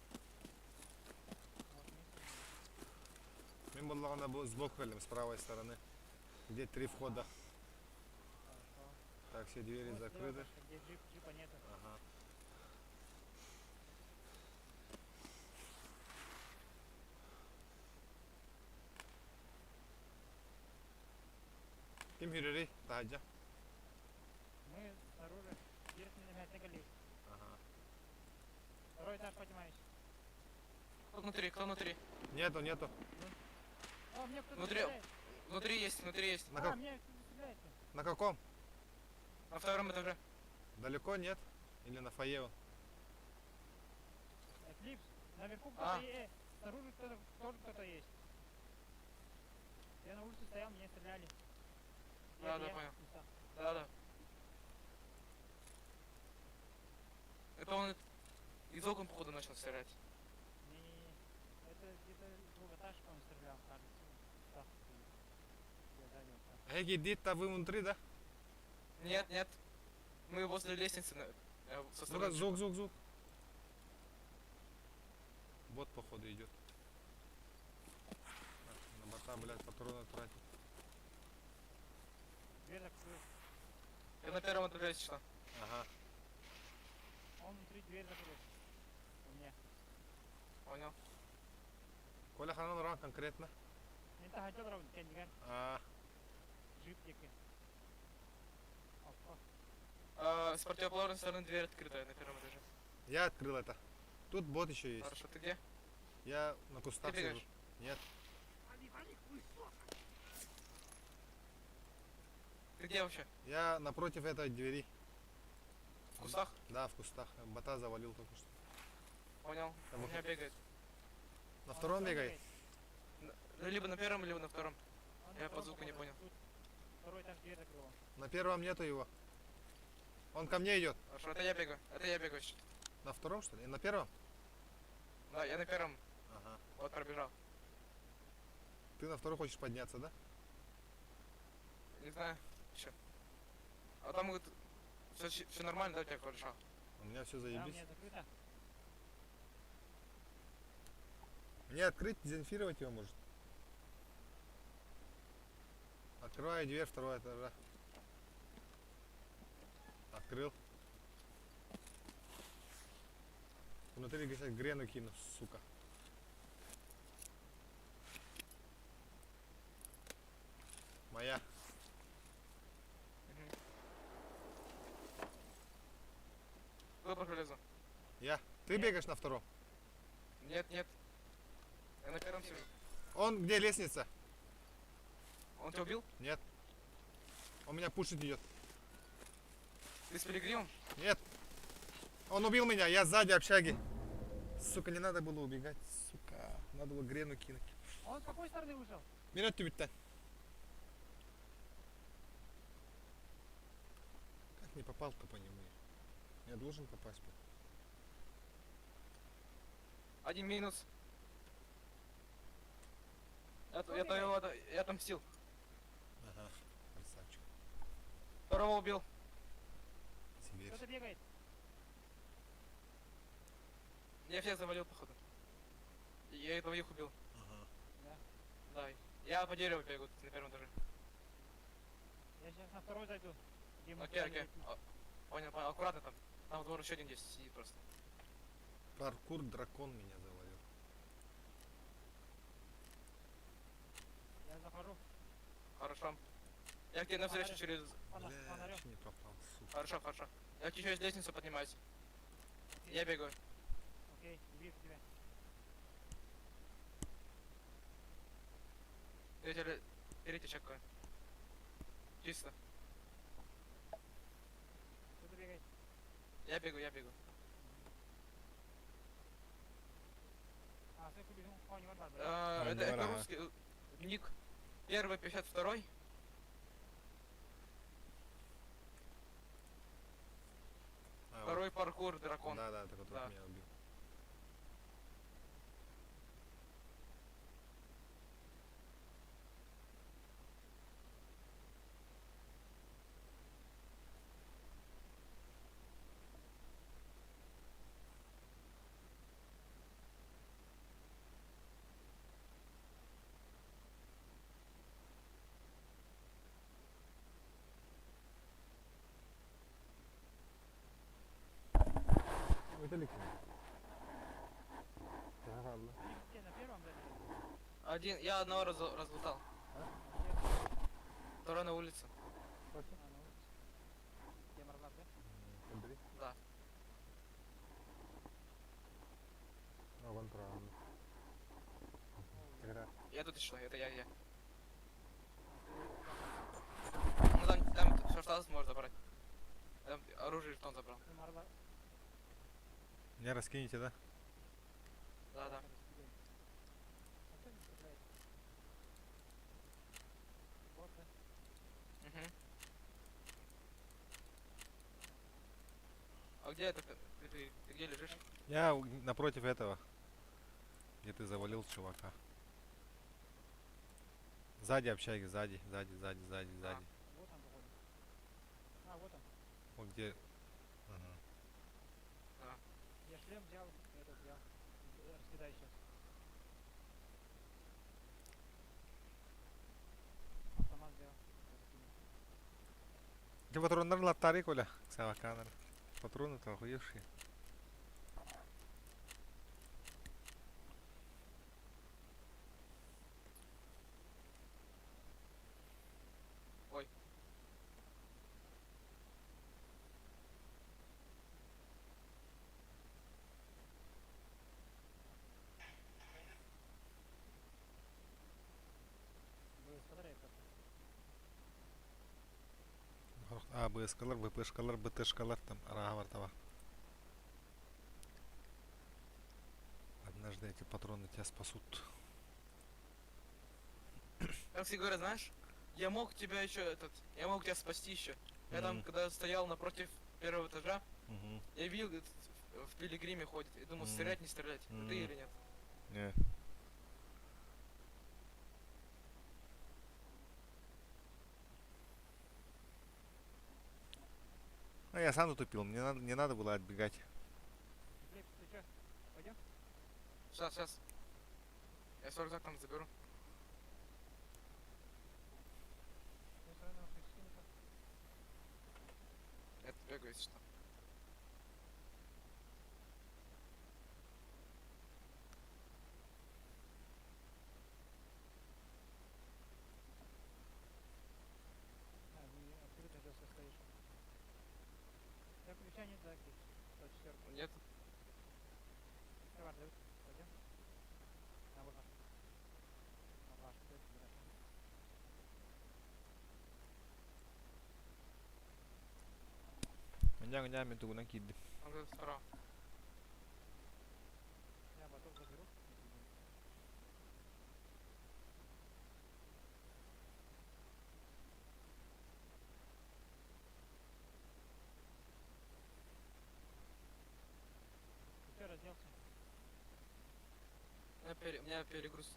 Мен болғанда сбоку келем, с правой стороны. Где 3 входа. Хорошо. Так, все двери Вот слева закрыты. точка, где джипа нету. Ага. Ким жүрери? Тахаджа. Мы снаружи. Верхний на галерее. Ага. Второй этаж поднимаюсь. Кто внутри, кто внутри? Нету, нету. О, мне кто-то Внутри. стреляет. Внутри есть, внутри есть. На, как- Мне кто-то стреляет. на каком? На втором этаже. Далеко нет? Или на фойе? Эклипс. Наверху А. кто-то есть. Снаружи кто-то, тоже кто-то есть. Я на улице стоял, меня стреляли. Да, Это да, я. понял. Места. Да. Это он из окон, походу, начал стрелять. Не-не-не. Это где-то двухэтажка он стрелял, кажется. Так, я занял так. Эй, Дитта, вы внутри, да? Нет. Мы возле лестницы со стороны. Ну-ка, звук. Бот, походу, идет. На бота, блядь, патроны тратит. Дверь закрыл. Я на первом этаже сейчас. Ага. Он внутри дверь закрыл. У меня. Понял. Коля Ханан уран конкретно. Мен хотел ровно, кендиган. Джип екен. Опа. С противоположной стороны дверь открытая на первом этаже. Я открыл это. Тут бот еще есть. Хорошо, ты где? Я на кустах Ты сижу. бегаешь? Нет. Ты где вообще? Я напротив этой двери. В кустах? Да, в кустах. Бота завалил только что. Понял. Там У меня бегает. На втором бегай. Ну, либо на первом, либо на втором. Он Я на по втором, звуку не походу. понял. Тут второй этаж дверь закрыл. Он. На первом нету его. Он ко мне идет. Хорошо, это я бегаю. сейчас. На втором, что ли? На первом? Да, я на первом. Ага. Вот пробежал. Ты на второй хочешь подняться, да? Не знаю. Еще. А там вот все нормально, да, у тебя хорошо? У меня все Да, у заебись. меня закрыто. Мне открыть, дезинфицировать его может. Открываю дверь второго этажа. Открыл. Внутри сейчас грену кину, сука. Моя. Куда пролезу? Я. Ты бегаешь на втором. Нет. Я на первом сижу. Он где лестница? Он тебя убил? Нет. Он меня пушить идет. Ты с пилигримом? Нет. Он убил меня, я сзади общаги. Сука, не надо было убегать, сука. Надо было грену кинуть. Он с какой стороны вышел? Минут тебе-то. Как не попал-то по нему? Я должен попасть. Один минус. Кто Я отомстил. Ага, красавчик. Второго убил. Сибирь. Кто-то бегает. Я всех завалил, походу. Я и двоих убил. Ага. Да. Я по дереву бегу на первом этаже. Я сейчас на второй зайду. Где мы Окей. стояли. Понял. Аккуратно там. Там вот двор еще один здесь сидит просто. Паркур дракон меня завалил. Я захожу. Хорошо. Я к тебе навстречу через... Фонарем. Бля, не попал, сука. Хорошо. Я через лестницу поднимаюсь. Я бегаю. Окей, вижу тебя. Третий чекаю. Чисто. Кто-то бегает. Я бегу. А, сверху бежим. О, не вон бар, Это русский ник. Первый, 52-й. А, Второй паркур дракон. дракон. Да, да, это который Да. меня убил. Ой, далеко. Они где, на первом даже? Один, я одного разлутал. Второй на улице. А, на улице. Где Марлак, да? Да. А, вон правильно. Я тут еще, это я. А, Ну там все осталось, можно забрать. Там оружие что он забрал. ты Марлак. Меня раскинете, да? Да. Раскидай. А кто не стреляет? Вот, да. Угу. А где это? Ты где лежишь? Я напротив этого, где ты завалил чувака. Сзади общаги, сзади. Вот он, походу. А, вот он. Вот где... Ага. Я шлем взял, этот взял. Раскидай сейчас. Автомат взял. Раскину. Те патронları латтарик оля, саваканар. Патроны-то охуевшие. Ой. Вы смотри, как. А, БСКлар, ВПшкалар, БТшкалар там, рагавар тава. Однажды эти патроны тебя спасут. Как все говорят, знаешь, я мог тебя спасти еще. Я там, Мгм. когда стоял напротив первого этажа, Угу. я видел, в пилигриме ходит. И думал, Мгм. стрелять, не стрелять. Это ты Мгм. или нет? Не. А я сам утопил, не надо было отбегать. Глеб, ты чё? Пойдем? Сейчас. Я 40 там заберу. Я сразу на скину так. Я тут бегаю, если что. А, не открыто сейчас стоишь. Так, ключа нет, да, Глеб? 104. Нет? Давай, Давид, пойдем. На выход. На ваш, ты хорошо. Меня мету накид. Он где-то справа. Я ботов заберу. Ты чё, разделся? У меня перегруз.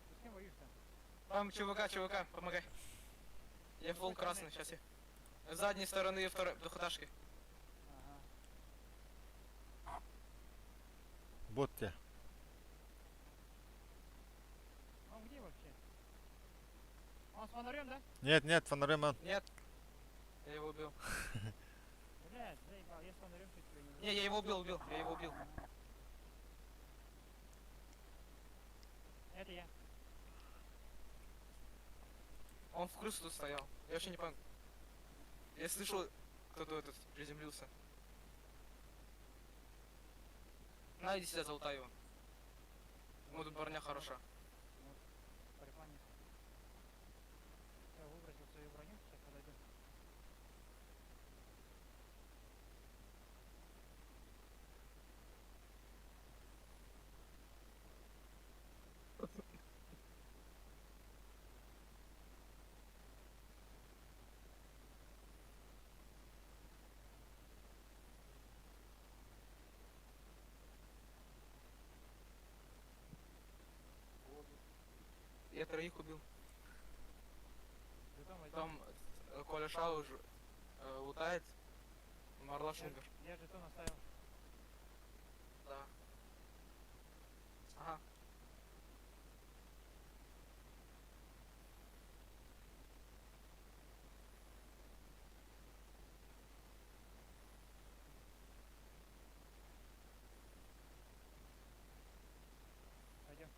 Ты с кем воюешь-то? Там ЧВК, помогай. Я фул красный, сейчас я. С задней стороны второй двухэтажки. Ага. Вот тебя. А он где вообще? Он с фонарем, да? Нет, фонарем он. Нет. Я его убил. Блядь, заебал, я с фонарем чуть тебя не Не, я его убил. Я его убил. Это я. Он в крысу тут стоял. Я вообще не понял. Я слышал, кто-то этот приземлился. На, иди сюда, золотай его. Ну, тут барня хороша. Парифанец. Я выбросил свою броню, сейчас подойду. Я троих убил. Ты там один. Там Коля Шауж лутает. Марла Шунгер. Я жетон оставил. Да. Ага. Пойдем.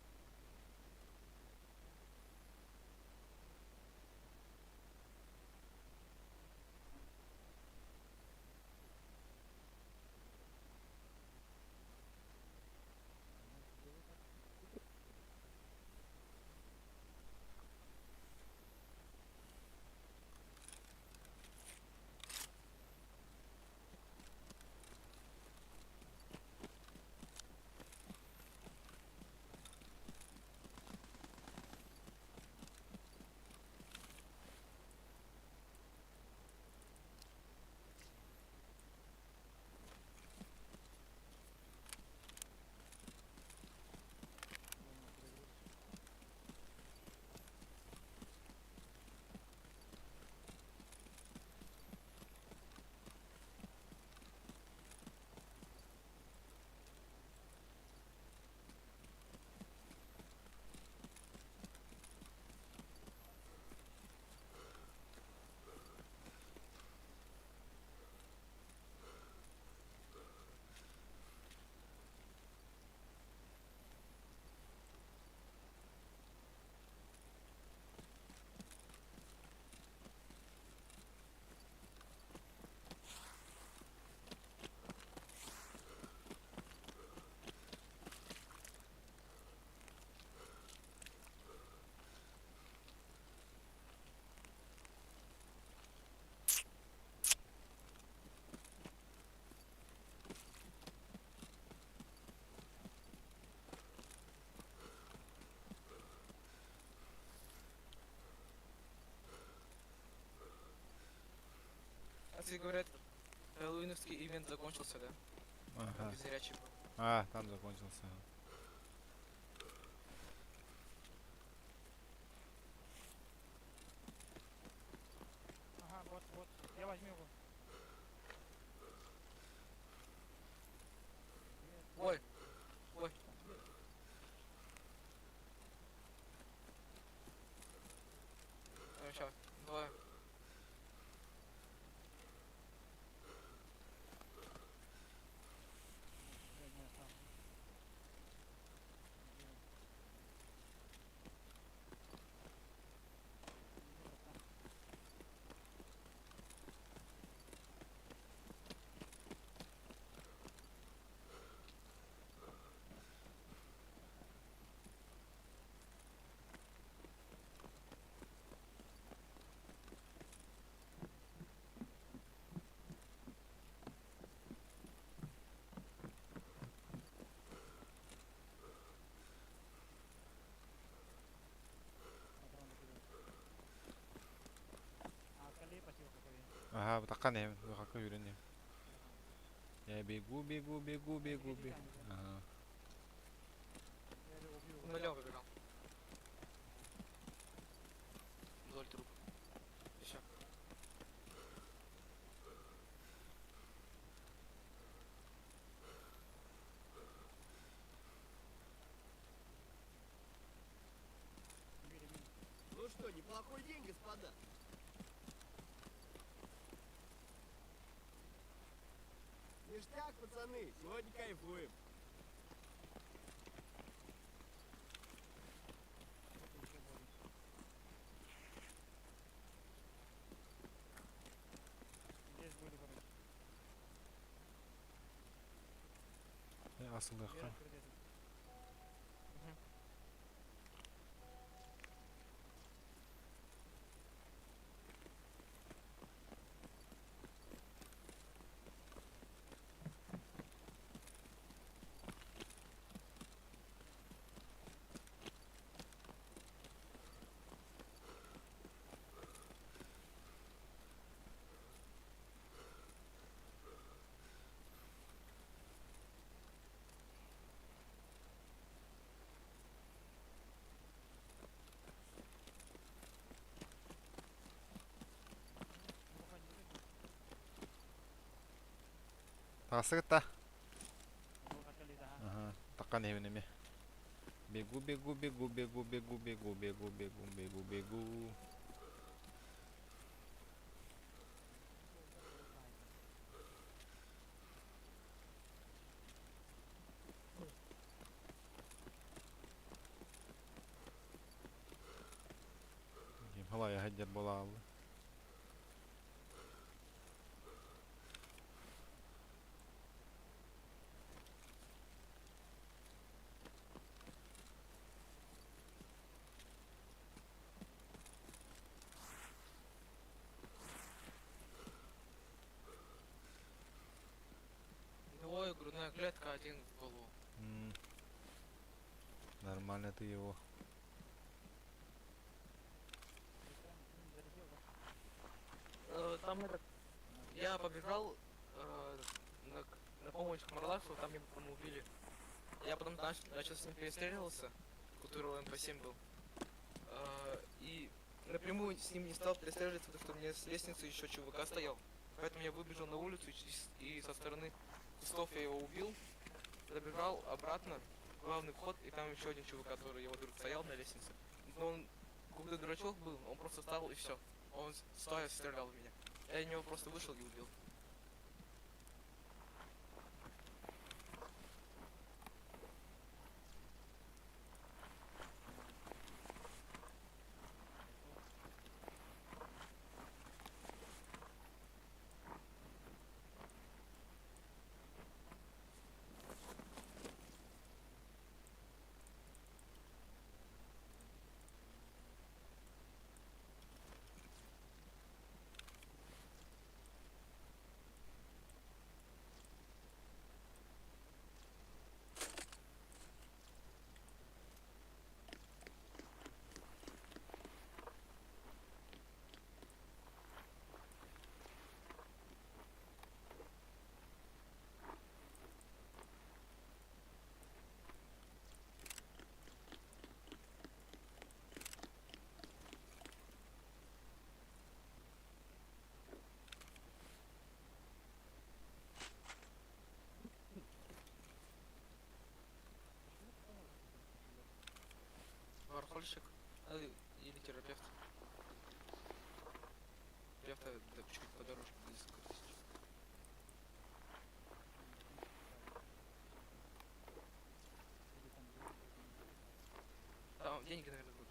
А тебе говорят, хэллоуиновский ивент закончился, да? Ага. Зрячий был. А, там закончился. Ага, вот, вот. Я возьму его. Ой, ой. Сейчас, давай. Я не оставлю. Калей спасибо какой. Ага, такая не, какой юрение. Я бегу, бегу, бегу, бегу, бегу. Ага. Я его убил. Налево побежал. Вдоль труп. Все. Бери меня. Ну что, неплохой день, господа. Ништяк, пацаны, сегодня кайфуем. Это еще более. Здесь были, короче. Asıl Дверь yakın. открыта. Тасык та. Ага. Ага. Такан евинеме. Бегу, бегу, бегу, бегу, бегу, бегу, бегу, бегу, бегу, бегу. Халай хәҗәр була алды. Двое, грудная клетка, один в голову. Нормально ты его. Там этот... Я побежал на помощь Марласу, там меня потом убили. Я потом начал с ним перестреливался, у которого МП7 был. И напрямую с ним не стал перестреливаться, потому что у меня с лестницы еще ЧВК стоял. Поэтому я выбежал на улицу и со стороны кустов я его убил. Забежал обратно в главный вход, и там еще один ЧВК, который его друг стоял на лестнице. Но он, когда дурачок был, он просто встал и все. Он стоя стрелял в меня. Я в него просто вышел и убил. Вархольщик или терапевт. Терапевта да, чуть подороже, несколько тысяч. Там деньги, наверное, будут.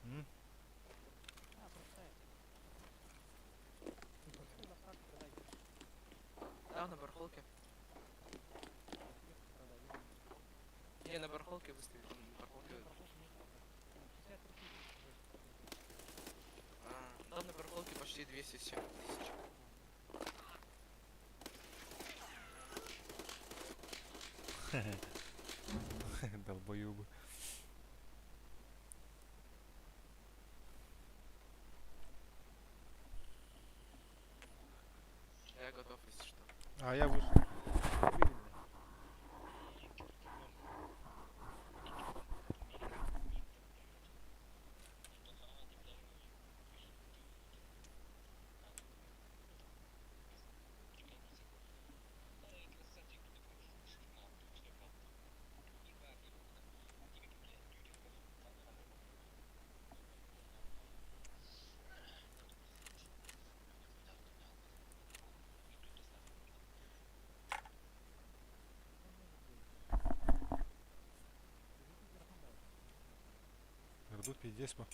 М? Да, на барахолке. Не, на барахолке выставили. На барахолке. Там на барахолке почти 207 тысяч. Долбоёбы. Я готов, если что. А я вышел. Рдут пиздец по.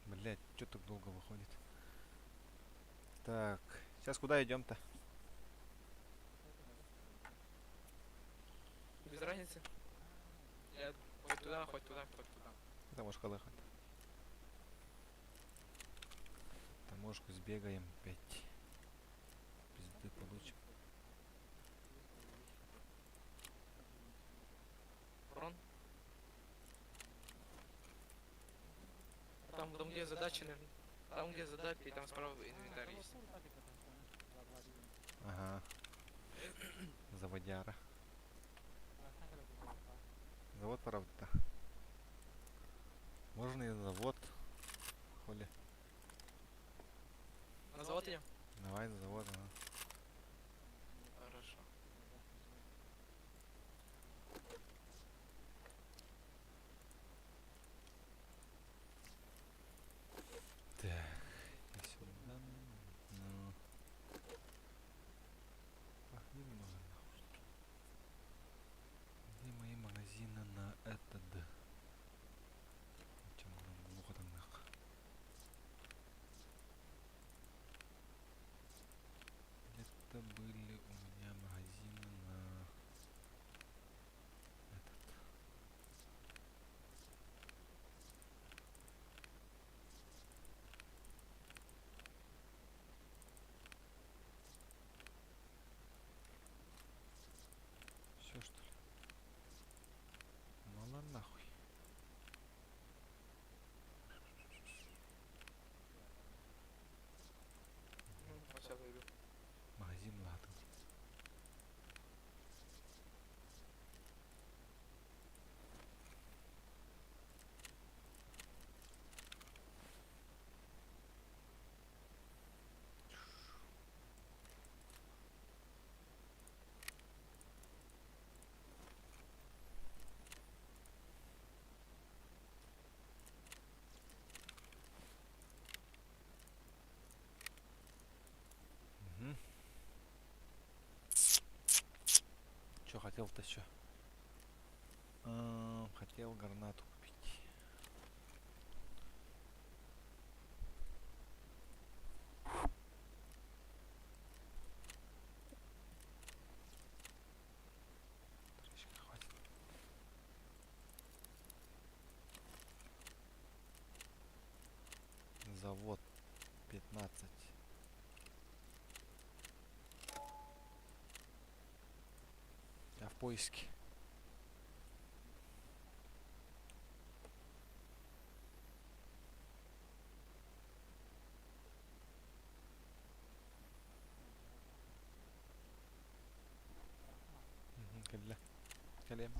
Блять, что так долго выходит? Так, сейчас куда идем-то? Без разницы. Я хоть туда, хоть туда, хоть туда. Таможка колыхать. Таможку сбегаем опять. Пизды получим. Фронт. Там где задачи, наверное. Там где задатки, там справа инвентарь есть. Ага. Заводяра. Завод, правда. Можно и завод. Холи. На завод идем? Давай за завод, ага. Хорошо. Так, и сюда. Ну. Погнали нахуй. Где мои магазины на этот? Чем нам глухо там нахуй. Это были у меня магазины на этот. Все что ли? Мало нахуй. Сейчас выйду. Магазин ладно. Угу. Что хотел-то что? Хотел гранату купить. Тречка хватит. Завод 15. Я в поиске. كله كلام.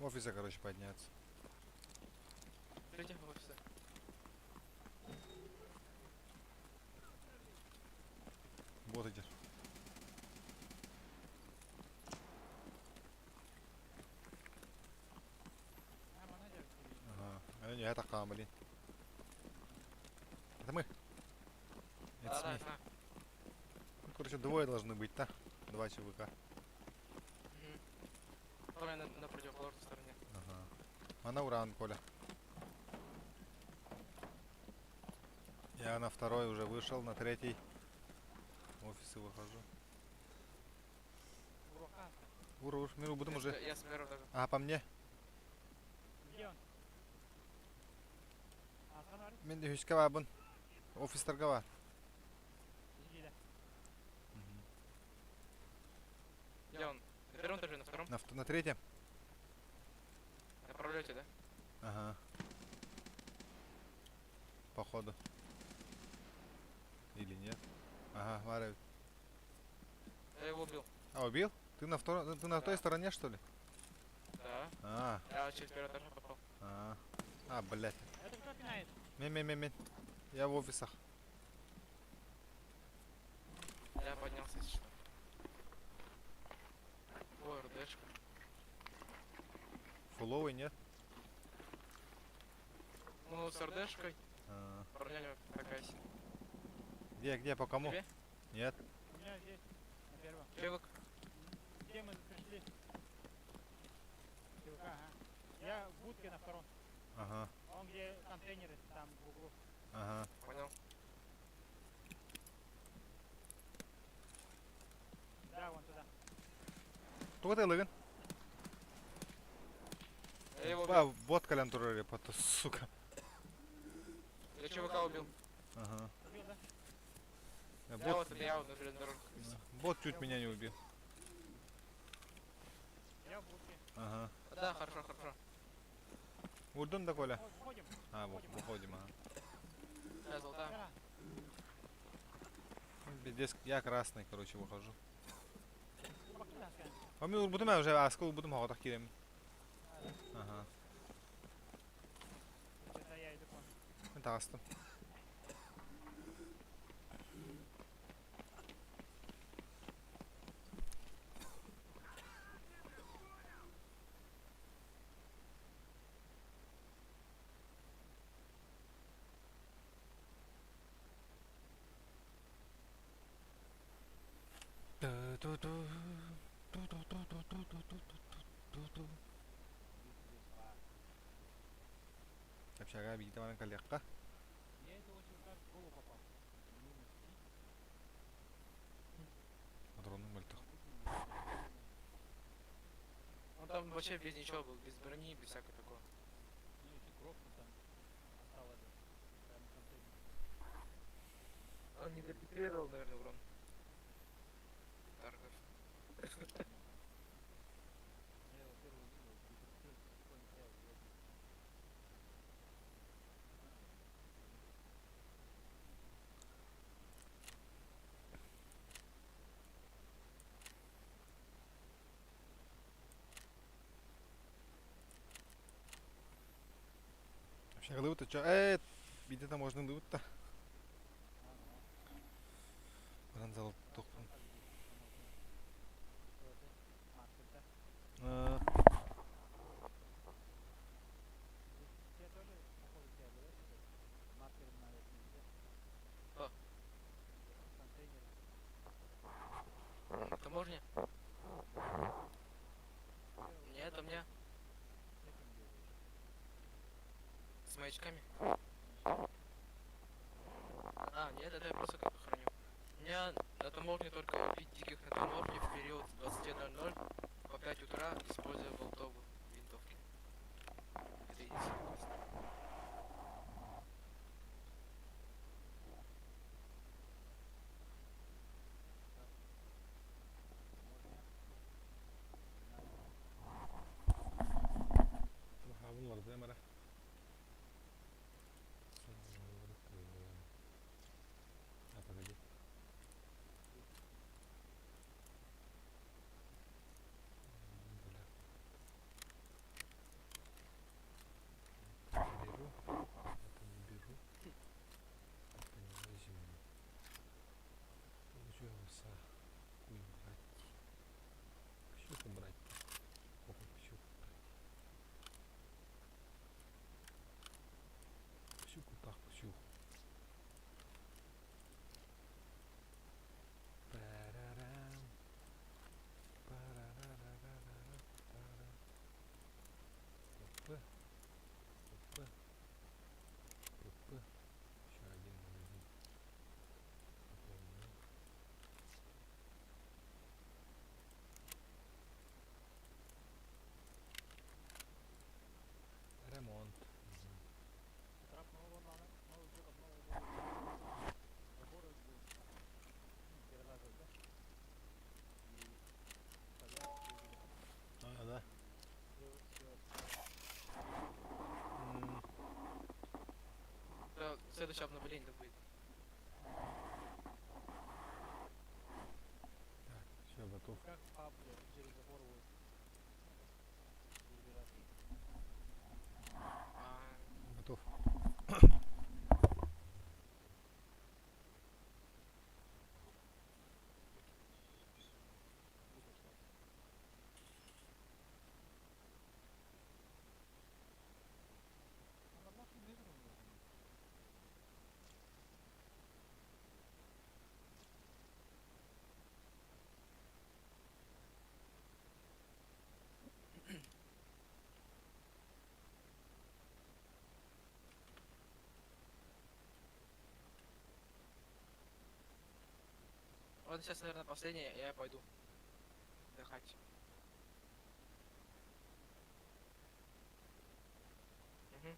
В офисе, короче, подняться. Придем в офисе. Вот идет. Менеджер. Ага. Не, это камбли. Это мы. Да, It's да, me. да. Ну, короче, двое должны быть, да? Два ЧВК. Давай на противоположной стороне. Ага. А на уран, Коля. Я на второй уже вышел, на третий в офисы выхожу. Уроха. Уруш, миру будем уже. Я с первого даже. А, по мне? Где он? Санари? Мен де хүчке бабын. Офис торгова. Иди, да. Где он? На первом этаже, на втором? На третьем? На пролете, да? Ага. Походу. Или нет? Ага, варивает. Я его убил. А, убил? Ты на второй, ты на той Да. стороне, что ли? Да. А, Я через первый этаж попал. блядь. Это кто пинает? Мен. Я в офисах. Я поднялся, если что. Ой, РДшка. Фуловый, нет? Ну, с РДшкой. А, Парняня такая себе. где, по кому? Тебе? Нет. У меня здесь, на первом. Чевок. Где мы пришли? ЧВК, ага. Я в будке на втором. Ага, Он где контейнеры, там в углу. ага. Понял. Да, вон туда. Тугу ты лыгын? Я его Ба, убил. вот калян турары, сука. Я ЧВК убил. Ага. Убил, да? Э, Я Бот, вот это я вот на железной дороге. бот чуть меня не убил. Я в будке. Ага. Да, хорошо, хорошо. Урдун да, Коля? Входим. А, выходим, ага. Я золотая. Да. Здесь я красный, короче, выхожу. Пакистанская. А мы будем уже, а сколько будем хаватах кидем? Ага. Это я иду к вам. Это астым. Общага бигите ванан коллега. Я этого ЧВК в голову попал. Патронный мальтах. Он там вообще без ничего был, без брони, без всякого такого. Ну, если грохну там осталось. Прям контейнер. Он не допетрировал, наверное, урон. Таргов. Я его первый увидел. Спокойно стоял, блядь. Общага лывыта чо? Бигите можно лывыта. Баран зал тохпун. Тебе тоже, походу, тебя говорят, что маркер на этом нельзя. Что? Контейнер. Таможня? Нет, у меня с маячками. А, нет, это я просто как храню. У меня на таможне только убить диких на таможне в период с 20:00 по 5 утра, используя болтовую винтовки. Это единственное. Хавун var değil mi? А, погоди. Бля. еще обновление да будет. Все, готов. Как паб, блядь, через забор будет. Забираться. А, Готов. Она нахуй не нужна. вот сейчас, наверное, последнее, я пойду отдыхать. Мгм.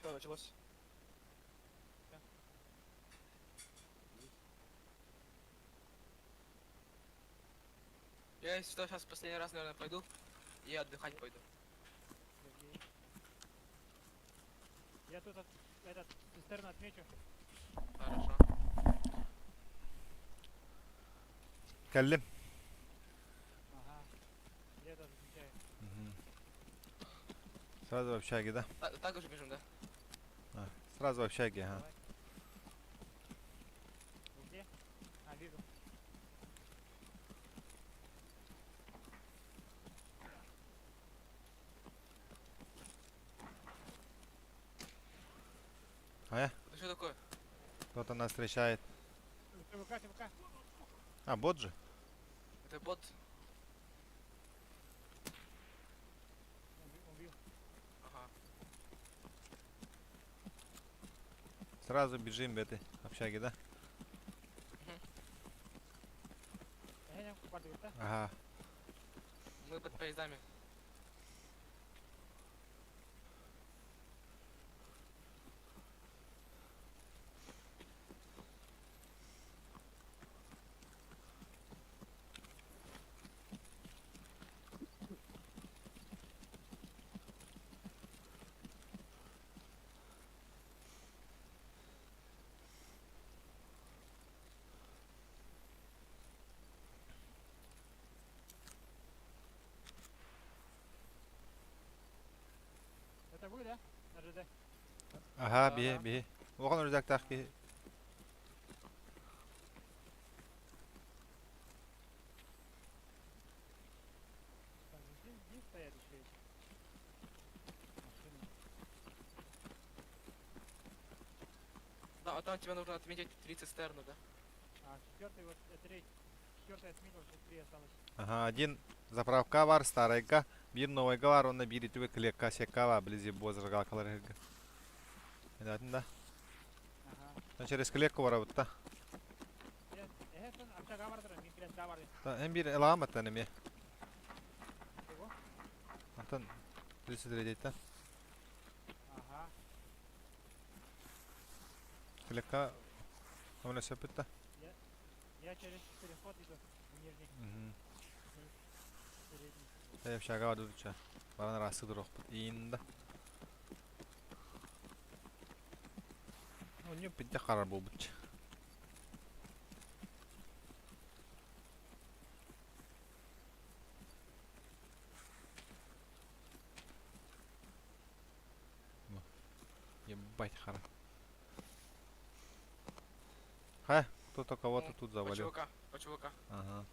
Что началось? Я если что, сейчас последний раз, наверное, пойду и отдыхать пойду. Подожди. Я тут этот цистерну отмечу. Хорошо. Geldim. Ага. Я тоже отмечаю. Сразу в общаге, да? Так уже бежим, да? Сразу в общаге, ага. Давай. Вы где? А, вижу. А? Это что такое? Кто-то нас встречает. ТВК, ТВК. А, бот же? Это бот. Убил. Ага. Сразу бежим в этой общаге, да? Ага. Мы под поездами. Это вы, да? На ЖД? Ага, Да, бе, да. бе. Оған өзак так бе. Там здесь стоят еще эти машины. Да, а там тебе нужно отметить 3 цистерны, да? А четвертый вот, четвертый отметил, что 3 осталось. Ага, один заправка бар, старайга. Bir новайга бар, онда бири түбе кілекка секка бар, білізе бозырға қалар ерге. Едатын да. Ага. Через кілекка бар абытта. Сон акчага бардыр, мен келесіға барды. Та, ән бір элағам аттан әме. Чего? Антон, білсідір едейт та. Ага. Кілекка, өміне сөпіт та. Я через переход иду в нижний передний. Әйіп шаға барды дұча. Баран расы дұр оқпыт. Иінді. Оны петте қарар бұл бұтча. Ебать хара. Ха, кто-то кого-то тут По завалил. ЧВК, по ЧВК. Ага.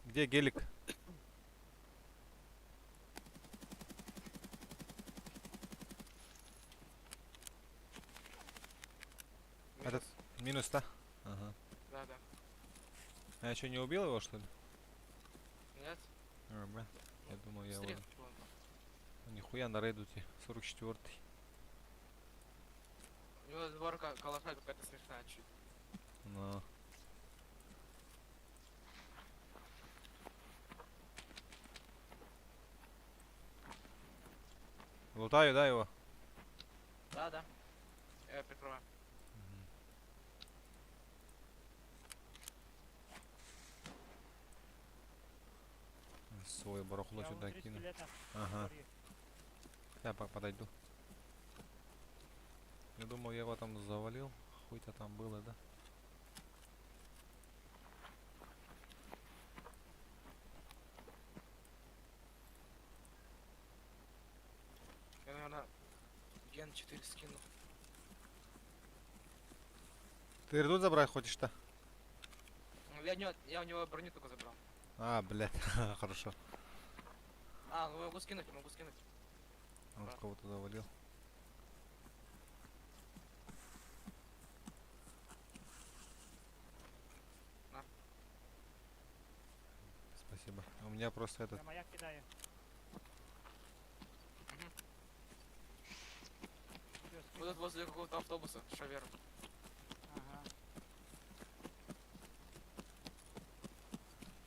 Где гелик? Этот минус, да? Ага. Да, да. А я что, не убил его, что ли? Нет? А, бля. Я думал, я его... Быстрее. Нихуя на рейдуте. 44-й. У него сборка калаша какая-то смешная чуть. Но... Лутаю, да, его? Да, да. Я прикрываю. Свой барахло Я сюда внутри кину. скелета. Ага. Смотри. Я подойду. Я думал, я его там завалил. Хуй-то там было, да? Я, наверное, ген 4 скину. Ты редут забрать хочешь-то? Ну, я у него броню только забрал. А, блядь, хорошо. А, ну могу скинуть, могу скинуть. Он Да. кого-то завалил. На. Спасибо. У меня просто этот... Я маяк кидаю. Мгм. Всё, скинул. Вот тут возле какого-то автобуса, шавер. Ага.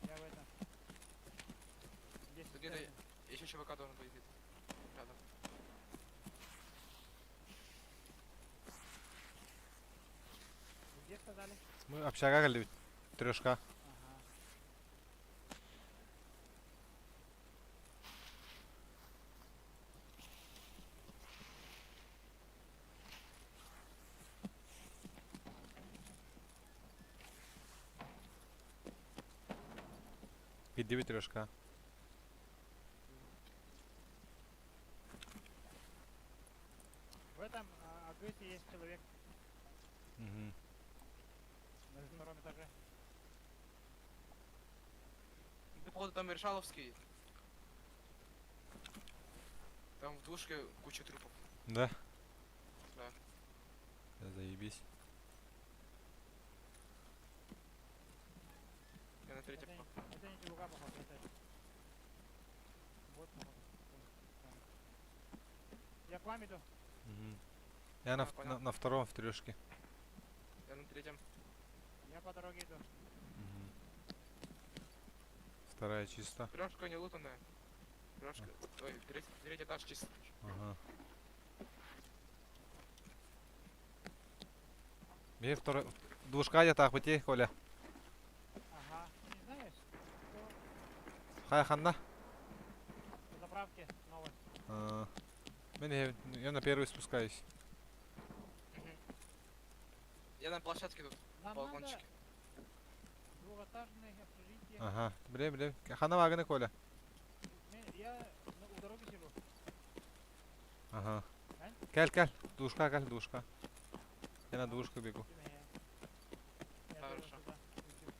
Я в этом. Здесь Тут где-то цистерны. еще ЧВК должен быть где-то. Рядом. Где сказали? Мы общагали трешка. Ага. Иди трешка. В этом Агыте есть человек Угу. на втором этаже. Ты, походу, там Решаловский. Там в двушке куча трупов. Да? Да. Да, заебись. Я на третьем. Это не чувака, походу, это. Вот, походу. Я к вам иду. Угу. Я А, понял. на втором в трешке. Я на третьем. Я по дороге иду. Угу. Вторая чисто. Трешка не лутанная. Трешка... Ой, третий этаж чисто. Ага. Бей второй. Двушка где-то охвати, Коля. Ага. Не знаешь, что Хай ханна. по заправке новой. Я на первый спускаюсь. Мгм. Я на площадке тут, Нам балкончике. надо двухэтажное общежитие. Ага. Блин. Хана ваганы, Коля. Я у дороги сижу. Ага. А? Кәл. Двушка. Я на двушку бегу. Я Хорошо. тоже туда уйду.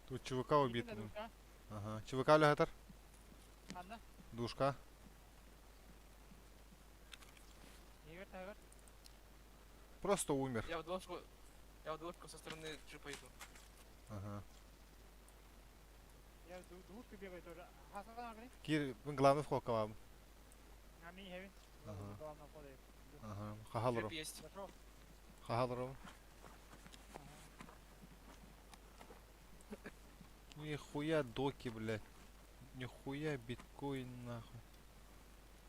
Тут ЧВК убит. Иди на душа. Ага. ЧВК лягатар. Анна. Двушка. Егор, Тагор. Просто умер. Я в двушку со стороны джипа иду. Ага. Я двушку бегаю тоже. Хасан Агри. Кир, главный вход калам. А мини хевин. Ага. Главное входа. Ага. Хагалров. Джип есть. Зашел. Хагалров. Ага. Нихуя доки, блядь. Нихуя биткоин, нахуй.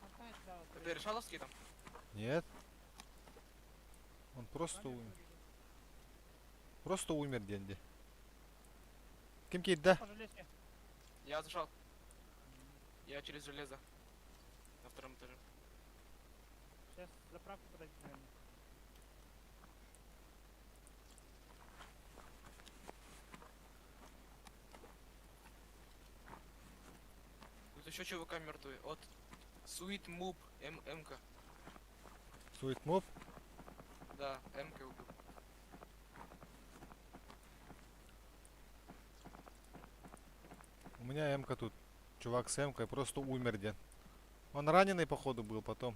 Опять, да, вот Ты решаловский там? Нет. Он просто умер. Просто умер, деньги. Кем кейт, да? По железке. Я зашел. Я через железо. На втором этаже. Сейчас заправку подойти, наверное. Тут еще ЧВК мертвый. От Sweet Move МК. Сует моб. Да, МК убил. У меня МК тут. Чувак с МКой просто умер, дед. Он раненый, походу, был потом.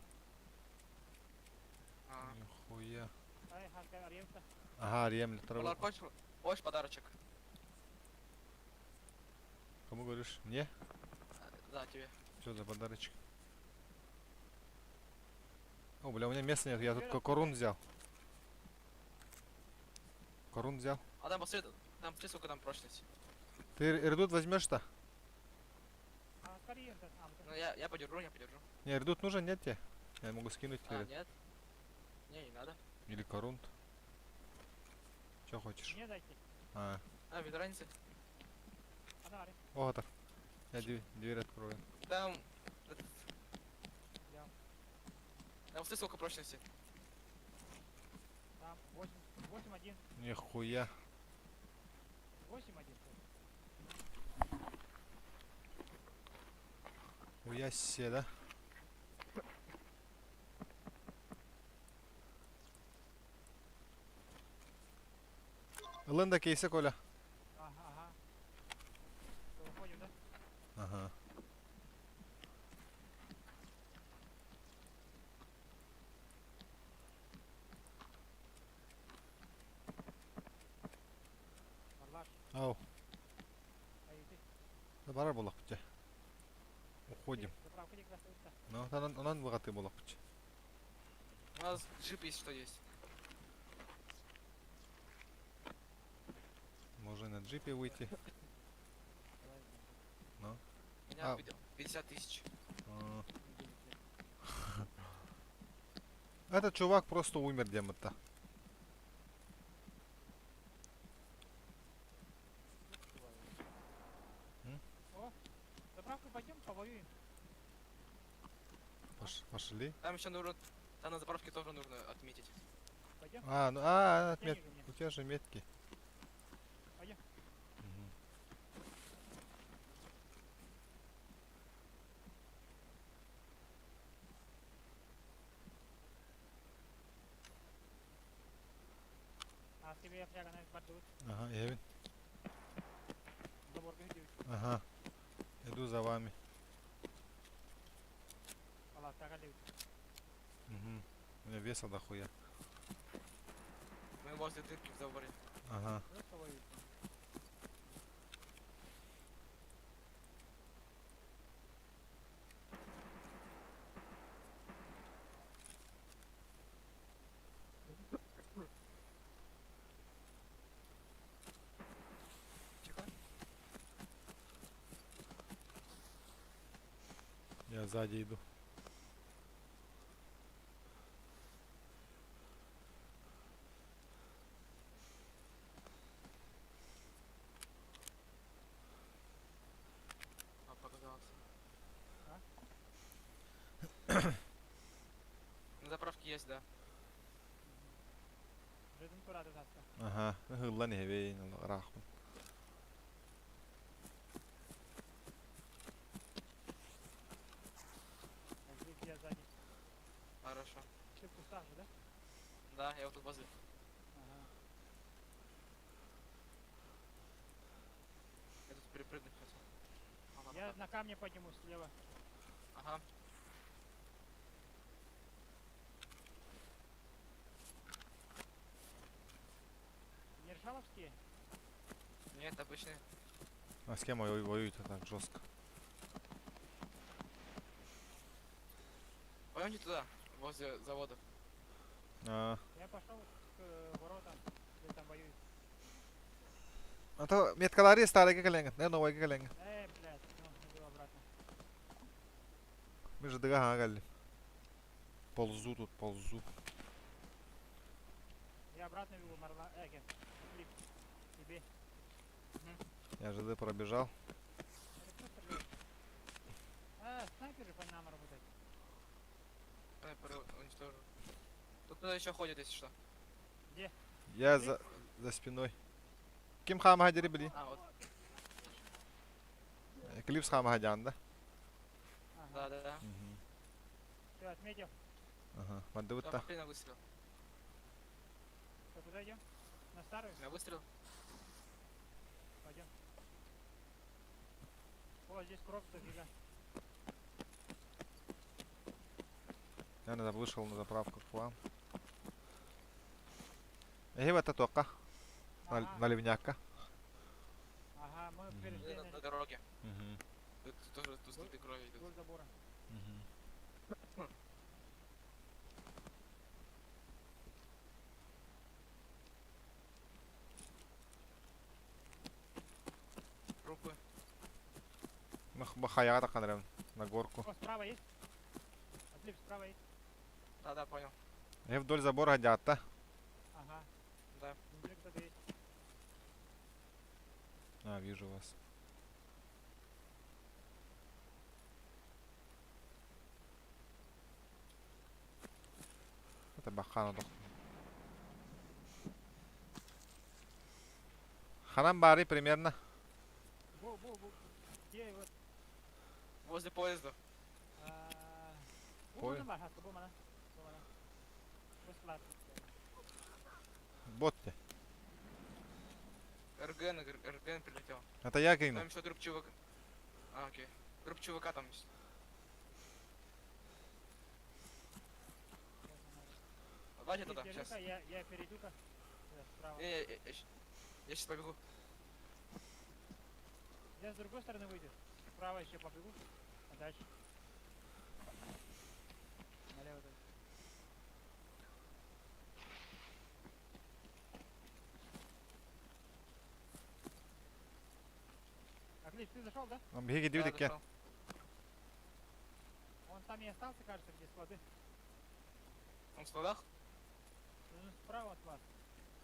А. Нихуя. Ай, Хаска, Арьевка. Ага, ремля. Подарок хочешь подарочек? Кому говоришь? Мне? Да, тебе. Что за подарочек? О, бля, у меня места нет. Я тут корун взял. Корун взял. А там посмотри, сколько там прочность. Ты редут возьмешь-то? А, Арьевка. Ну я подержу. Не, редут нужен, нет тебе? Я могу скинуть тебе. А, нет. Не надо. Или корунт. Что хочешь? Мне дайте. А, Без разницы. Адари. о, готов. Я дверь открою. Там... Взял. Там смотри, сколько прочности. Там 8-1. Нихуя. 8-1. Уясе, да? Ленда кейса, Коля. Ага. Выходим, да? Ага. Марлаш. Ау. Айти. Бара болақ бітте. Уходим. Заправка не красавица. Ну, онан бұғаты болақ бітте. У нас джип есть, что есть. Можно на джипе выйти. Ну. У меня А. 50 тысяч. А. Этот чувак просто умер где-то. О, заправку пойдем, повоюем. Пошли. Там еще нужно... Там на заправке тоже нужно отметить. Пойдем. Отмет. Тяни же мне. У тебя же метки. Пойдем. Мгм. А тебе фляга на поддут. Ага, Евин. Забор где? Ага. Иду за вами. Алла, фляга левит. Угу. У меня веса дохуя. Мы возле дырки в заборе. Ага. Ну, повоюем. Я сзади иду. А, показалось. На заправке есть, да. Жидын турады затты. Ага. Hılla ne beyin rahmet. Здесь я сзади. Хорошо. Ты в кустах же, да? Да, я вот тут возле. Ага. Я тут перепрыгнуть хотел. Ага, Я так. на камне поднимусь слева. Ага. Не решаловские? Нет, обычный. А с кем воюют-то так жестко? Пойдемте туда, возле завода. А, Я пошел к воротам, где там воюют. то меткалары старые каленга. Не новые каленга. Блядь, ну, иду обратно. Мы же дыга галли. Ползу тут, ползу. Я обратно бегу, Марла... Ген. Флип. Тебе. Я же пробежал. Это кто стреляет? Снайпер же по нам работает. Снайпер уничтожил. Тут кто еще ходит, если что. Где? Я за спиной. Ким хама хадири били? А, вот. Клипс хама хадян, да? Ага. Да. Все, отметил. Ага. Мадды вот Да, та. пошли на выстрел. Что, куда идем? На старую? На выстрел. Пойдем. О, здесь кровь дофига. Я вышел на заправку к вам. Эй, вот это тока. Ага, Наливняка. ага, мы Мгм. перешли На дороге. Угу. Тут тоже тут следы крови идут. вдоль забора. Трупы. Бахая так наверное, на горку. О, справа есть? Отлип, справа есть? Да, понял. Я вдоль забора ходят, да? Ага. Да. Внутри кто-то есть. А, вижу вас. Это бахана дох. Ханам бари примерно. Бу. Где вот? Возле поезда. Бу Понял. mana var? Hatta bu mana. Bu mana. Bu склад. Ботте. РГН прилетел. Это я кинул. Там еще труп чувака. А, окей. Труп чувака там есть. Давайте туда, сейчас. Я перейду-ка. Справа. Я сейчас побегу. Я с другой стороны выйду. Справа еще побегу. А дальше? Налево дальше. Отлично, ты зашел, да? Беги, Да, дюдик, я. зашел. Он там и остался, кажется, где склады. Он в складах? Ну, справа от вас.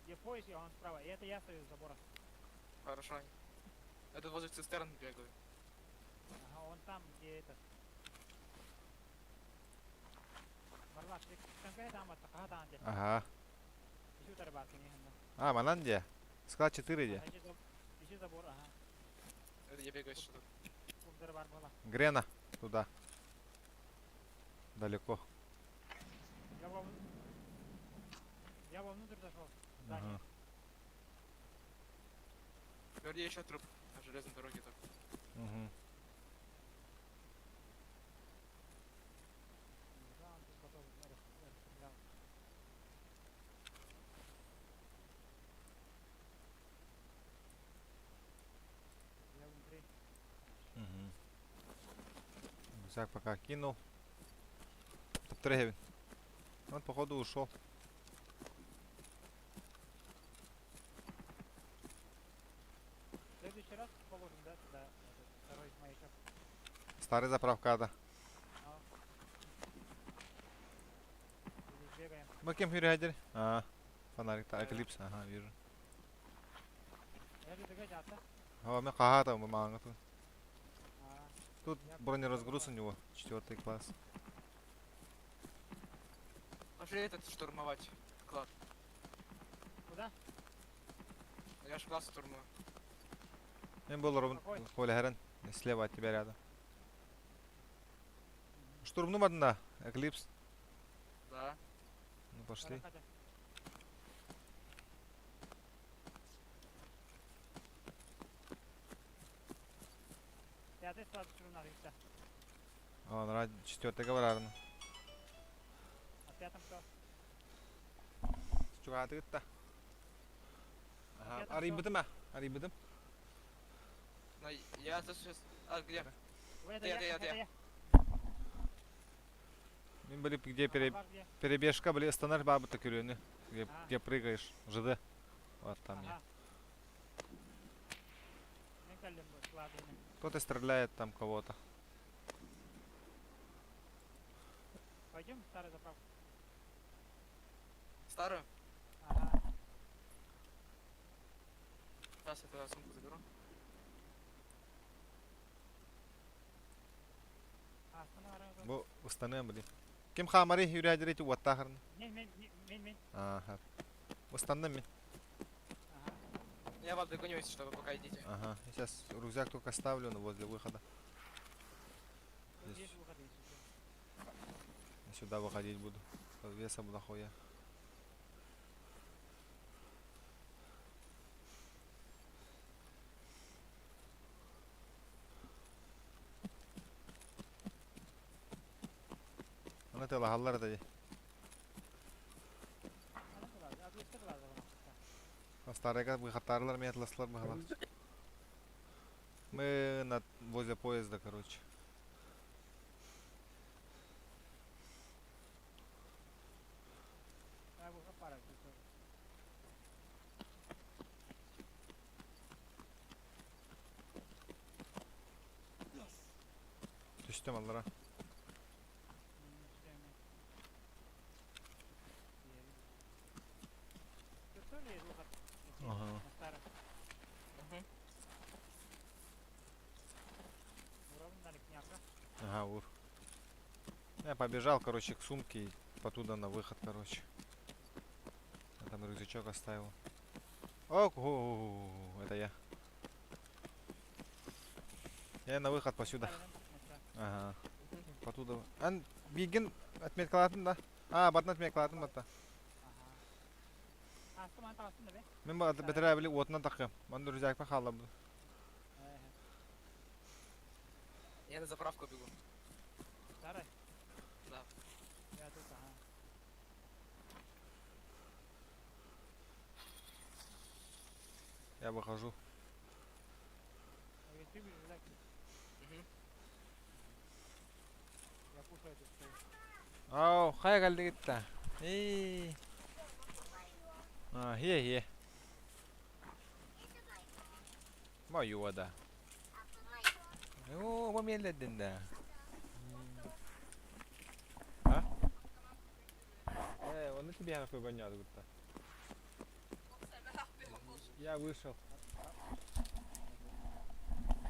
Где поезд, он справа. И это я стою с забора. Хорошо. Это возле цистерн бегаю. Ага, он там, где этот. Марлак, ты конкретно там от Хатан, где. Ага. Ищу тарбарки, не ханна. А, манан где? Склад 4 где? Ищи забор, ага. Это я бегаю сюда. Тут тарбар была. Грена. Туда. Далеко. Я вовнутрь зашел. Здание. Ага. Впереди еще труп на железной дороге так. Угу. Да, он тут потом расстрелял. Я внутри. Угу. Рюкзак пока кинул. Топ-3. Он походу ушел. В следующий раз положим, да, туда этот второй маячок. Старый заправка, да. Bakayım yürü hadi. Aa. Фонарик-то, Эклипс, ага, вижу. Я бегаю, да? А, у меня каха-то, манга тут. А, Тут бронеразгруз у него, 4 класс. Пошли этот штурмовать. Клад. куда? Я ж класс штурмую. Я был ровно Какой? Коля Герен, слева от тебя рядом. Штурмнум одна, Эклипс. Да. Ну пошли. Катя. Пятый склад штурмовали, да. Он ради 4 говорарно. А в пятом кто? Чуга ты-то. Ага, Я там арибыдым а? Арибыдым. Но я сейчас... А, где? Это Это я. это я. Мы были где Бар где? перебежка, были стандарт бабы так где, А. где прыгаешь, ЖД. Вот там я. Ага. Мне калим был, ладно. Кто-то стреляет там кого-то. Пойдем в старый заправку. Старую? Ага. Сейчас я тогда сумку заберу. А, останавливаем. Bu ustanı bili. Kim hamari yürü hadi tu watta harın. Мин. Ага. Устанны ми. Ага. Я вам догонюсь, чтобы пока идите. Ага. Сейчас рюкзак только ставлю возле выхода. Здесь выходы, если что. Сюда выходить буду. Веса буду хуя. Ana tela hallar da. Она туда, а здесь туда заправка. Старые выходарлар метласлар бахала. Мы возле поезда, короче. Я его аппарат. Düştüm allara. Ага. На старом. Угу. Уровень дали княка. Ага, ур. Я побежал, короче, к сумке и потуда на выход, короче. Я там рюкзачок оставил. О, это я. Я на выход посюда. Ага. Потуда. Ан биген отметкалатын да. А, батын отметкалатын бата. А, что мы там остановили? Мен бата бітіре білі отына тақым. Мен рюкзакпен қалам. Я на заправку бегу. Старый? Да. Я тут, ага. Я выхожу. А ведь ты будешь ждать? Угу. Я кушаю тут стою. Ау, қай қалды кетті. Ей. А, хе. Мою вода. О, помедледен да. А? Он на тебя нахуй гонял будто. Я вышел.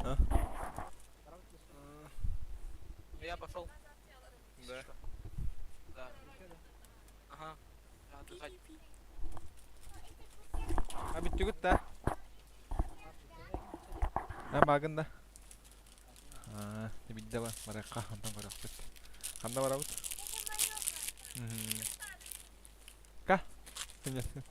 А? Я пошел. Да. Да. Ага. Отдыхать. А бит да. А багында. А, не бит дава. Маракка хандан барак бит. Ханда барабыт. Ка? Конечно.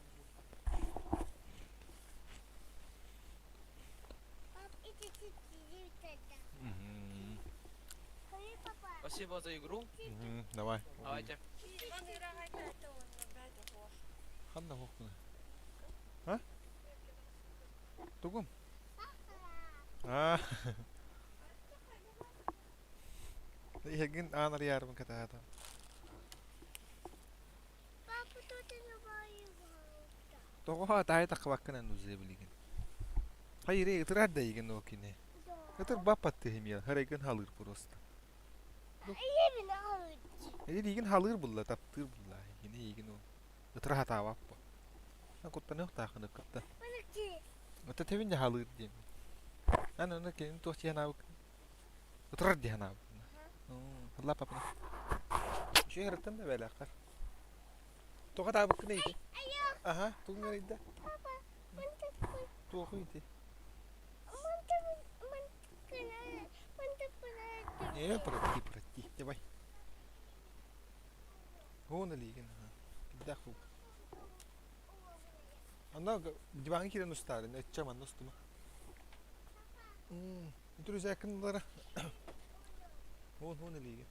Спасибо за игру. Давай. Давайте. Ханда хокуна. А? Тугум? А. Ягин анар ярым катата. Папа, тут ты забываешь. Того тай такваккана нузебилигин. Hayır, ıtır da yiyin o kine. Итер бапат tehim Харайган халыр просто. Yemin alır. Yiyin halır bulla, taptır bulla. Yine yiyin o. Ытыра таап. На куттаны ухтаахын ыккытта. Палки. Ота тебин жахалыыр дием. Ана келин тох янаабык. Ытырар диянаабык. Алла папа. Шеһртен да белакар. Тога таабык нейди. Ага, тугун гайда. Тугу иди. Прати. Давай. Вон лиген. Даху. Ана диван кирен устар, не чаман устума. Итүр закынлары. Вон лиген.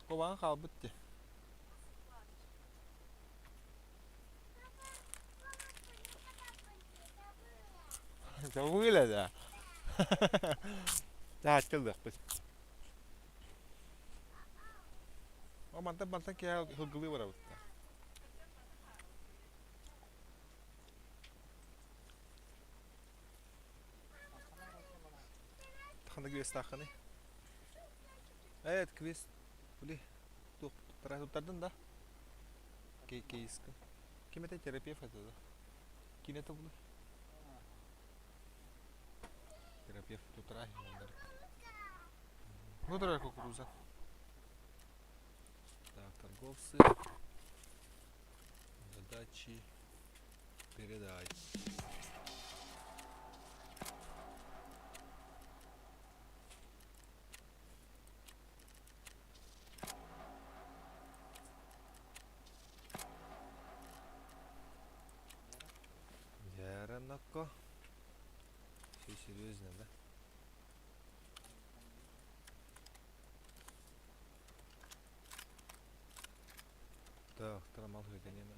Кован халбытты. Забыла, да. Да, açıldık biz. O mantan ki hılgılı var avutta. Takanda güvesi takını. Evet güvesi. Buli. Tuttardın da. Keyiskin. Kime de terapiye fazla da. Kine de bulu. Terapia tutrahi onları. Мудрая кукуруза. Так, торговцы. Задачи. Передать. Яранако. Все серьезно, да? Так, тарамал хөйденеме.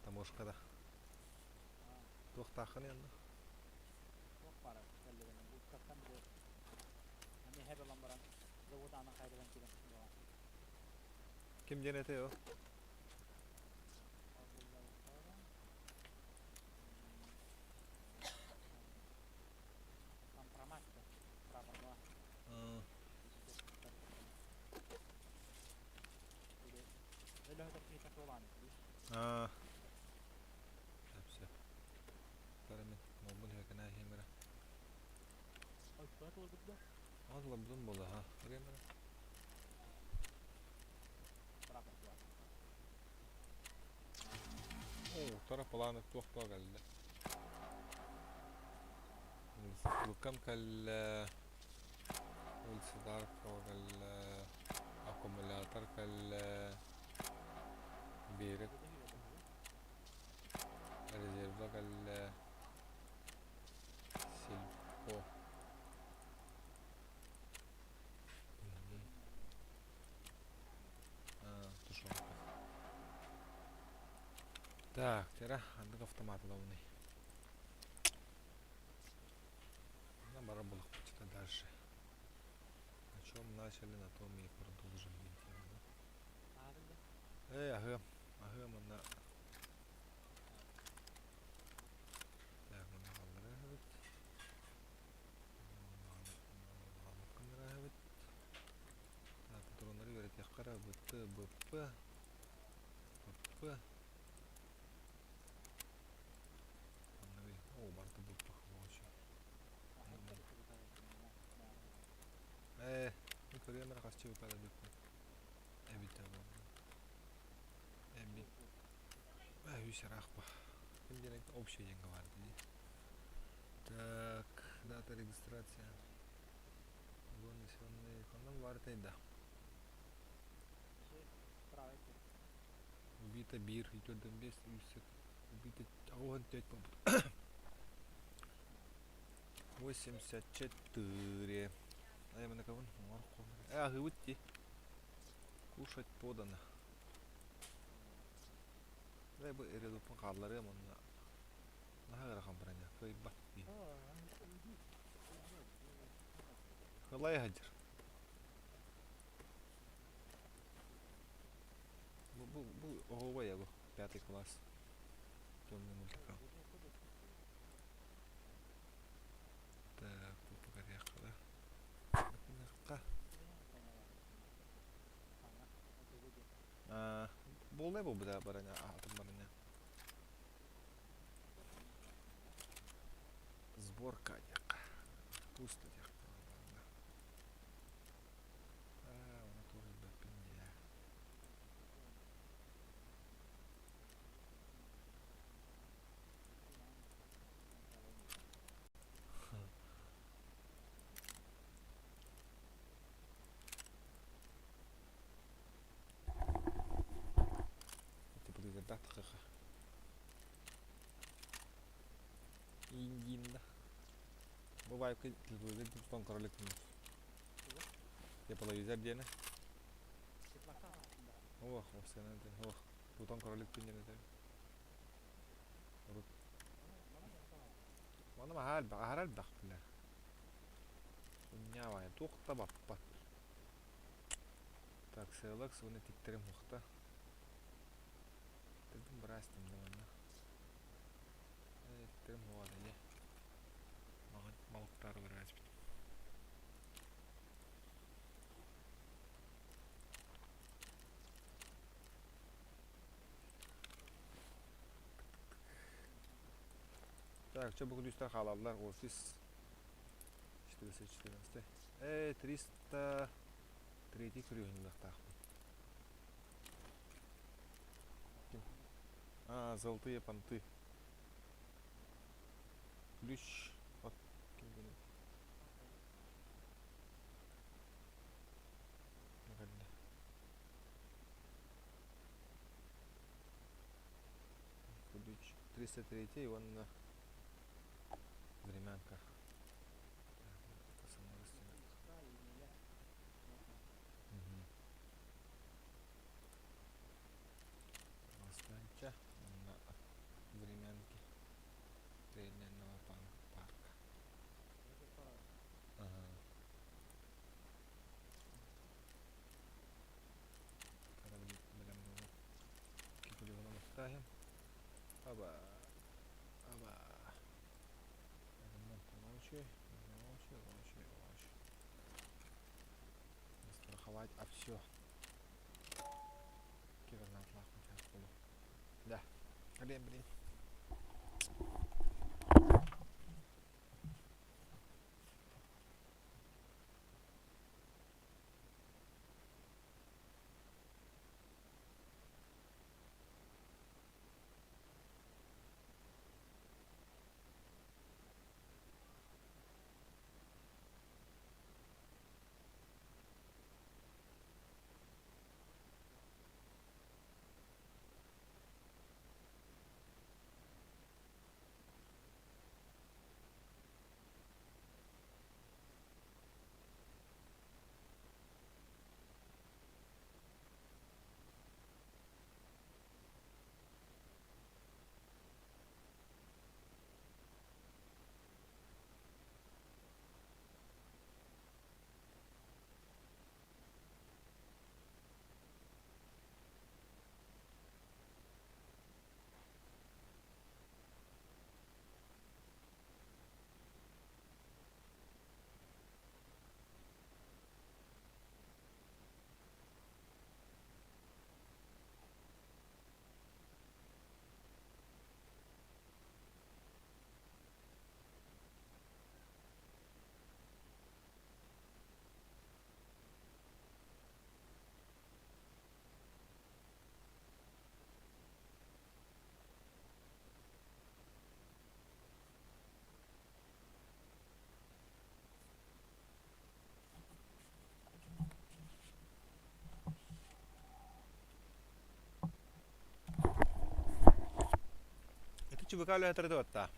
Таможкада. Тоқтақын енді. Ким денете о? Все. Парамен мобун хекена хемера. Азла бдун бола ха. Хемера. О, тара планок тохто галда. Лукам кал والصدار فوق الأكومولاتر كالبيرك الريزيرفا كالسيلفو тушенка. Так, теперь عندك автомат ловный. Нам пора было почитать дальше. На чем начали, на том и продолжим. Ага, на. Так, мы нравится. Нам нравится. Так, патронları верит яхкара БТ БП. О, барта БП хвачу. Ну коремер хасчы выпада БП. Эбит або. Эбит. Юсерахпа. Кимдерек общий деньги var dedi. Так, дата регистрация. Бонусный эконом вартайда. Убито бир, идёт без юсек. Убито огонь 5 попыт. 84. А я на кого? Гывыти. Кушать подано. Дай бы ряду покаллары монна. Нахай рахам броня. Кайба. Халай хаджир. Bu ого я го 5 класс. Темный мультик. полное был бы, да, бараня, атом бараня. Сборка дяк. Пусто дяк. Она тоже бэппинья. Типа ты да тхаха. Индинда. Бывает, ты выглядишь тон королек минут. Я половизор дена. Ох, все на это. Ох, бутон королек пинья это. Mana mahal bak, haral bak bile. Nyawa ya, tuh tak bapak. Так, селек, вони тиктерим мухта. Тиктерим брас там замана. Тиктерим вода не. Малктар брас. Так, что бы кудюстар халаллар офис 414. 303 крюгнилах так. А, золотые понты. Ключ от кем-то. Ключ 303 и он на времянках. Останьте на времянке тренерного парка. Ага. Корабли берем нового. Кипели его нам ставим. Аба. Аба. Ночи. Страховать, а все. Кивер на отлах сейчас буду. Да. Блин. Это чувака лето ртота.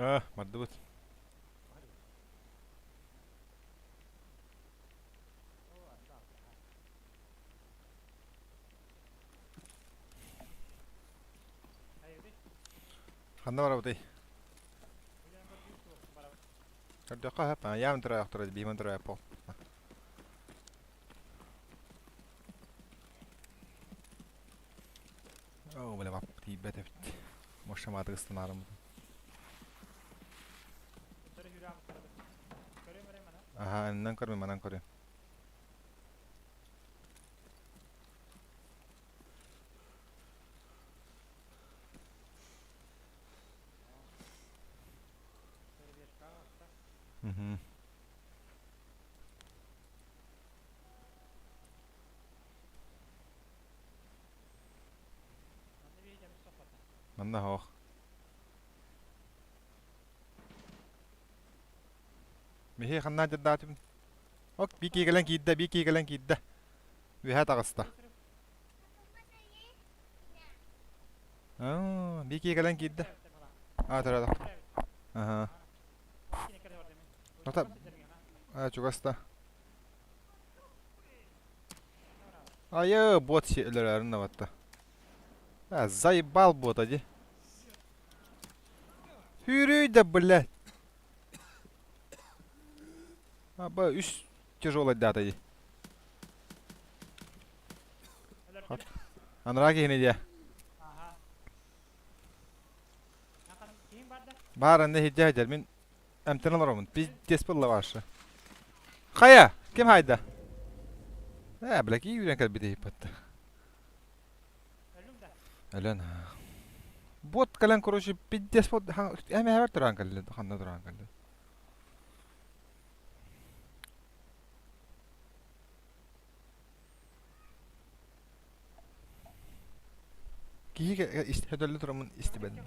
Мардыбыт. Ханда бара бутый. Кардioqa hep yağın tıra yaptırdı, bimen tıra yapol. Oo, böyle bak, tibet evet. Moşamadı ısınarım. Aha, önünden görmeyeyim, anan görüyorum. Hı hı. Manda hoq. Mehe xanna jaddatım. Ok, bir gelen gidde. Ve tağısta. Bir gelen gidde. Tırada. Aha. Nota. Çugasta. Ayı bot şeylerin navatta. Заебал бот, ади. Hürüy de блядь. Аба, üst тяжелый дата, ади. Анраки хине диye. Bağırın ne hicce hiccer, min emtin alırımın. Biz despilla varşı. Kaya, kim hayda? Bilek iyi yüren kalbi de hipattı. Ölen ha. Bot kalan koruşu bir despot hemen her duran kalli, handa duran kalli. Ki istihadörlü duramın istibedin.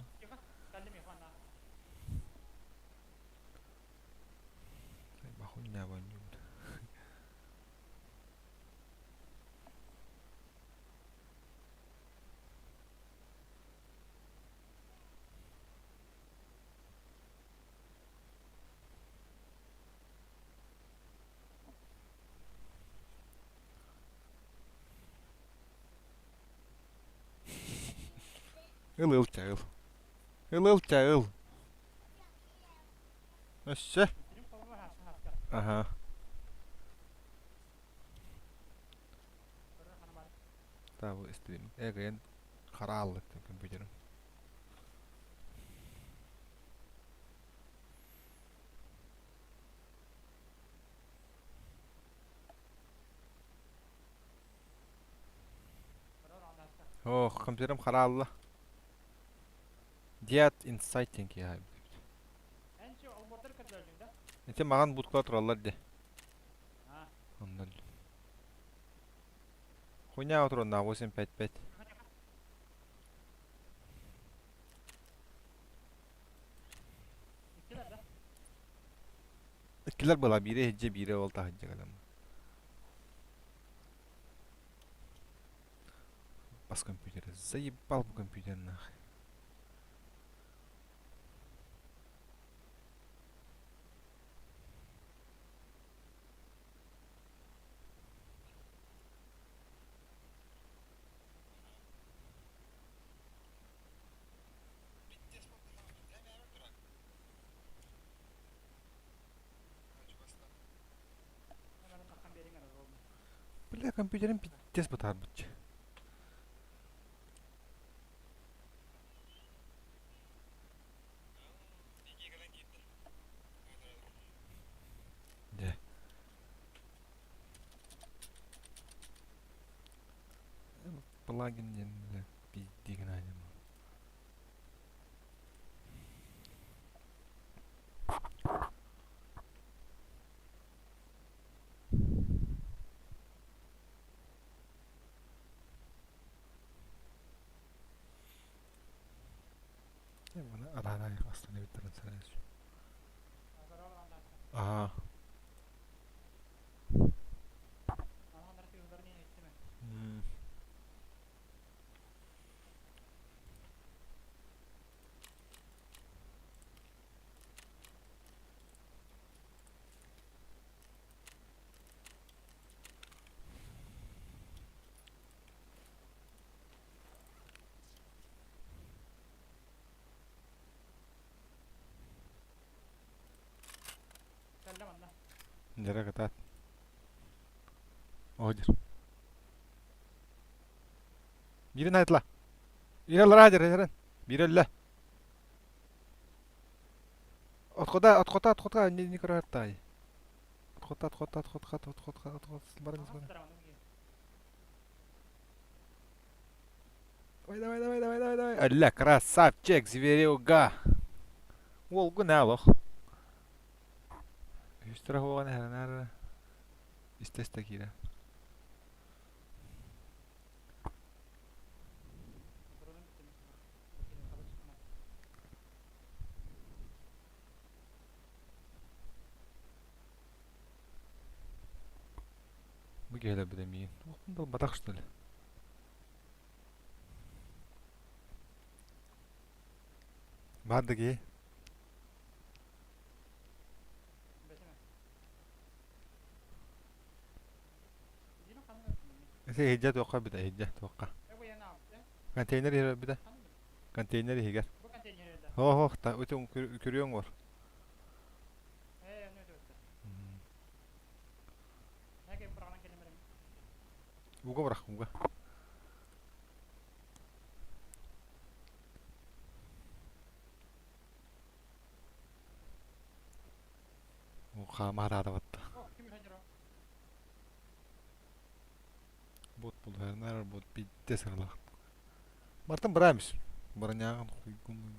Bakun ne var? Il çağıl. Il çağıl. Aşağı. Aha. Tahu istedim. Egen karanlık komputerim. Oh, komputerim karanlık. Diat insighting ya. Ete mağan butkula turallar de. Ondan. Хуйня oturun da 855. İkiler bala biri hecce biri olta hecce kalam. Bas kompüteri. Zaybal bu kompüterin ahi. Bile kompüterin bittes batar bıçı. De. Plugin yenile bildiğin ayım. Bana ara aslında bitirin sana. Aha. Jara katat. Ojir. Birin aytla. İlerler hacer hacer. Birelle. Отхода, не кроватай. Отход. Барыныз Ага, бар. сторону где? Давай. Алля, красавчик, зверюга. Ол күнә лох. Үстірі болған әрі. Истесті кире. Трудно бітті. Бітті, хабар çıkmaz. Bu gele bir de miyin. Okunda batak что ли? Bardı ki. Бәсеме. Дino kanını öptüm. Ese hicca toqa bir de hicca toqa. Bu yana yaptı. Konteyner yer bir de. Kanı mı? Konteyner higer. Bu konteynerde. Ho ta öte körüyorsun var. Ne ödüyordu? Ne gibi bırakılan kelimeleri? Buga bırak buga. O kama da battı. Oh, kim hacer o? Bot bul verner bot bitti sırla. Martın bıramış. Baranyağın uygun.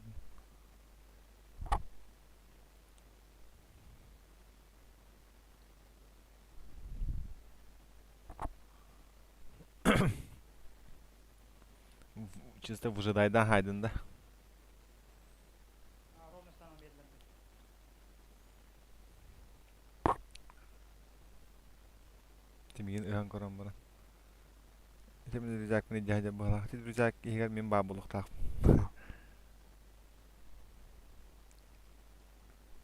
Чисто выжидай да хайден да. Ровно станом belirlendi. Timigin öğen koran bana. Temin rüzak mı jaja bala. Tit rüzak higar min babuluk tak.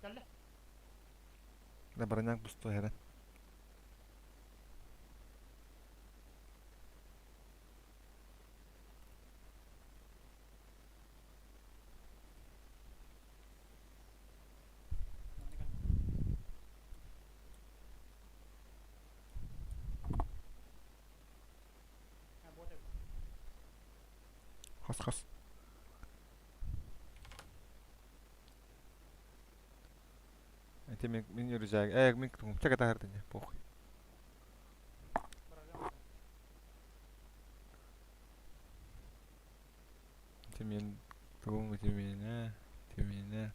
Geldi. Da baranyak bustu heren. Ha, bu da. Has. Temin min rüzak. Min kutum. Çaka ta herdin ya. Pok. Bırakıyorum. Temin kutum temine. Temine.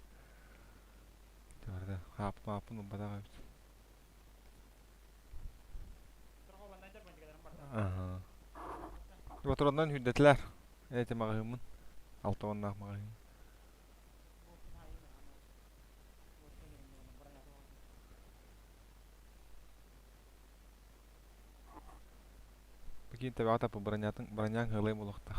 Orada hapın bada kayıp. Tırgı bandan jar bandı kadar barda. Aha. Oturandan hüddetler. Evet mağımın. Altı ondan mağımın. Bu kim hayır mı? Bu kim yerim bunu baranya bu. Bagi tabi ata bu baranyang hılay mulukta.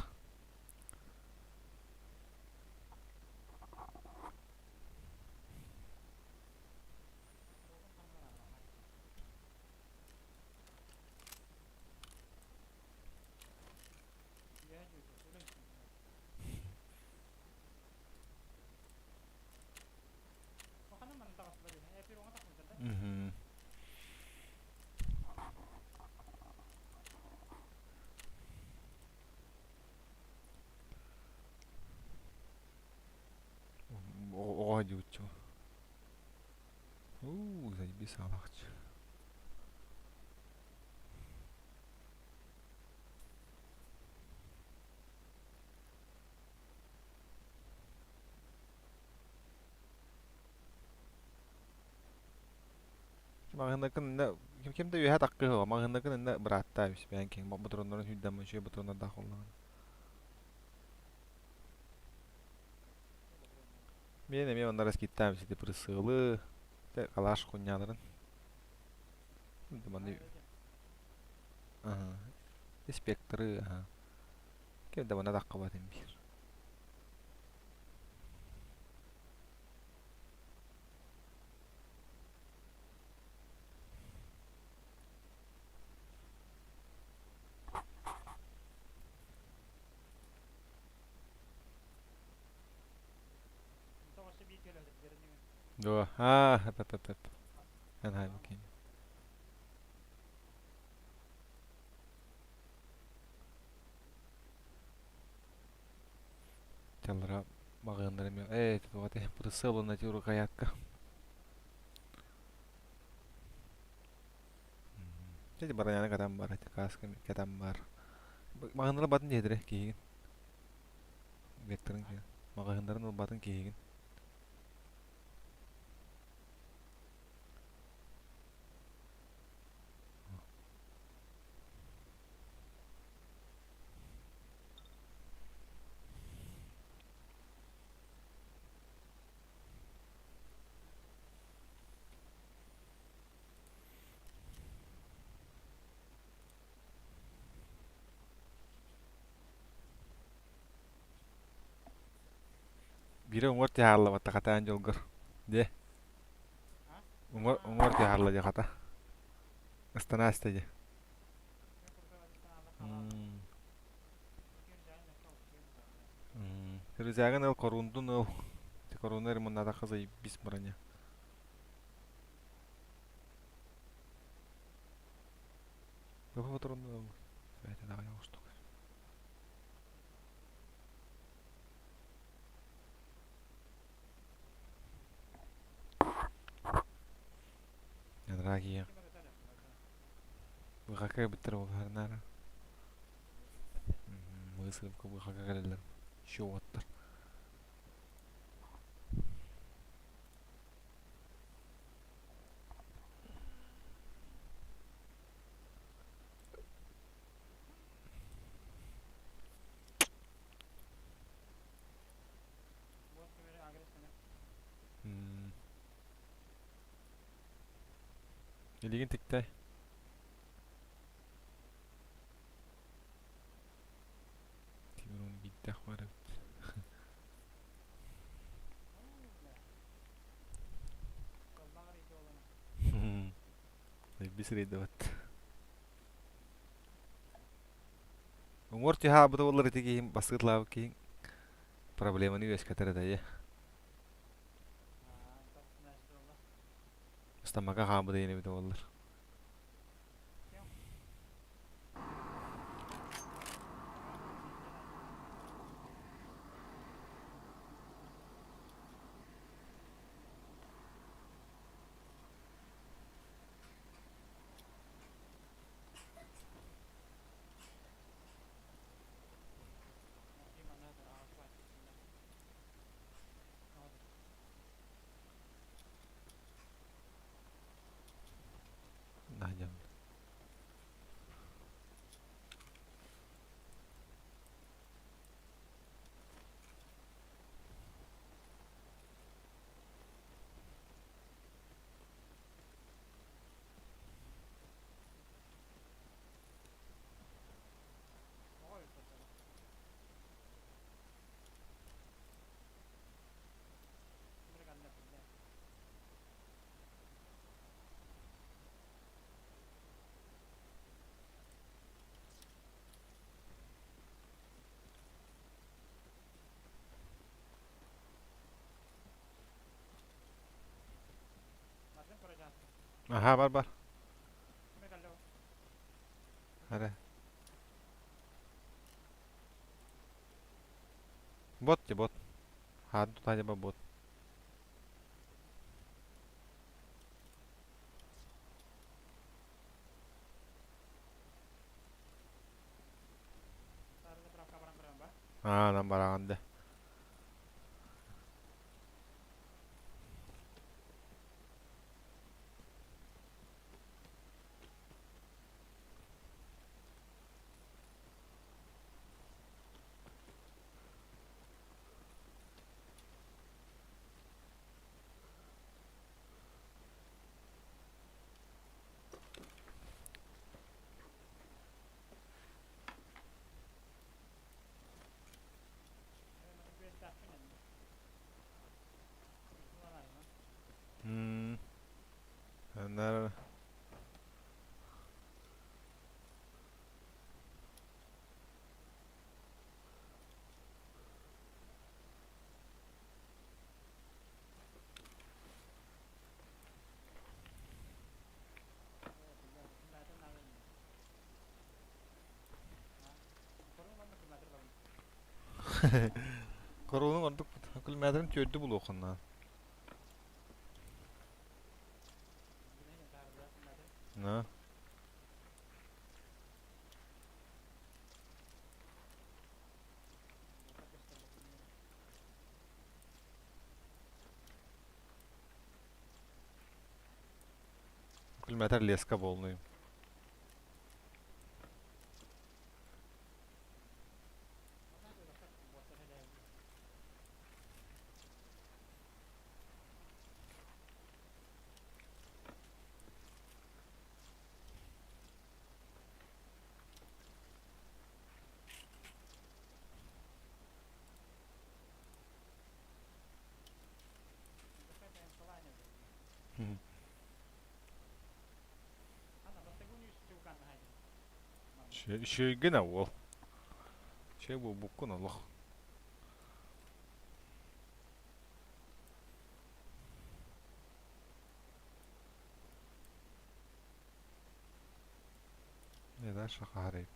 Ya diyor. Öyle mi? Bakalım ben daha sonra. Bir ona takıldı. Mhm. Oha diyordu. Zaybis salakçı. Mağındakın ne kim de üye hakkı var. Mağındakın ne bıraktaymış ben kim. Bu durumların hüddem şey bu durumda da kullan. Benim onlara gittim işte pırısılı. De kalaş kunyaların. Bana aha. Spektri aha. Kim de bana da kabatin bir. Savaşı bir kere öldü. Yerini mi? Do ha hep. En hay bakayım. Çallara bagınlarım yok. Tutuqate burası olana juru kayakka. Jadi baranyana kadam bar, kaskın kadam bar. Bagınlara batın jedire kiyin. Vektorun ki. Bagınların ol batın kiyin. Biri ungor ti harla batta kataan jolgor. Je, Ha? ungor ti harla je kata. Istana isteje. Я просто один канал канал. Мungkin jangan kau kirim. Terus el korundun el. Ti korunlar monada kızay bis mıranya. Bapa fotorun el. Bete daha yavuştuk. Ragi ya. Coba kita lihat. Bu kakak bitir bu karnara. Mısırım ki bu kakak gelirler. Şu otlar. Buat kamera agak sana. İlgin tiktay. Timirun gitti akvarı. Kalau itu olana. Bis reyde bat. Ungor ti ha bu da olur tiki basketlav ki. Проблема не весь который да я. Tak nasib Allah. Stamaga ha bu da yine bir de olur. Nanti mana ada apa? Nanyam. Oh itu. Mereka anda punya. Masih perjalanan. Aha bar. Mereka ada. Hadi. Bot ya bot. Hadi tut aja bot. Taruh berapa barang berapa? Nambarangan deh. Beda kan? Mana ya? Bener. Koronun orduk kılmadan çördü bulu okundan. Ne? Kılmadan leska bolnuyum. Şey gene ol. Şey bu bukun Allah. Ne der şaka harayıp.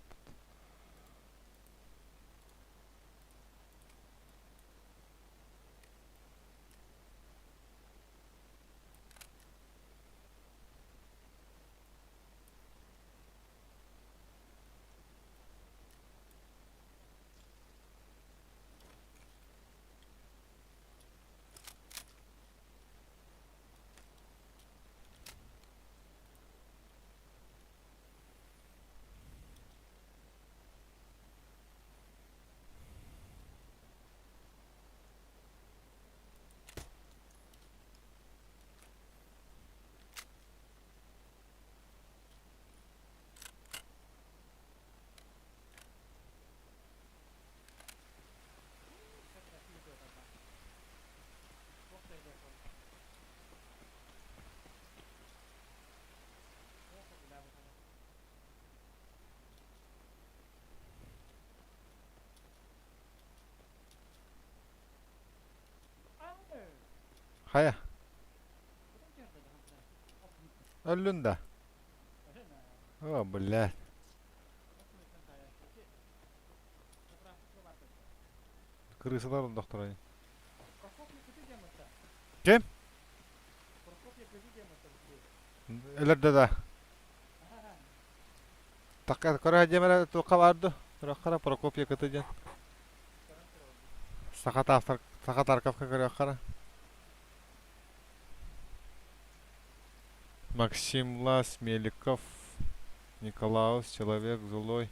Haya. Öldün de. Oh billah. Kırısılar doktora. Kim? Ileride de. Takar kara jemere toka vardı. Kara Prokopya katajan. Sakat arkafka kara. Максим Лас, Меликов, Николаус, Человек, Зулой,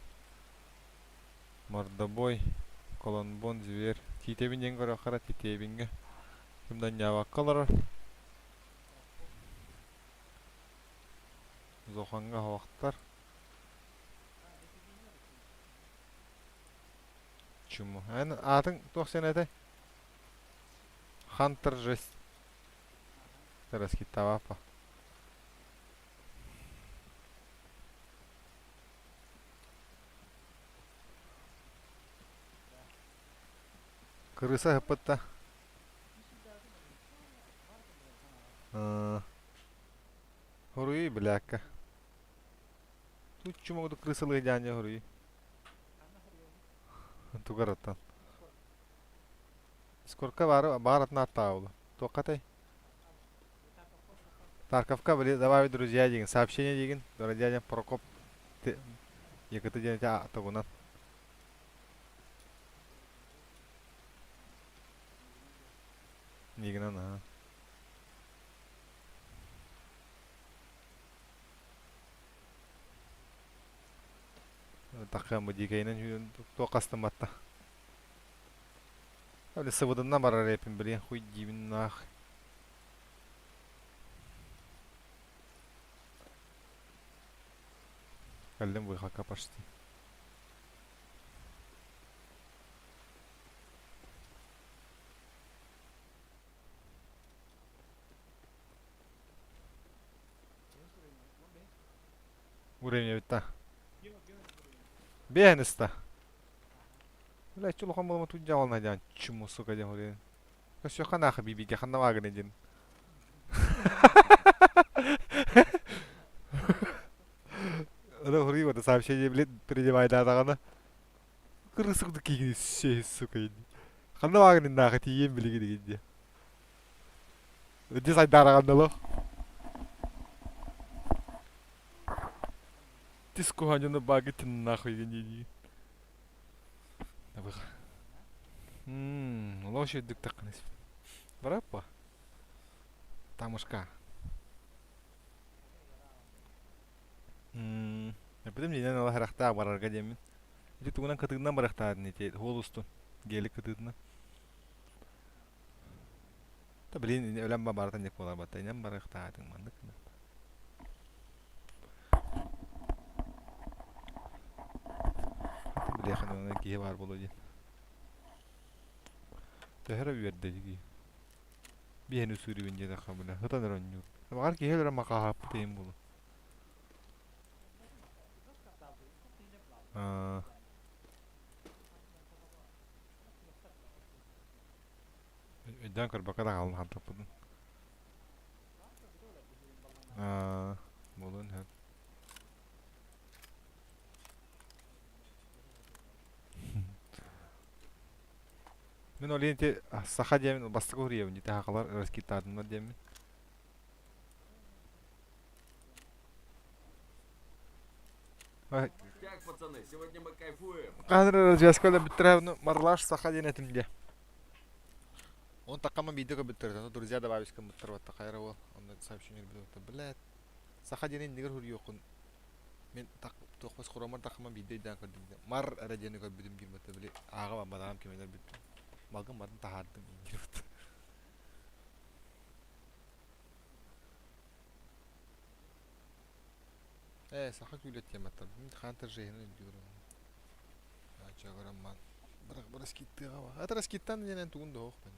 Мордобой, Колонбон, Зверь. Титебин енгор акара титебинге. Кимдан яваккалар. Зоханга хавактар. Чуму. Аны атың тоқсан эте. Хантер жесть. Тараски тавапа. Крыса хапатта. Хуруи бляка. Тут чему могут крысалы дяня хуруи. Тугараттан. Сколько барат на таулу. Токатай. Тарковка были добавить друзья деген. Сообщение деген. Дядя Прокоп. Якыты дядя атагунан. Нигнан, ага. Такая модикайнан тоқастым атта. Öyle sıvıdından barar hepim bile. Huy dibin nah. Geldim bu haka baştı. Уровень бита. Бехнеста. Бля, чуло хан болма тут жавал надян. Чуму сука ден урен. Касё хана хабиби ге хана вагне ден. Ана хури вот сообщение, блин, принимай да тагана. Крысык да кигни сей сука иди. Kandı bağırın daha tiyeyim bile gidince. Önce saydara kandalı. Disco hanyonu bağırın tınına koyun yedi. Ne bak. Лошадь такнись. Брапа. Тамушка. Я потом не знаю, харахта барарга демин. Или тугунан катыгынан барахта не те холусту. Гелик катыгынан. Та блин, ölем ба баратан деп болар бата. Инен барахта атың мандык. Бляхан ona ки бар болу ден. Тэхэр үйердэ диги. Биэн үсүрү бинде да хабыла. Хатан ронню. Багар ки хэлэр макаа птейм болу. Öden kır bakada kalın hanta budun. Bolun hep. Мен олин те саха демин бастык урьевин те хакалар раскитадым демин. Так, пацаны, сегодня мы кайфуем. Казыр развязкада биттеревну марлаш саха денетимде. Он такама видео биттерет, но друзья добавишь биттер вот такая ол. Он сообщение биттерет, блядь. Саха денен нигер хурьёкун. Мен так тохпас хурамар такама видео дан кырдым. Мар радионы көрбүдүм бирмете биле. Ага бадам кемелер бит. Малгын бардым тахардым ингирет. Саха күлет тематтар. Мен хантер жейни жүрөм. Ачагырам ман. Бирок бирас киттига ба. Атырас киттан денен тугунда ок мен.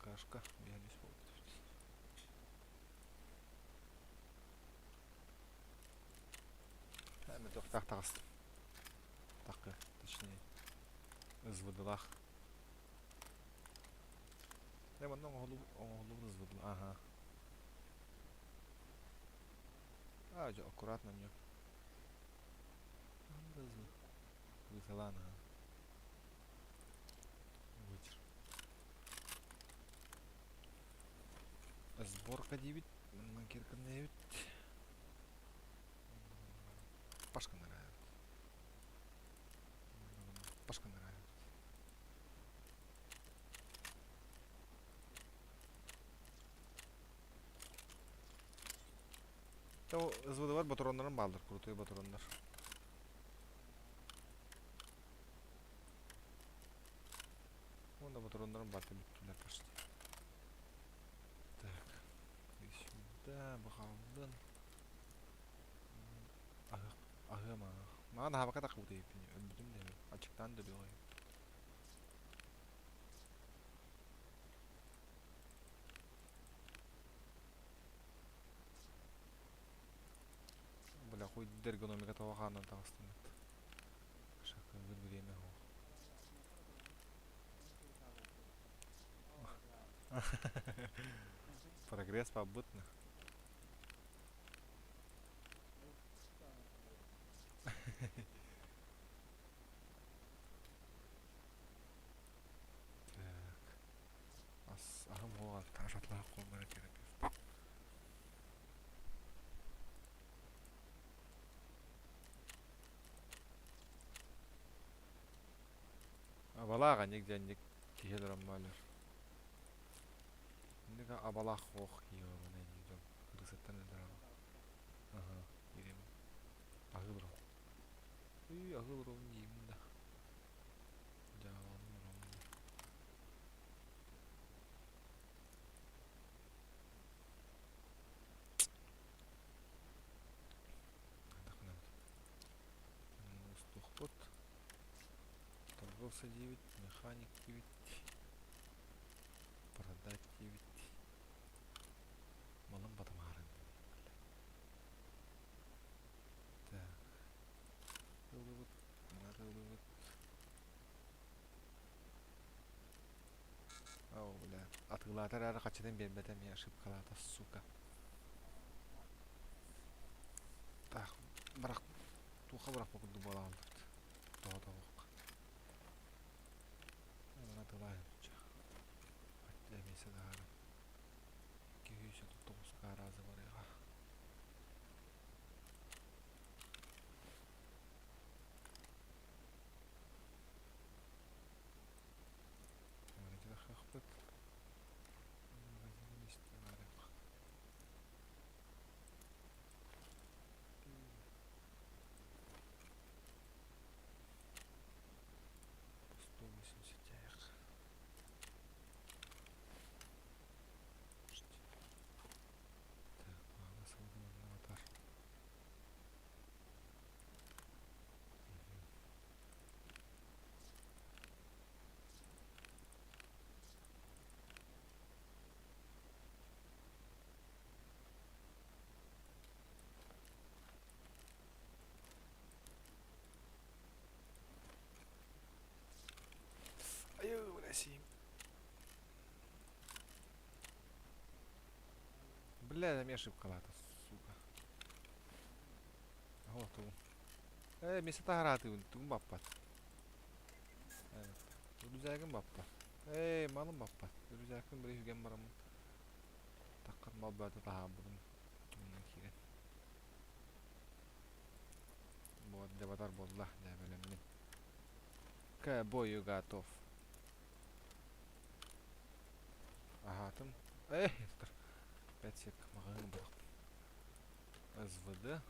Кашка, я не смог. Мен тактагыс. Такы, точнее. Звыдылах. Я монун оголу звыдыл. Ага. Жо аккуратно мне. Высылана. Вытер. Сборка дебит, манкерка навит. Пашка нравится. Пашка нравится. То звыдывар батаронларын балдыр, крутой батаронлар. Онда батаронларын барды бүттүлөр почти. Так. Сюда бахалдын. Ага. Маған да хабака тақып өтейіп. Өбітім де ачықтан да бей. Бля, хуй эргономика таваханын тағыстым. Шақы өбіреме хоқ. Прогресс побытно. Ағым оған таңшатылағы қолмары терапевт. Абалаға негден кешелер аммалар. Нега абалақ оқ еу мұны негден. Күрісеттен өдір аға. Ага, ерем. Ағы бұрау. Ағы бұрау деймін да. Жағалым бұрау. Матросса 9, механик 9, продать 9. Малым батамарын. Так. Ылыбыт, мына ылыбыт. Ау, бля. Атылатар әрі қачадан бербетем я ошибкалата, сука. Так, бірақ туха бірақ бұқынды бола алдырды. Тоғыда оқ. Мына тылайын ұча. Әтемесі дағарым. 239 қаразы бар еға. Мәрежі қақпыт. Магазин есті бар еға. 180 аяқ. Так, бағана сауда орнына батар. Аю, блядь. Бля, там я ошибкалата, сука. Вот он. Место грати, тум баппат. Друзьягым баппат. Малым баппат. Друзьягым бір үйген барамын. Таққат мал бәді таға бұдым. Кімнен керен. Вот, жабатар болла, жабелемнен. К бою готов. Агатым. Тұр. 5 сек мағын бірақ. СВД.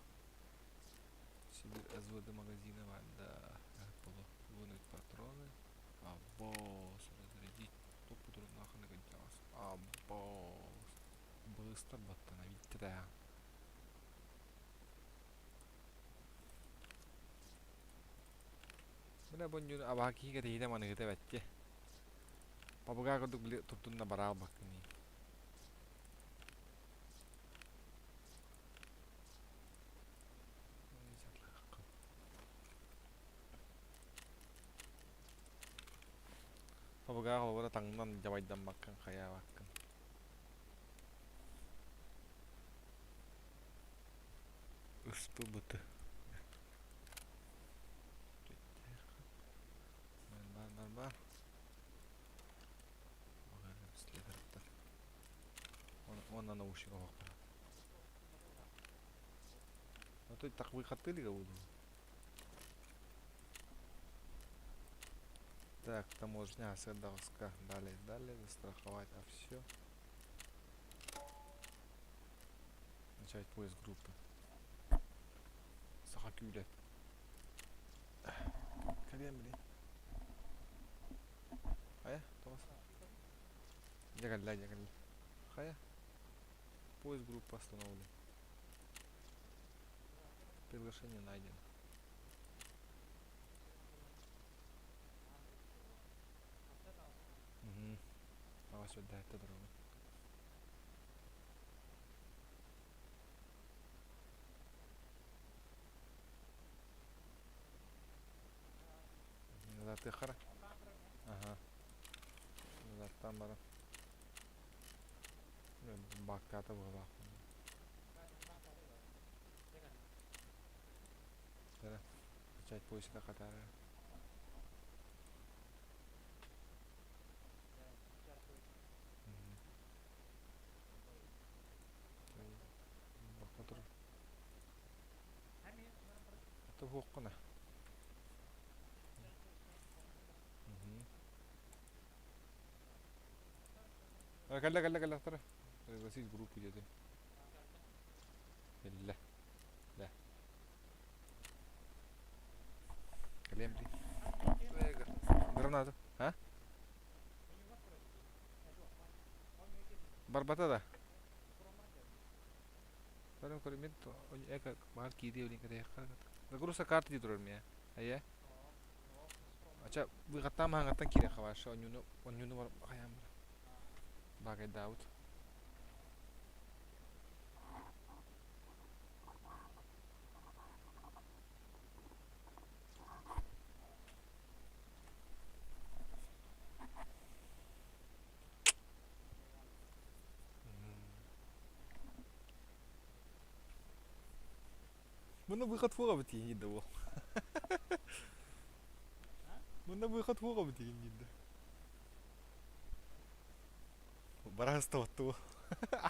Сибирь СВД магазина var da. Было вынуть патроны. Аббос. Разрядить. Топу друг нахуй нагодялся. Аббос. Быстро восстановить туда. Бля бонжун абаки ке дейде маны гыта бәтте. Пабуга кодук биле туттунна барал бакыни. Пабуга колбора таңнан жабайдан баккан кая баккан. Ыспы быты. Бар. Баганы следоваттар. Он на наушниках оқырады. А то так выходили буду. Так, таможня, Седовска. Далее, застраховать, а все. Начать поиск группы. Сахакюля. Калем, блин. Хая, Томас. Ягодля. Хая. Поиск группы остановлен. Приглашение найдено. А сюда это дорога. Назад ты хара. Ага. Назад там бара. Баката была. Тара. Начать поиск на хатара. Bakmadır. Это вокна. Калла тара. Пригласить группу где-то. Ля. Калем, блин. Гранату. А? Барбата да. Тарым көрмет, эка бар киде блин каде. Загрузка карты ди турар меня. Ая. Acha bu kata mah ngatan kiri khawasha onyunu war ayam. Bagai Daud. Mana buigat fuga beti hidda wo. Mana buigat fuga beti hidda. Baras to.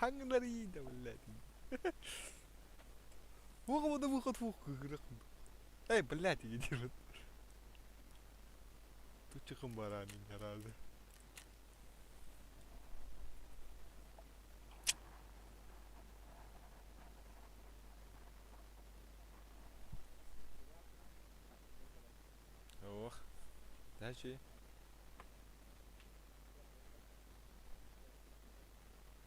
Ang nari da wallahi. Fuga mana buigat fuga. Eh ballati gidiyor. Tu çıkın baranin herhalde. Oh. Her şey.